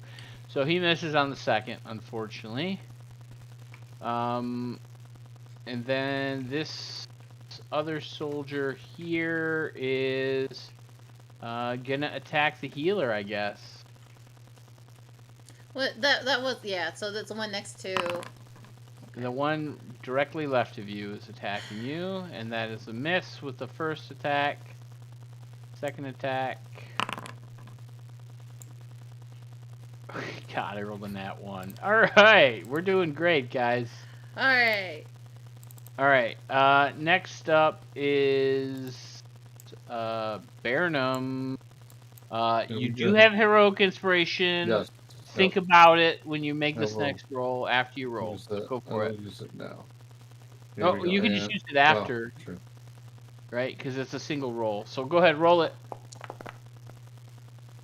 So he misses on the second, unfortunately. And then this other soldier here is gonna attack the healer, I guess. Well, that was, yeah, so that's the one next to... The one directly left of you is attacking you, and that is a miss with the first attack. Second attack. God, I rolled a nat 1. Alright, we're doing great, guys. Alright. Alright, next up is Baronum. You do have heroic inspiration. Yes. Think about it when you make this next roll after you roll. Go for it. Use it now. Oh, you can just use it after. Oh, sure. Right? Because it's a single roll. So go ahead, roll it.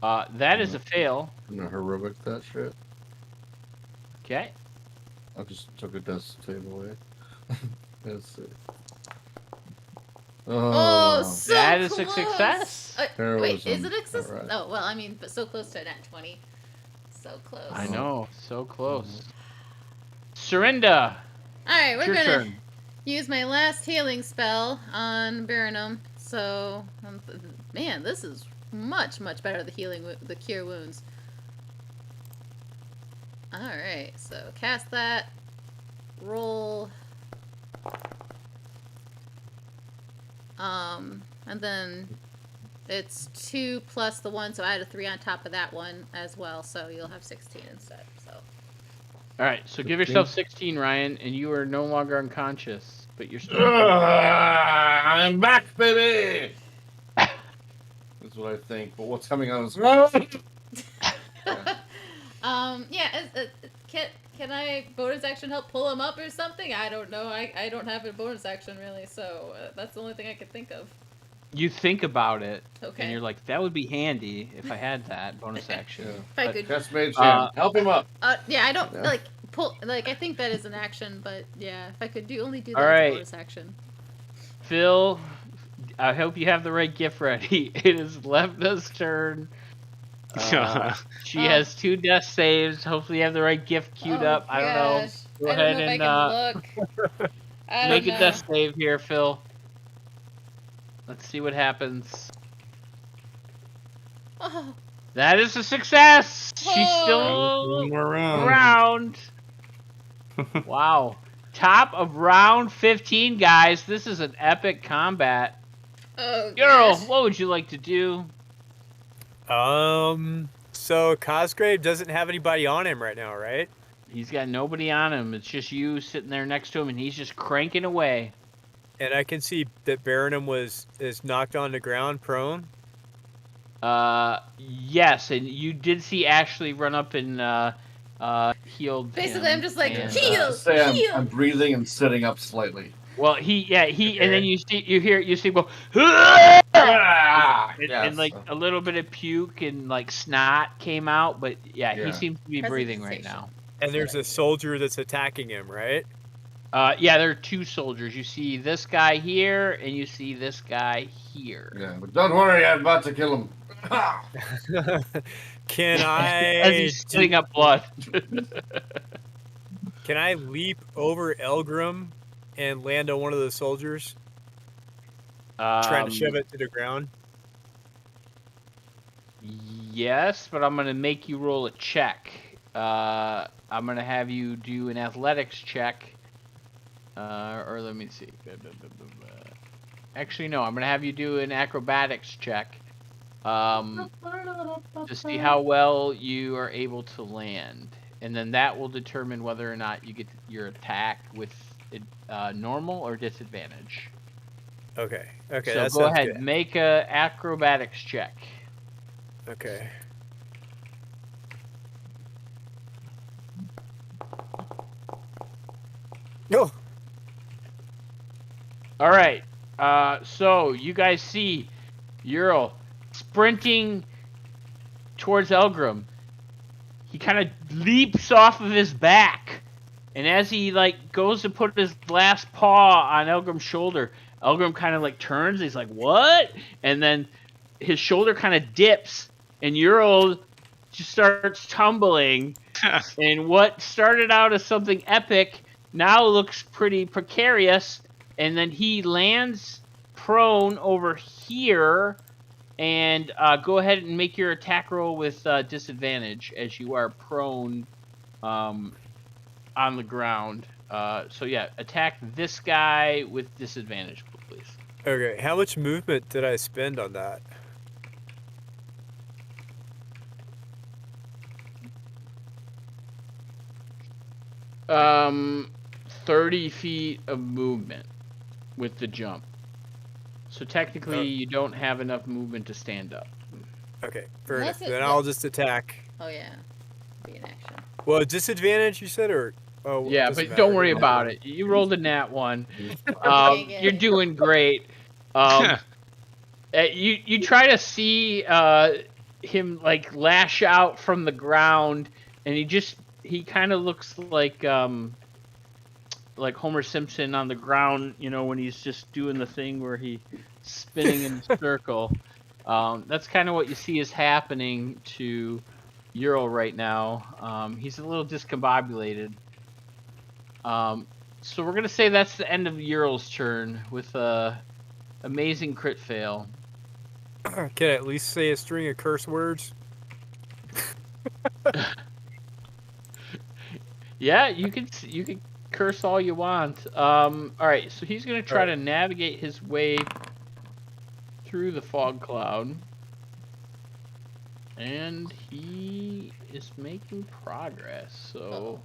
That is a fail. I'm gonna heroic that shit. Okay. I just took a death save away. Let's see. Oh, so that close. is a success. Wait, is it a success? Right. Oh, well, I mean, but so close to a nat 20. So close. I know, so close. Surrender. Alright, we're Your gonna turn. use my last healing spell on Baronum. So, man, this is much, much better, the cure wounds. Alright, so cast that. Roll. And then it's 2 plus the 1, so I add a 3 on top of that one as well, so you'll have 16 instead. So. All right, so give yourself 16, Ryan, and you are no longer unconscious, but you're still. I'm back, baby. That's what I think. But what's coming on is. Can I bonus action help pull him up or something? I don't know. I don't have a bonus action really, so that's the only thing I could think of. You think about it, okay, and you're like, that would be handy if I had that bonus action. Yeah. If I could. Just made Sam. Help him up. Yeah, I don't like pull. Like I think that is an action, but yeah, if I could only do that All as right. a bonus action. Phil, I hope you have the right gift ready. It is Levna's turn. She has 2 death saves. Hopefully you have the right gift queued up. I don't know. Go ahead and make a death save here, Phil. Let's see what happens. Oh. That is a success! She's still around. Wow. Top of round 15, guys. This is an epic combat. Oh, Girl, what would you like to do? So Cosgrave doesn't have anybody on him right now, right? He's got nobody on him. It's just you sitting there next to him, and he's just cranking away. And I can see that Baronum is knocked on the ground, prone. Yes, and you did see Ashley run up and healed. Basically, I'm just like and, heal. I'm breathing and sitting up slightly. Well, okay. And then you see him go, and like a little bit of puke and like snot came out, but yeah. He seems to be breathing right now. And there's a soldier that's attacking him, right? Yeah, there are 2 soldiers. You see this guy here, and you see this guy here. Yeah, but don't worry, I'm about to kill him. Can I? As he's spitting up blood. Can I leap over Elgrim and land on one of the soldiers? Trying to shove it to the ground? Yes, but I'm going to make you roll a check. I'm going to have you do an athletics check. Or let me see. Actually, no, I'm going to have you do an acrobatics check. To see how well you are able to land. And then that will determine whether or not you get your attack with normal or disadvantage. Okay. So go ahead, good. make a acrobatics check. Okay. No. All right. So you guys see Ural sprinting towards Elgrim. He kind of leaps off of his back, and as he like goes to put his last paw on Elgrim's shoulder, Elgrim kind of like turns. He's like, "What?" And then his shoulder kind of dips, and Ural just starts tumbling. And what started out as something epic now looks pretty precarious. And then he lands prone over here. And go ahead and make your attack roll with disadvantage as you are prone on the ground. So yeah, attack this guy with disadvantage, please. Okay, how much movement did I spend on that? Um, 30 feet of movement with the jump. So technically, you don't have enough movement to stand up. Okay, fair enough. Then I'll just attack. Oh yeah, be an action. Well, disadvantage you said, or yeah, but don't worry about it. You rolled a nat 1. You're doing great. You try to see him like lash out from the ground, and he kind of looks like like Homer Simpson on the ground, you know, when he's just doing the thing where he's spinning in a circle. That's kind of what you see is happening to Euro right now. He's a little discombobulated. So we're gonna say that's the end of Euro's turn with a amazing crit fail. Can I at least say a string of curse words? Yeah, you can curse all you want. All right, so he's gonna try to navigate his way through the fog cloud, and he is making progress. So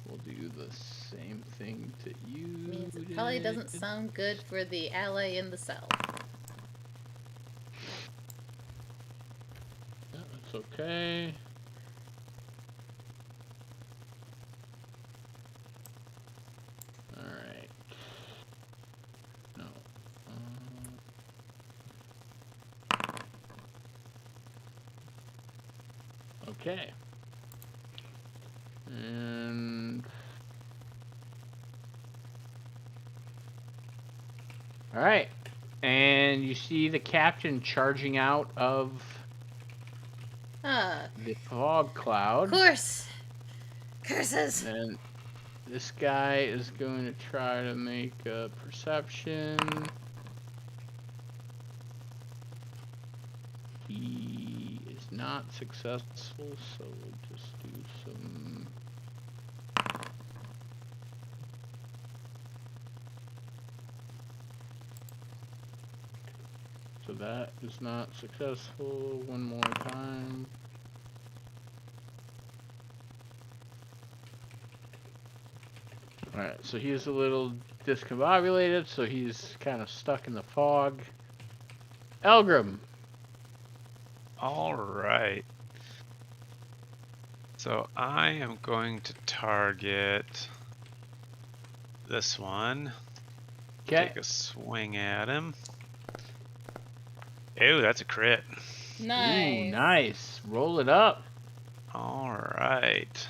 we'll do the same thing to you. Means it probably doesn't sound good for the ally in the cell. Yeah, that's okay. Alright. No. Okay. And... Alright. And you see the captain charging out of the fog cloud. Of course. Curses. And this guy is going to try to make a perception. He is not successful, so we'll just do some... So that is not successful. One more time. Alright, so he's a little discombobulated, so he's kind of stuck in the fog. Elgrim. Alright. So I am going to target this one. Okay. Take a swing at him. Ew, that's a crit. Nice. Ooh, nice. Roll it up. Alright.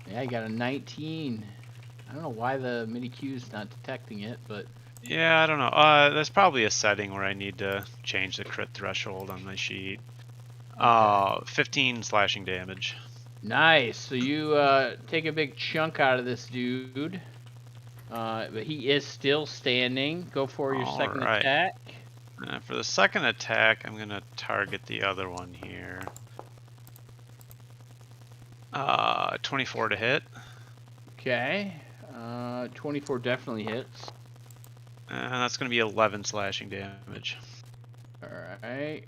Yeah, I got a 19. I don't know why the MIDI cue's not detecting it, but... Yeah, I don't know. There's probably a setting where I need to change the crit threshold on my sheet. 15 slashing damage. Nice. So you take a big chunk out of this dude. But he is still standing. Go for your second attack. For the second attack, I'm going to target the other one here. 24 to hit. Okay. 24 definitely hits. And that's going to be 11 slashing damage. Alright.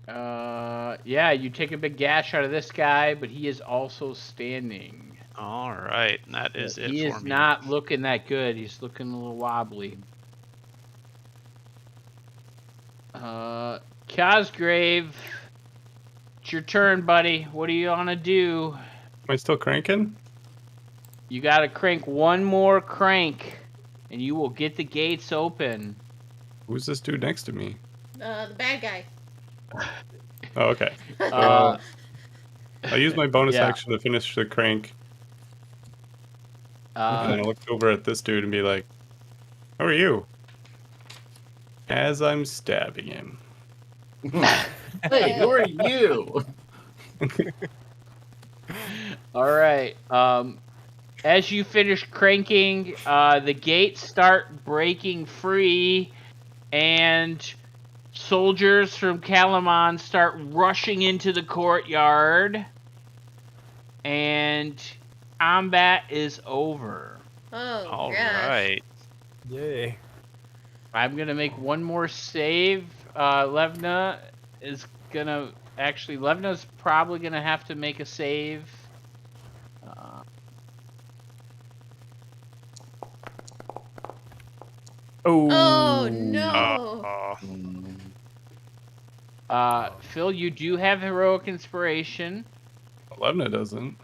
Yeah, you take a big gash out of this guy, but he is also standing. Alright, that is it for me. He is not looking that good. He's looking a little wobbly. Cosgrave, it's your turn, buddy. What do you want to do? Am I still cranking? You got to crank one more crank, and you will get the gates open. Who's this dude next to me? The bad guy. Oh, okay. I'll use my bonus action to finish the crank. And then I look over at this dude and be like, "How are you?" As I'm stabbing him. Hey, who are you? All right. As you finish cranking, the gates start breaking free, and soldiers from Kalamon start rushing into the courtyard, and combat is over. Oh, All gosh. right. Yay. I'm gonna make one more save. Levna is gonna Levna's probably gonna have to make a save. Oh no. Phil, you do have heroic inspiration. Levna doesn't.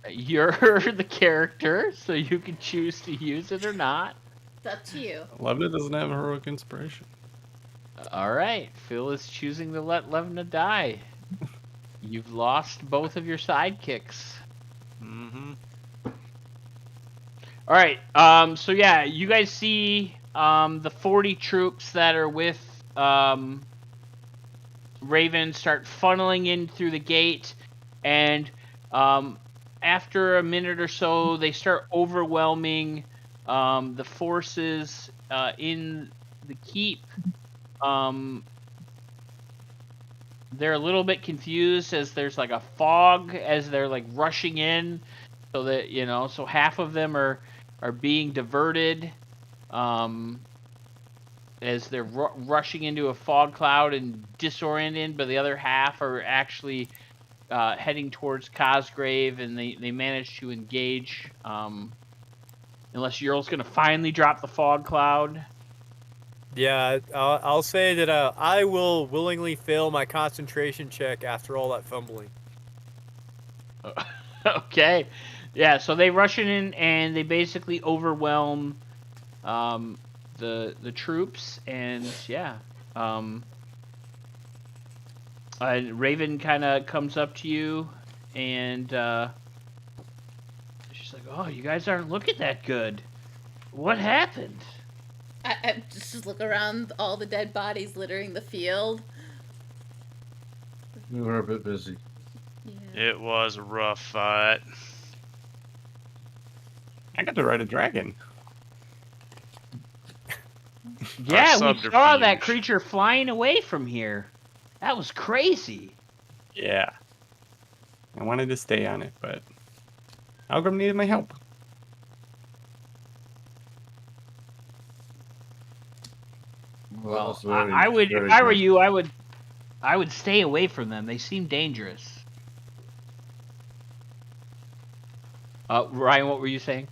You're the character, so you can choose to use it or not. It's up to you. Levna doesn't have heroic inspiration. All right, Phil is choosing to let Levna die. You've lost both of your sidekicks. Mm-hmm. All right. So yeah, you guys see the 40 troops that are with Raven start funneling in through the gate, and after a minute or so, they start overwhelming the forces in the keep. They're a little bit confused as there's like a fog as they're like rushing in, so that so half of them are being diverted as they're rushing into a fog cloud and disoriented, but the other half are actually heading towards Cosgrave, and they manage to engage. Unless Earl's going to finally drop the fog cloud. Yeah, I'll say that I will willingly fail my concentration check after all that fumbling. Okay. Yeah, so they rush in and they basically overwhelm the troops, and yeah. Raven kind of comes up to you, and she's like, "Oh, you guys aren't looking that good. What happened?" I just look around all the dead bodies littering the field. We were a bit busy. Yeah. It was a rough fight. I got to ride a dragon. Yeah, we saw that creature flying away from here. That was crazy. Yeah. I wanted to stay on it, but Algrim needed my help. Well, I would, if I were you, I would stay away from them. They seem dangerous. Ryan, what were you saying?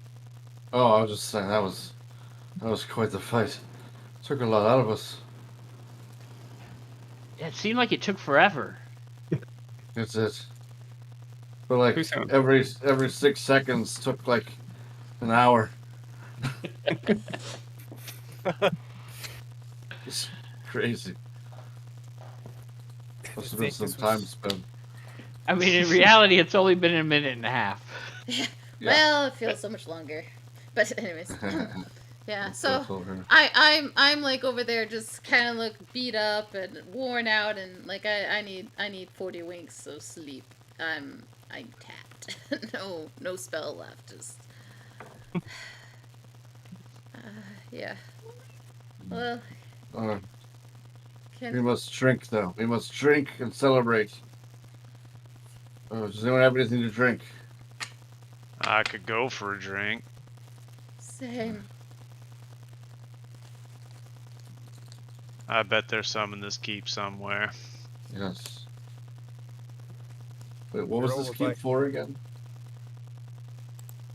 Oh, I was just saying that was quite the fight. Took a lot out of us. It seemed like it took forever. That's it. But like every 6 seconds took like an hour. It's crazy. Must have been some time spent. I mean, in reality, it's only been a minute and a half. Yeah. Well, it feels so much longer. But anyways, yeah. So I'm like over there, just kind of look beat up and worn out, and like I need 40 winks of sleep. I'm tapped. no spell left. Just yeah. Well. We must drink, though. We must drink and celebrate. Does anyone have anything to drink? I could go for a drink. Same. I bet there's some in this keep somewhere. Yes. Wait, what was this keep for again?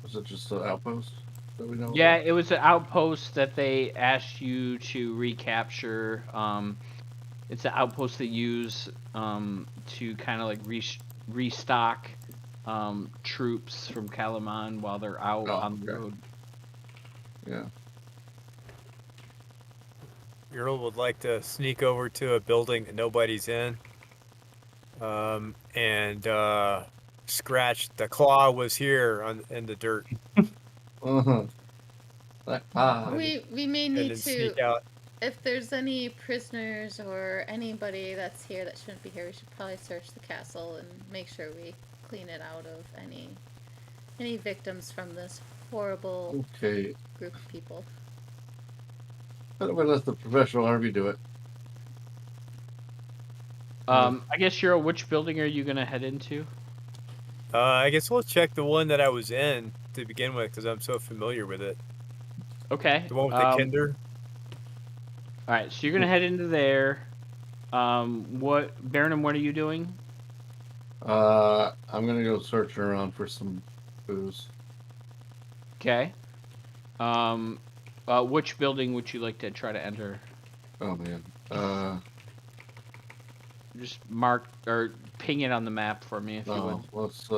Was it just an outpost that we know? Yeah, it was an outpost that they asked you to recapture. It's an outpost they use to kind of like restock troops from Kalaman while they're out on the road. Yeah. Earl would like to sneak over to a building that nobody's in, and scratch the claw was here in the dirt. We may need to. If there's any prisoners or anybody that's here that shouldn't be here, we should probably search the castle and make sure we clean it out of any victims from this horrible group of people. But we'll let the professional army do it. I guess, Shiro, which building are you going to head into? I guess we'll check the one that I was in to begin with, because I'm so familiar with it. Okay. The one with the Kinder? Alright, so you're going to head into there. Baron, what are you doing? I'm going to go search around for some booze. Okay. Which building would you like to try to enter? Oh, man. Just mark or ping it on the map for me if you would. Let's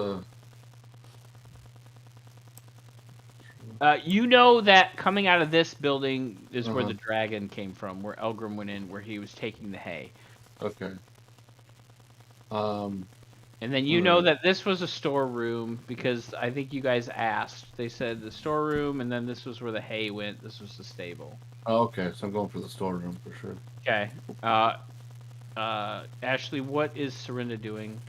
you know that coming out of this building is where the dragon came from, where Elgrim went in, where he was taking the hay. Okay. And then you know that this was a storeroom because I think you guys asked. They said the storeroom, and then this was where the hay went. This was the stable. Oh, okay, so I'm going for the storeroom for sure. Okay. Ashley, what is Serinda doing?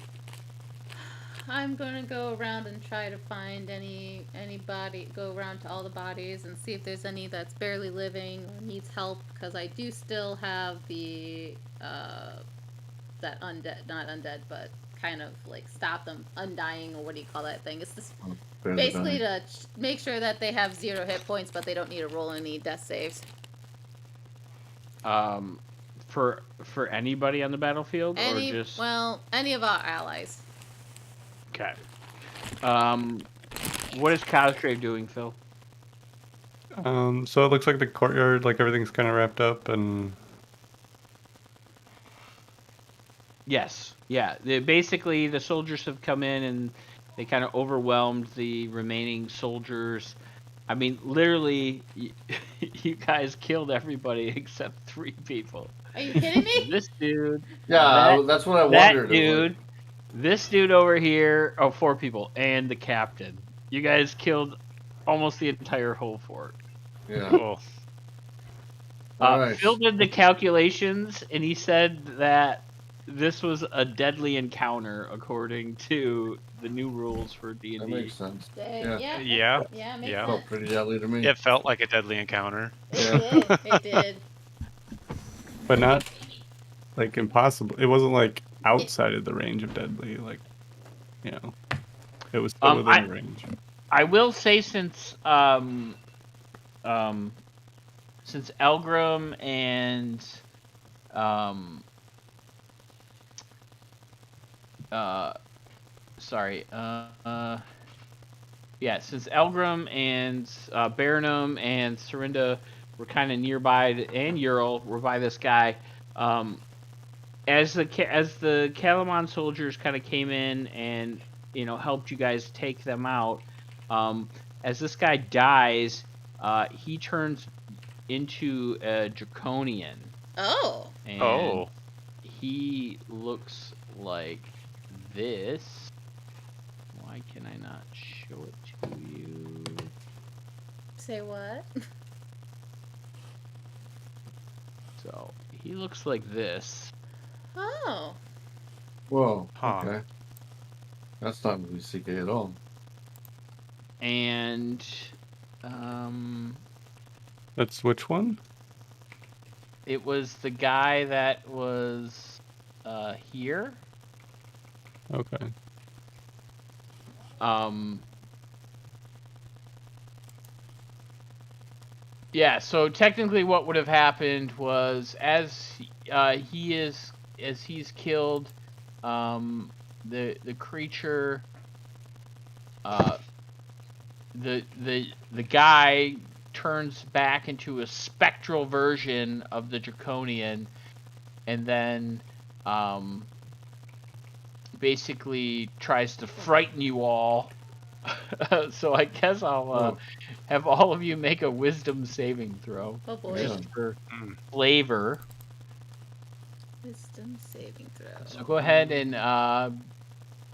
I'm gonna go around and try to find any body. Go around to all the bodies and see if there's any that's barely living or needs help. Because I do still have the that undead, not undead, but kind of like stop them undying, or what do you call that thing? It's just basically to make sure that they have 0 hit points, but they don't need to roll any death saves. For anybody on the battlefield, or just any of our allies. Okay. What is Cosgrave doing, Phil? So it looks like the courtyard, like everything's kind of wrapped up, and yes, yeah. Basically, the soldiers have come in and they kind of overwhelmed the remaining soldiers. I mean, literally, you guys killed everybody except 3 people. Are you kidding me? This dude. Yeah, that's what I wondered. That dude. This dude over here. Oh, 4 people and the captain. You guys killed almost the entire whole fort. Yeah. Cool. Nice. Phil did the calculations, and he said that this was a deadly encounter according to the new rules for D&D. That makes sense. Yeah. Makes Felt pretty deadly to me. It felt like a deadly encounter. It did. but not like impossible. It wasn't like outside of the range of deadly, like, you know, it was still within the range. I will say, since Elgrim and since Elgrim and Baranum and Serinda were kind of nearby, and Ural were by this guy, as the Kalamon soldiers kind of came in and, you know, helped you guys take them out, as this guy dies, he turns into a Draconian. Oh. And he looks like this. Why can I not show it to you? Say what? So he looks like this. Oh. Whoa. Huh. Okay. That's not really CK at all. And That's which one? it was the guy that was here. Okay. Yeah, so technically what would have happened was, as he's killed the creature, the guy turns back into a spectral version of the Draconian, and then basically tries to frighten you all. So I guess I'll have all of you make a wisdom saving throw. Oh boy. Just for flavor. Wisdom saving throw. So go ahead and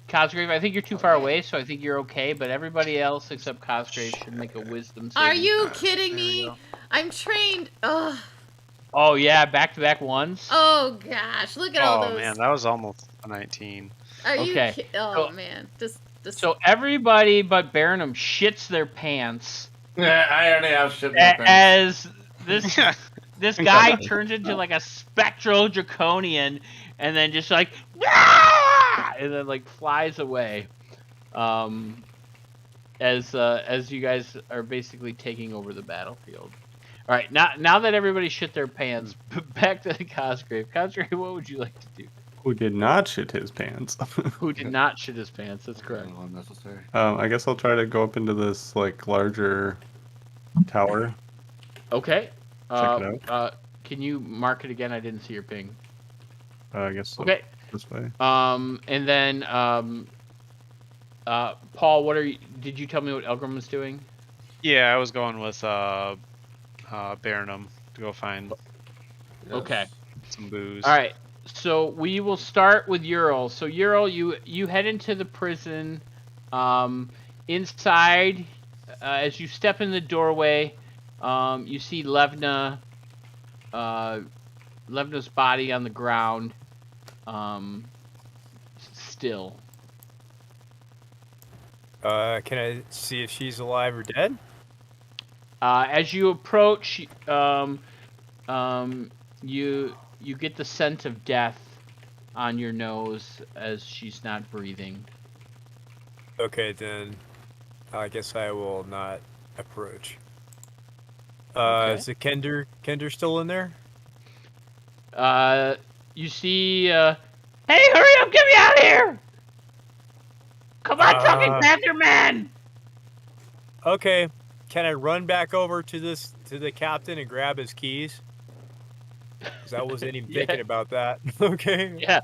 Cosgrave, I think you're too far away, so I think you're okay, but everybody else except Cosgrave should make a wisdom saving. Are you kidding me? I'm trained. Ugh. Oh yeah, back-to-back ones. Oh gosh, look at all those. Oh man, that was almost a 19. Are you okay. Oh man, just. So everybody but Baranum shits their pants. Yeah, I already have shit in my pants. As this guy turns into like a spectral Draconian, and then just like, and then like flies away. As you guys are basically taking over the battlefield. All right, now that everybody shit their pants, back to the Cosgrave. Cosgrave, what would you like to do? Who did not shit his pants? Who did not shit his pants? That's correct. Unnecessary. I guess I'll try to go up into this like larger tower. Okay. Check it out. Can you mark it again? I didn't see your ping. I guess so. Okay. This way. And then Paul, did you tell me what Elgrim was doing? Yeah, I was going with Baranum to go find Okay. some booze. All right. So we will start with Ural. So Ural, you head into the prison. Inside, as you step in the doorway, you see Levna. Levna's body on the ground. Still. Can I see if she's alive or dead? As you approach, you get the scent of death on your nose as she's not breathing. Okay, then I guess I will not approach. Okay. Is the Kender still in there? You see, hey, hurry up, get me out of here! Come on, Talking Panther Man! Okay, can I run back over to the captain and grab his keys? Because I wasn't even thinking about that. Okay. Yeah.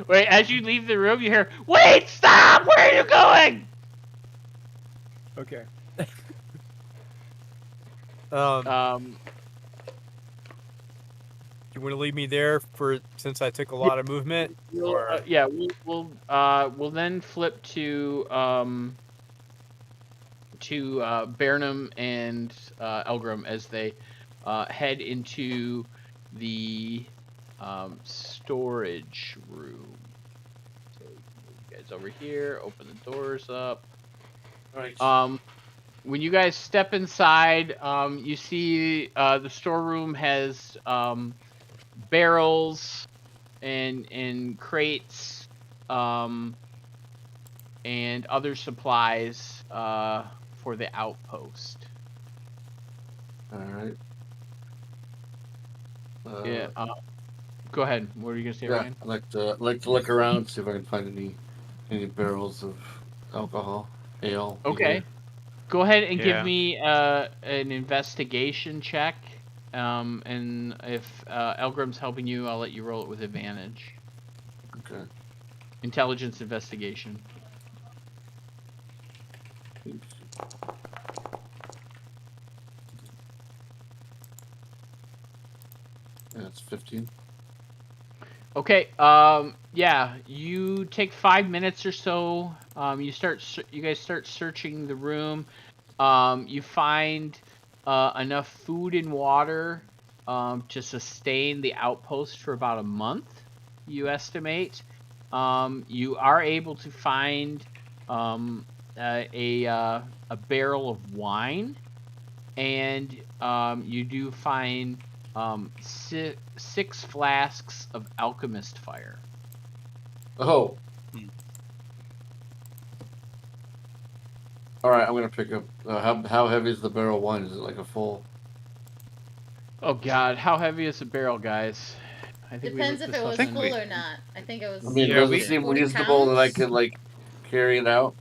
Wait, as you leave the room, you hear, "Wait, stop! Where are you going?" Okay. You want to leave me there since I took a lot of movement? Or... yeah, we'll then flip to Burnham and Elgrim as they head into the storage room. So you guys over here, open the doors up. Right. When you guys step inside, you see the storeroom has barrels and crates and other supplies for the outpost. All right. Yeah. Go ahead. What are you gonna say, Ryan? I'd like to look around, see if I can find any barrels of alcohol, ale. Okay. Beer. Go ahead and give me an investigation check. And if Elgrim's helping you, I'll let you roll it with advantage. Okay. Intelligence investigation. Yeah, it's 15. Okay. Yeah. You take 5 minutes or so. You guys start searching the room. You find enough food and water to sustain the outpost for about a month, you estimate. You are able to find a barrel of wine, and you do find 6 flasks of alchemist fire. Oh. All right, I'm gonna pick up. How heavy is the barrel of wine? Is it like a full? Oh God, how heavy is the barrel, guys? I think depends if it was full or not. I think it was. I mean, does it seem reasonable that I could carry it out?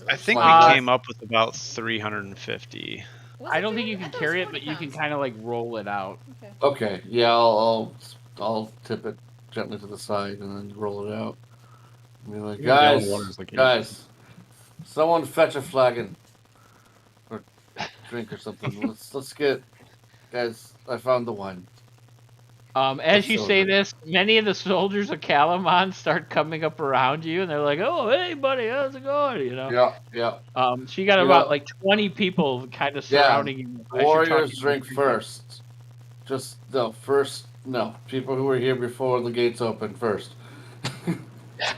I think we came up with about 350. I don't think you can carry it, but you can kind of roll it out. Okay. Yeah, I'll tip it gently to the side and then roll it out. I mean, guys, someone fetch a flagon or drink or something. let's get, guys. I found the wine. As you say this, many of the soldiers of Calamon start coming up around you, and they're like, "Oh, hey, buddy, how's it going?" You know. Yeah. So you got about 20 people kind of surrounding you. Warriors drink first. No. People who were here before the gates opened first.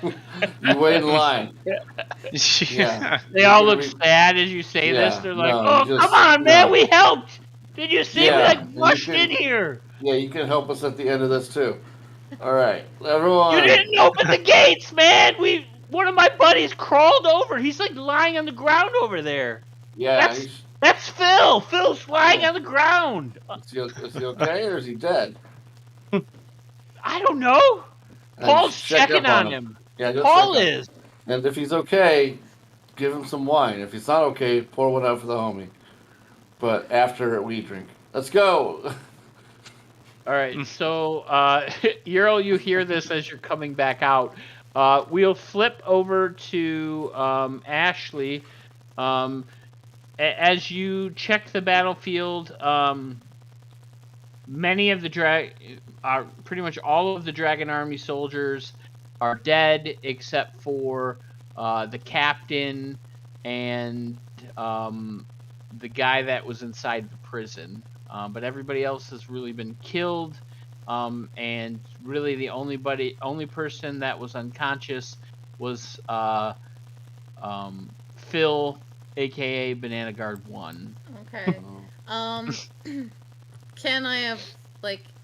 You wait in line. Yeah. They all look sad as you say this. They're like, "Oh, come on, man, we helped. Did you see we rushed in here?" Yeah, you can help us at the end of this too. All right, everyone. You didn't open the gates, man. One of my buddies crawled over. He's lying on the ground over there. Yeah, that's Phil. Phil's lying on the ground. Is he okay or is he dead? I don't know. Paul's checking on him. Yeah, Paul is. And if he's okay, give him some wine. If he's not okay, pour one out for the homie. But after we drink. Let's go. All right, so Earl, you hear this as you're coming back out. We'll flip over to Ashley. As you check the battlefield, many of the pretty much all of the Dragon Army soldiers are dead except for the captain and the guy that was inside the prison. But everybody else has really been killed. And really the only person that was unconscious was Phil, aka Banana Guard 1. Okay. Can I have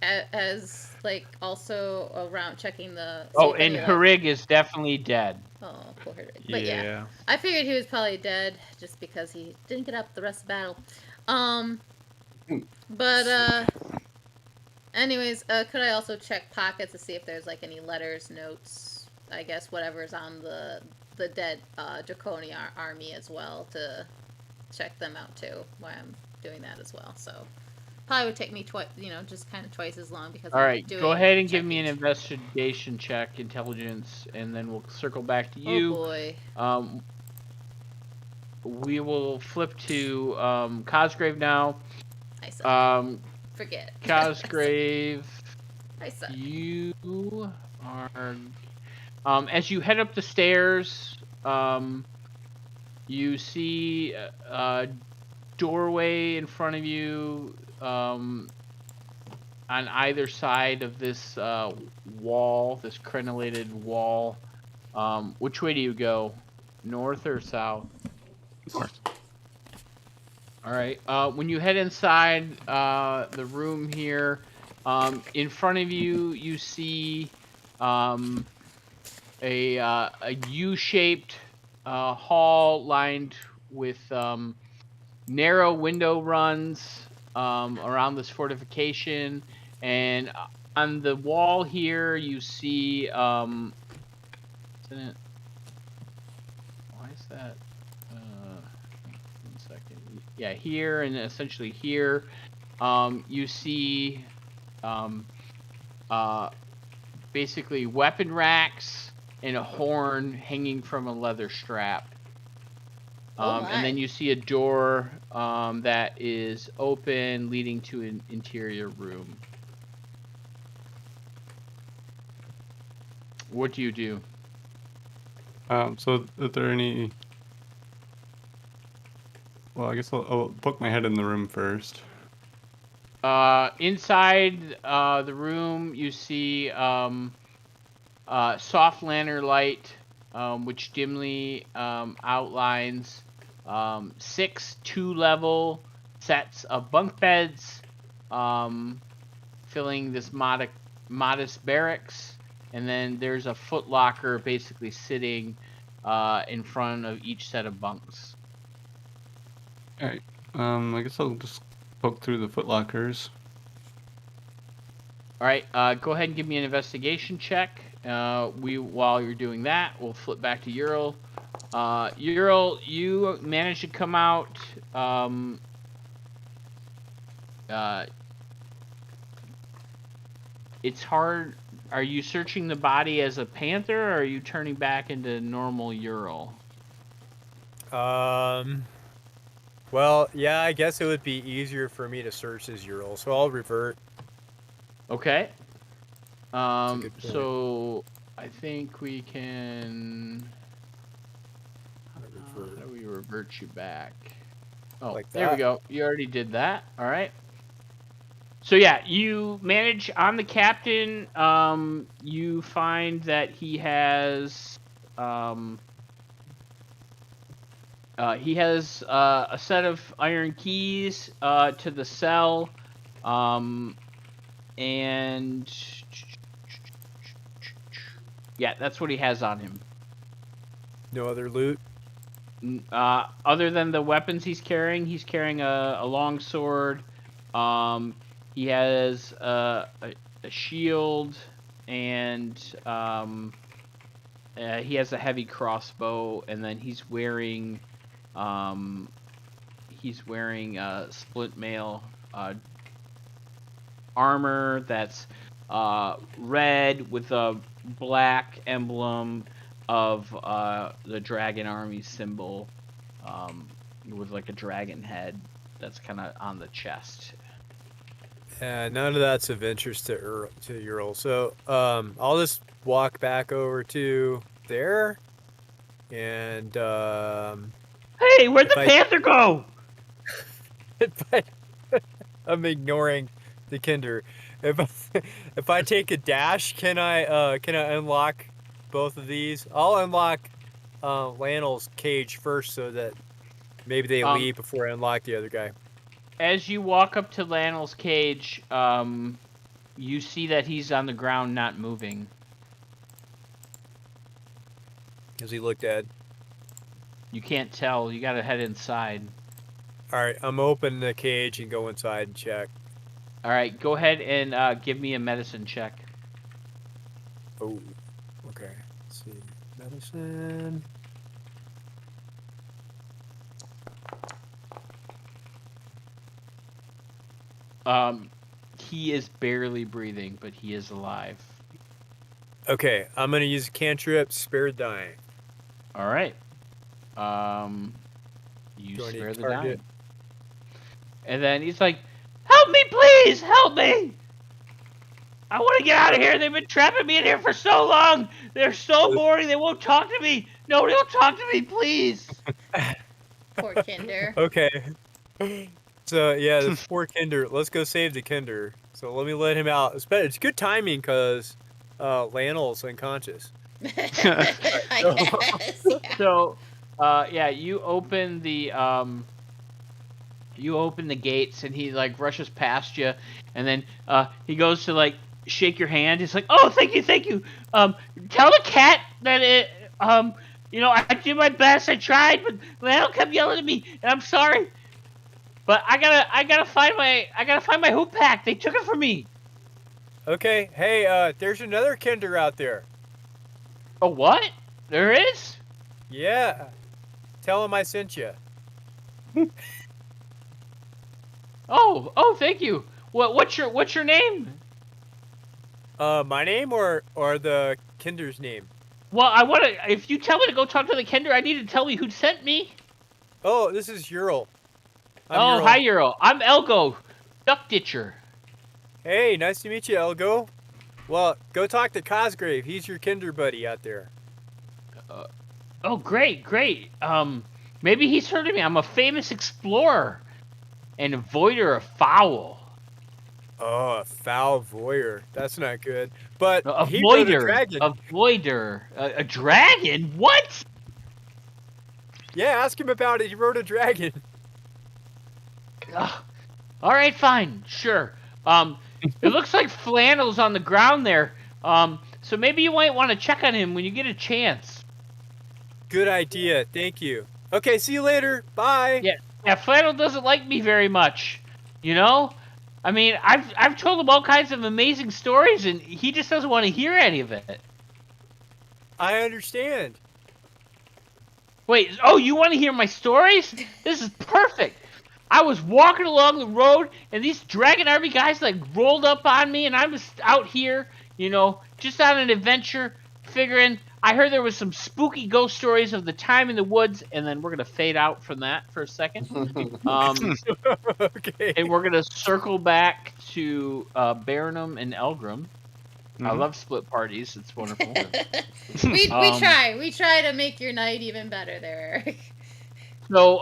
as also around checking the? Oh, and Harig is definitely dead. Oh, poor Harig. But yeah, I figured he was probably dead just because he didn't get up the rest of the battle. But anyways, could I also check pockets to see if there's any letters, notes, I guess whatever's on the dead Draconia army as well, to check them out too while I'm doing that as well. So probably would take me just kind of twice as long because. All right, go ahead and give me an investigation check, intelligence, and then we'll circle back to you. Oh boy. We will flip to Cosgrave now. I suck. Forget. Cosgrave. I suck. You are. As you head up the stairs, you see a doorway in front of you. On either side of this wall, this crenellated wall. Which way do you go? North or south? North. All right. When you head inside the room here, in front of you, you see a U-shaped hall lined with narrow window runs around this fortification, and on the wall here you see why is that 1 second, yeah, here and essentially here you see basically weapon racks and a horn hanging from a leather strap. And then you see a door that is open, leading to an interior room. What do you do? So, are there any... Well, I guess I'll poke my head in the room first. Inside the room, you see soft lantern light, which dimly outlines 6 2-level sets of bunk beds, filling this modest barracks, and then there's a footlocker basically sitting in front of each set of bunks. All right. I guess I'll just poke through the footlockers. All right. Go ahead and give me an investigation check. While you're doing that, we'll flip back to Ural. Ural, you managed to come out. It's hard. Are you searching the body as a panther, or are you turning back into normal Ural? Well, yeah, I guess it would be easier for me to search as Ural, so I'll revert. Okay. So I think we can. How do we revert you back? Oh, like there we go. You already did that. All right. So yeah, you manage on the captain. You find that he has a set of iron keys to the cell, and yeah, that's what he has on him. No other loot? Other than the weapons he's carrying a long sword. He has a shield, and he has a heavy crossbow, and then he's wearing splint mail armor that's red with a black emblem of the Dragon Army symbol, with like a dragon head that's kind of on the chest. None of that's of interest to Ural. So I'll just walk back over to there, and hey, where'd the panther go? I'm ignoring the Kinder. If I take a dash, can I unlock both of these? I'll unlock Lionel's cage first, so that maybe they leave before I unlock the other guy. As you walk up to Lionel's cage, you see that he's on the ground, not moving. Does he look dead? You can't tell. You gotta head inside. All right, I'm opening the cage and go inside and check. All right, go ahead and give me a medicine check. Oh, okay. Let's see, medicine. He is barely breathing, but he is alive. Okay, I'm gonna use a cantrip, spare dying. All right. You spare the dying. And then he's like, "Help me, please! Help me! I want to get out of here. They've been trapping me in here for so long. They're so boring. They won't talk to me. Nobody will talk to me, please." Poor Kinder. Okay. So yeah, the poor Kinder. Let's go save the Kinder. So let me let him out. It's good timing because Lionel's unconscious. I guess. Yeah. So, yeah, you open the gates, and he like rushes past you, and then he goes to like shake your hand. He's like, "Oh, thank you. Tell the cat that it I did my best. I tried, but Lionel kept yelling at me, and I'm sorry. But I gotta find my hoop pack. They took it from me." Okay. Hey, there's another Kinder out there. Oh, what? There is? Yeah. Tell him I sent you. Oh, thank you. What's your name? My name or the Kinder's name? Well, if you tell me to go talk to the Kinder, I need to tell me who sent me. Oh, this is Ural. Ural. Hi, Ural. I'm Elgo, Duck Ditcher. Hey, nice to meet you, Elgo. Well, go talk to Cosgrave. He's your Kinder buddy out there. Oh, great. Maybe he's heard of me. I'm a famous explorer and avoider of foul. Oh, a foul voyeur. That's not good. But he rode a dragon. Avoider. A dragon? What? Yeah, ask him about it. He rode a dragon. All right, fine. Sure. It looks like Flannel's on the ground there. So maybe you might want to check on him when you get a chance. Good idea. Thank you. Okay, see you later. Bye. Yeah, Flannel doesn't like me very much. You know? I mean, I've told him all kinds of amazing stories, and he just doesn't want to hear any of it. I understand. Wait, you want to hear my stories? This is perfect. I was walking along the road, and these Dragon Army guys like rolled up on me, and I was out here, just on an adventure, figuring. I heard there was some spooky ghost stories of the time in the woods, and then we're gonna fade out from that for a second. Okay. And we're gonna circle back to Barenum and Elgrim. Mm-hmm. I love split parties. It's wonderful. we try to make your night even better there, Eric. So,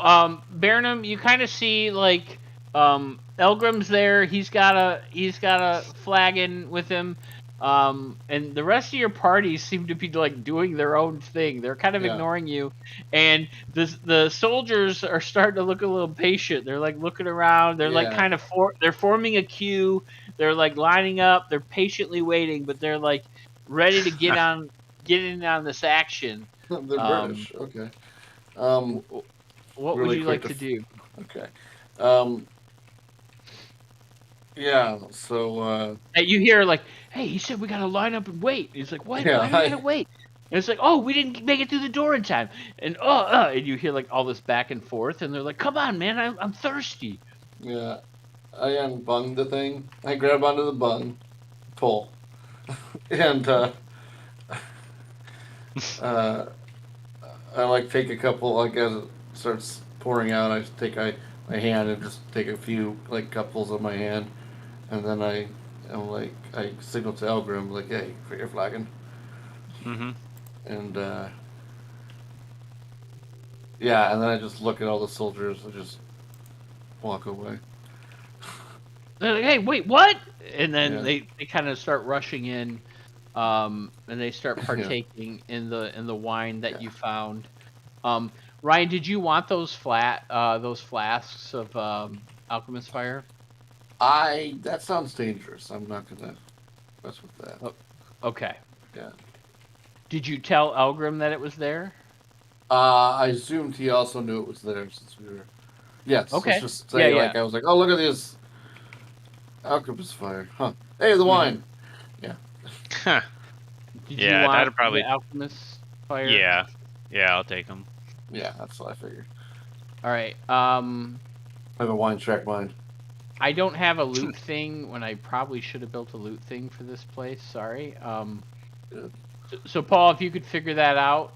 Barenum, you kind of see like Elgrim's there. He's got a flagon with him, and the rest of your party seem to be like doing their own thing. They're kind of ignoring you, and the soldiers are starting to look a little patient. They're like looking around. They're like kind of they're forming a queue. They're like lining up. They're patiently waiting, but they're like ready to get in on this action. They're British. Okay. What really would you like to do? Okay. Yeah, so... you hear, like, hey, he said we gotta line up and wait. He's like, what? Why do we gotta wait? And it's like, oh, we didn't make it through the door in time. And, and you hear, like, all this back and forth, and they're like, come on, man, I'm thirsty. Yeah. I unbung the thing. I grab onto the bung, pull. And, I, like, take a couple, like, as it starts pouring out, I take my hand and just take a few, like, couples of my hand. And then I signal to Elgrim, like, hey, you're flagging. Mm-hmm. And, yeah, and then I just look at all the soldiers and just walk away. They're like, hey, wait, what? And then Yeah. they kind of start rushing in, and they start partaking in the wine that you found. Ryan, did you want those flasks of alchemist fire? That sounds dangerous. I'm not gonna mess with that. Oh, okay. Yeah. Did you tell Elgrim that it was there? I assumed he also knew it was there since we were. Yes. Okay. Let's just say I was like, oh, look at this alchemist fire, huh? Hey, the wine. Yeah. Did you want the alchemist fire? Yeah. Yeah, I'll take them. Yeah, that's what I figured. All right. I have a wine track mind. I don't have a loot thing when I probably should have built a loot thing for this place. Sorry. So Paul, if you could figure that out.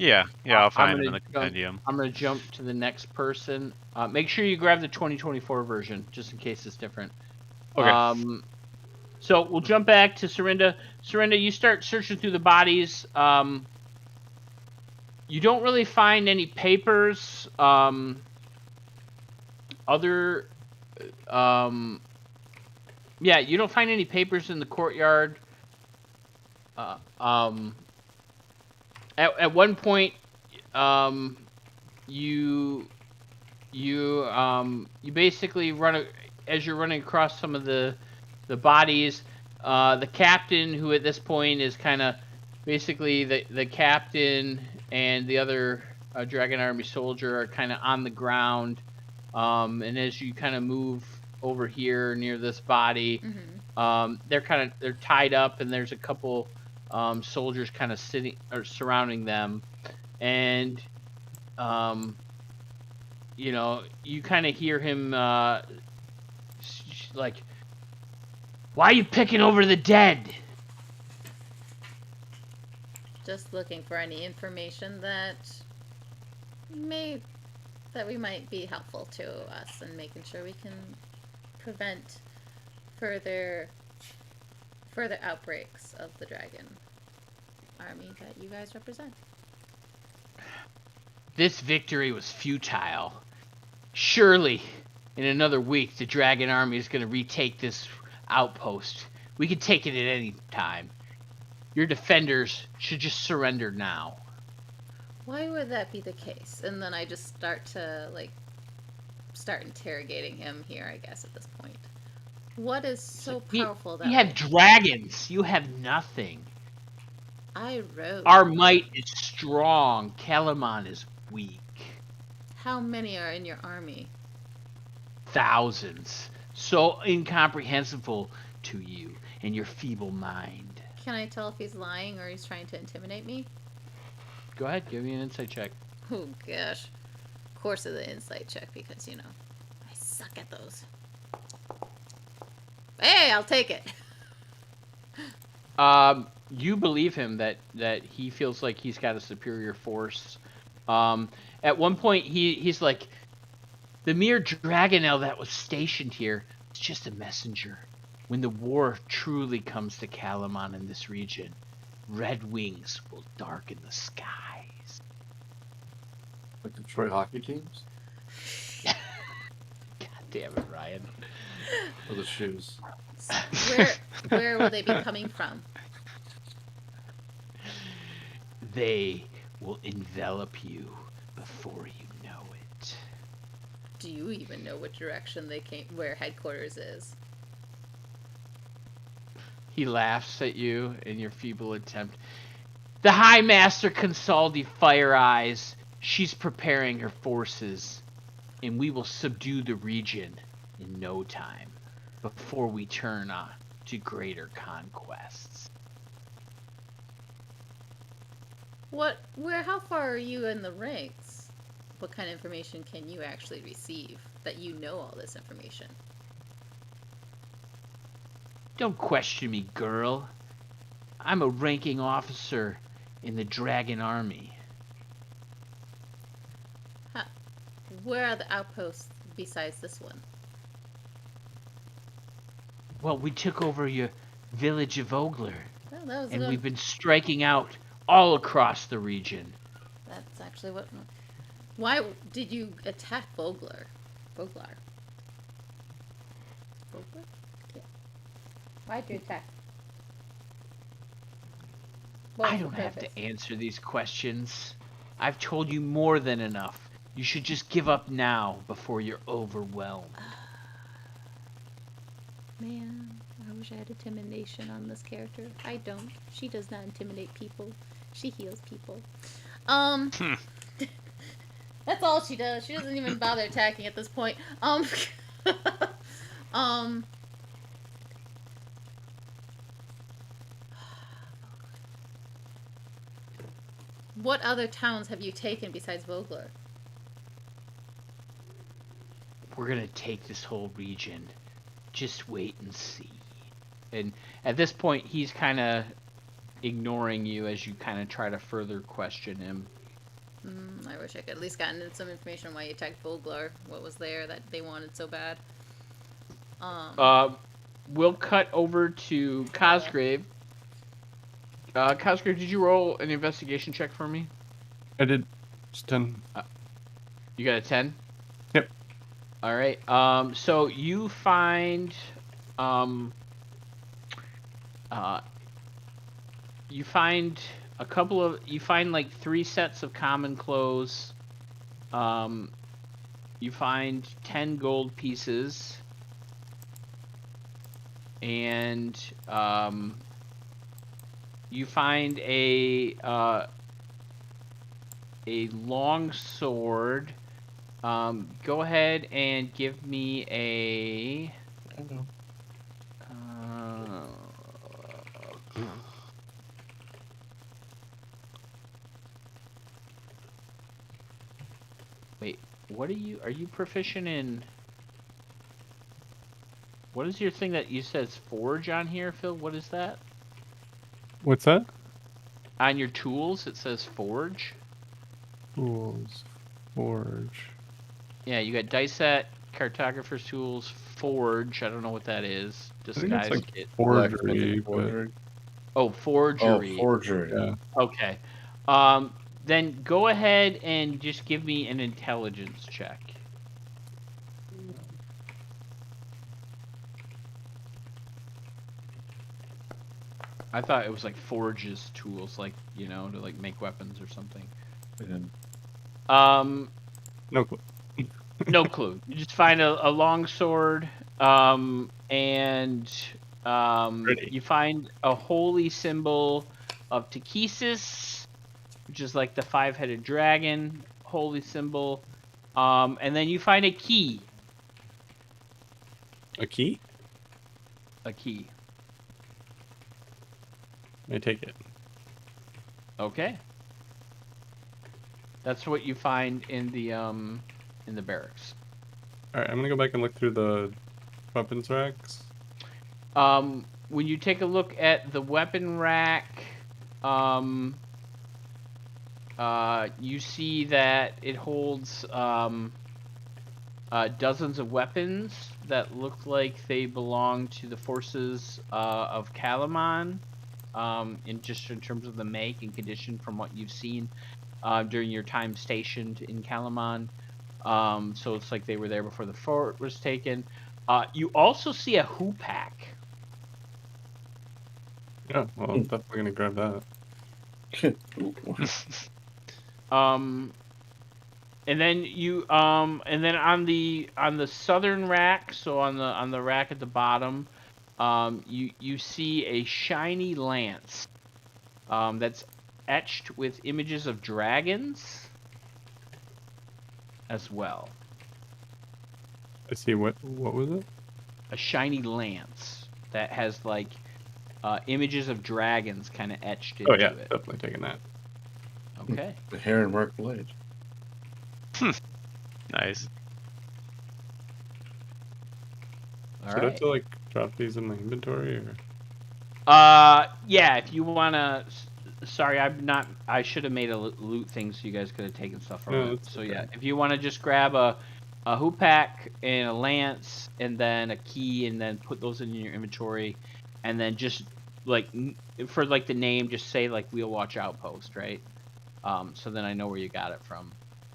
Yeah, I'll find them in the compendium. I'm gonna jump to the next person. Make sure you grab the 2024 version, just in case it's different. Okay. So we'll jump back to Serinda. Serinda, you start searching through the bodies. You don't really find any papers. You don't find any papers in the courtyard. At one point, you basically as you're running across some of the bodies. The captain, who at this point is kind of basically the captain and the other Dragon Army soldier are kind of on the ground. And as you kind of move over here near this body, they're tied up, and there's a couple soldiers kind of sitting or surrounding them, and you kind of hear him like, "Why are you picking over the dead?" Just looking for any information that we might be helpful to us, and making sure we can prevent further outbreaks of the dragon army that you guys represent. This victory was futile. Surely, in another week, the dragon army is going to retake this outpost. We can take it at any time. Your defenders should just surrender now. Why would that be the case? And then I just start interrogating him here, I guess, at this point. What is so powerful that we have dragons. You have nothing. I rode. Our might is strong. Calamon is weak. How many are in your army? Thousands. So incomprehensible to you and your feeble mind. Can I tell if he's lying or he's trying to intimidate me? Go ahead, give me an insight check. Oh gosh. Of course it's an insight check because, I suck at those. Hey, I'll take it. You believe him that he feels like he's got a superior force. At one point he's like, the mere Dragonel that was stationed here is just a messenger. When the war truly comes to Calamon in this region, red wings will darken the skies. Like the Troy hockey teams? God damn it, Ryan. Or the shoes. Where will they be coming from? They will envelop you before you know it. Do you even know what direction where headquarters is? He laughs at you in your feeble attempt. The High Master Consaldi Fire Eyes. She's preparing her forces, and we will subdue the region in no time before we turn on to greater conquests. How far are you in the ranks? What kind of information can you actually receive that you know all this information? Don't question me, girl. I'm a ranking officer in the Dragon Army. Where are the outposts besides this one? Well, we took over your village of Ogler, well, and we've been striking out all across the region. That's actually what... Why did you attack Vogler? Vogler? Yeah. Why'd you attack? I don't have to answer these questions. I've told you more than enough. You should just give up now before you're overwhelmed. Man, I wish I had intimidation on this character. I don't. She does not intimidate people. She heals people. That's all she does. She doesn't even bother attacking at this point. What other towns have you taken besides Vogler? We're gonna take this whole region. Just wait and see. And at this point, he's kind of ignoring you as you kind of try to further question him. I wish I could at least gotten some information on why you attacked Vogler. What was there that they wanted so bad? We'll cut over to Cosgrave. Cosgrave, did you roll an investigation check for me? I did. It's 10. You got a 10? Yep. All right. So you find, you find like 3 sets of common clothes. You find 10 gold pieces, and you find a long sword. Go ahead and give me a. Wait, what are you? Are you proficient in? What is your thing that you says forge on here, Phil? What is that? What's that? On your tools, it says forge. Tools, forge. Yeah, you got dice set, cartographer's tools, forge. I don't know what that is. Disguise kit. Forgery. But... Oh, forgery. Oh, forgery. Yeah. Okay. Then go ahead and just give me an intelligence check. I thought it was like forges tools, like, you know, to like make weapons or something. No clue. No clue. You just find a long sword, and you find a holy symbol of Takesis, which is like the 5-headed dragon holy symbol, and then you find a key. A key? A key. I take it. Okay. That's what you find in the barracks. All right, I'm gonna go back and look through the weapons racks. When you take a look at the weapon rack, you see that it holds dozens of weapons that look like they belong to the forces of Calamon, in terms of the make and condition from what you've seen during your time stationed in Calamon. So it's like they were there before the fort was taken. You also see a hoopak. Yeah, well, I'm definitely gonna grab that. And then you and then on the southern rack, so on the rack at the bottom, you see a shiny lance that's etched with images of dragons as well. I see. What was it? A shiny lance that has like images of dragons kind of etched into it. Oh yeah, definitely taking that. Okay. The hair and mark blade. Nice. All Should I right. have to like drop these in my inventory or? Yeah, if you wanna. Sorry, I should have made a loot thing so you guys could have taken stuff from No, it. that's So okay. yeah, if you want to just grab a a hoopak and a lance, and then a key, and then put those in your inventory, and then just like for like the name, just say like Wheel Watch Outpost, right? So then I know where you got it from,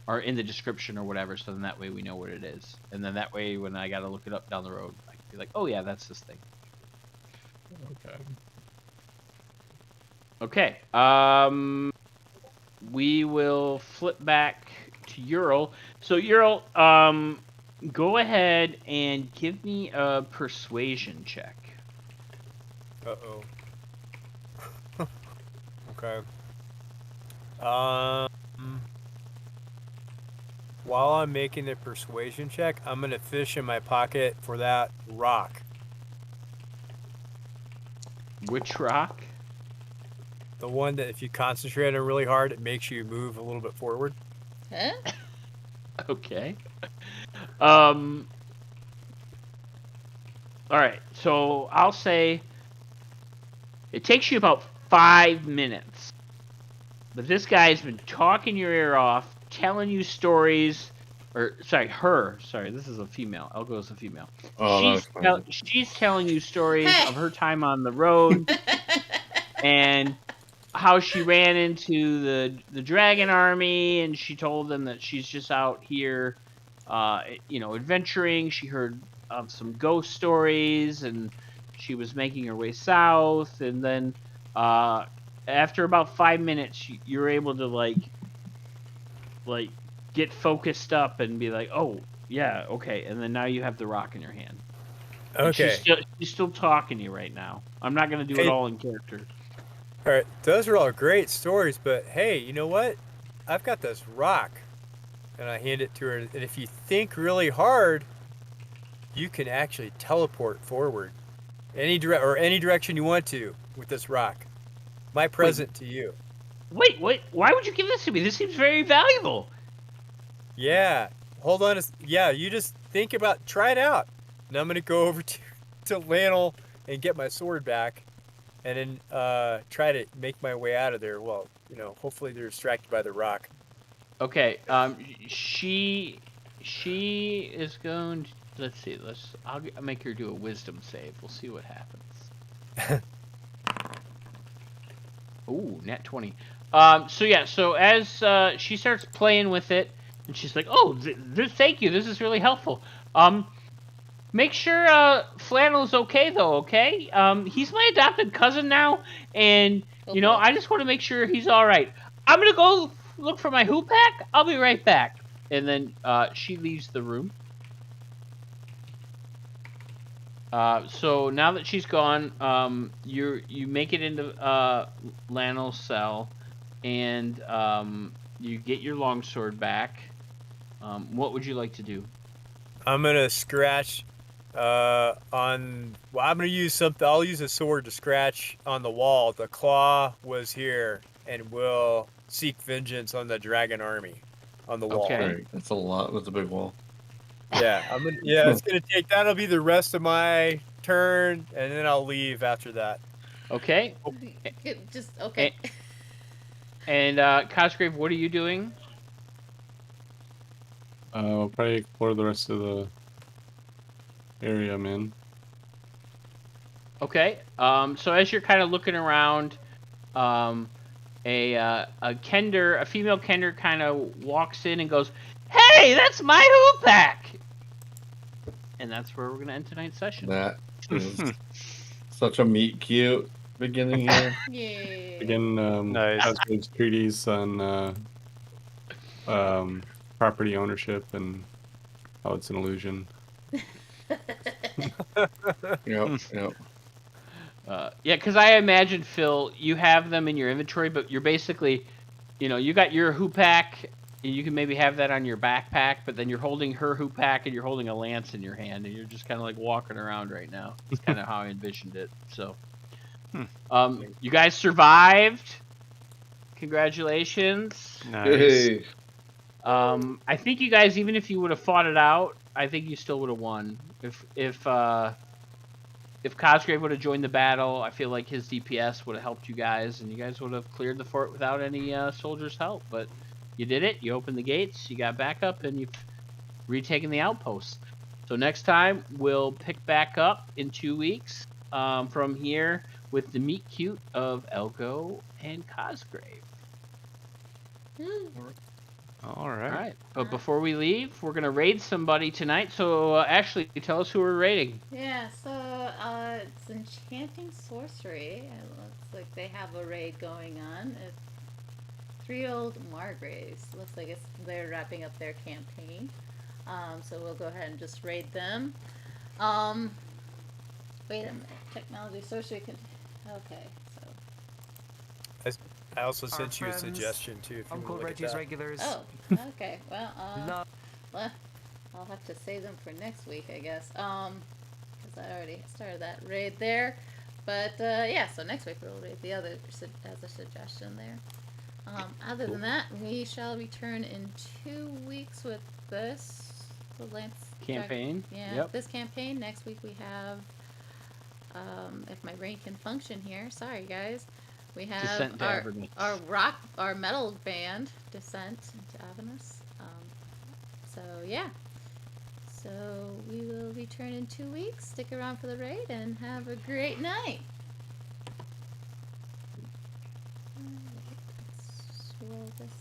or in the description or whatever. So then that way we know what it is, and then that way when I gotta look it up down the road, I can be like, oh yeah, that's this thing. Okay. Okay. We will flip back to Ural. So Ural, go ahead and give me a persuasion check. Uh-oh. Okay. While I'm making the persuasion check, I'm gonna fish in my pocket for that rock. Which rock? The one that if you concentrate on really hard, it makes you move a little bit forward. Huh? Okay. All right. So I'll say it takes you about 5 minutes. But this guy's been talking your ear off, telling you stories. Or, sorry, her. Sorry, this is a female. Elgo is a female. Oh, she's telling you stories of her time on the road and how she ran into the dragon army, and she told them that she's just out here, adventuring. She heard of some ghost stories, and she was making her way south, and then after about 5 minutes, you're able to like get focused up and be like, oh yeah, okay, and then now you have the rock in your hand. Okay. She's still talking to you right now. I'm not gonna do it all in character. All right, those are all great stories, but hey, you know what? I've got this rock, and I hand it to her. And if you think really hard, you can actually teleport forward, any direction you want to with this rock. My present to you. Wait, why would you give this to me? This seems very valuable. Yeah, hold on. Yeah, you just try it out. And I'm gonna go over to Lannel and get my sword back. And then try to make my way out of there. Well, hopefully they're distracted by the rock. Okay. She is going to, let's see. I'll make her do a wisdom save. We'll see what happens. Ooh, nat 20. So as she starts playing with it, and she's like, "Oh, thank you. This is really helpful." Make sure Flannel's okay though, okay? He's my adopted cousin now, and I just want to make sure he's all right. I'm gonna go look for my hoopak. I'll be right back. And then she leaves the room. So now that she's gone, you make it into Lannel's cell, and you get your longsword back. What would you like to do? I'm gonna scratch I'm gonna use something. I'll use a sword to scratch on the wall. The claw was here, and will seek vengeance on the dragon army on the wall. Okay, right. That's a lot. That's a big wall. Yeah, it's gonna take. That'll be the rest of my turn, and then I'll leave after that. Okay. Just okay. And Cosgrave, what are you doing? I'll probably explore the rest of the area I'm in. Okay. So as you're kind of looking around, a female Kender kind of walks in and goes, "Hey, that's my hoopak!" And that's where we're gonna end tonight's session. That is such a meet cute beginning here. Yeah. Again, nice. Cosgrave's treatise on property ownership and how it's an illusion. Yep. Yeah, because I imagine, Phil, you have them in your inventory, but you're basically, you got your hoopak, and you can maybe have that on your backpack, but then you're holding her hoopak, and you're holding a lance in your hand, and you're just kind of like walking around right now. That's kind of how I envisioned it. So, you guys survived. Congratulations. Nice. Hey. I think you guys, even if you would have fought it out, I think you still would have won. If Cosgrave would have joined the battle, I feel like his DPS would have helped you guys, and you guys would have cleared the fort without any soldiers' help. But you did it. You opened the gates. You got back up, and retaking the outposts. So next time we'll pick back up in 2 weeks from here with the meet cute of Elgo and Cosgrave. All right. But before we leave, we're gonna raid somebody tonight. So Ashley, tell us who we're raiding. Yeah. So it's Enchanting Sorcery. It looks like they have a raid going on. It's 3 old Margraves. Looks like they're wrapping up their campaign. So we'll go ahead and just raid them. Wait a minute. Technology Sorcery can. Okay. So. I also sent you a suggestion too. If you Uncle look Reggie's at that. regulars. Oh, okay. Well, I'll have to save them for next week, I guess. Because I already started that raid there. But yeah, so next week we'll raid the other as a suggestion there. Other than that, we shall return in 2 weeks with this campaign. This campaign. Next week we have, if my brain can function here. Sorry, guys. We have our metal band, Descent into Avernus. So yeah. So we will return in 2 weeks. Stick around for the raid and have a great night. Let's roll this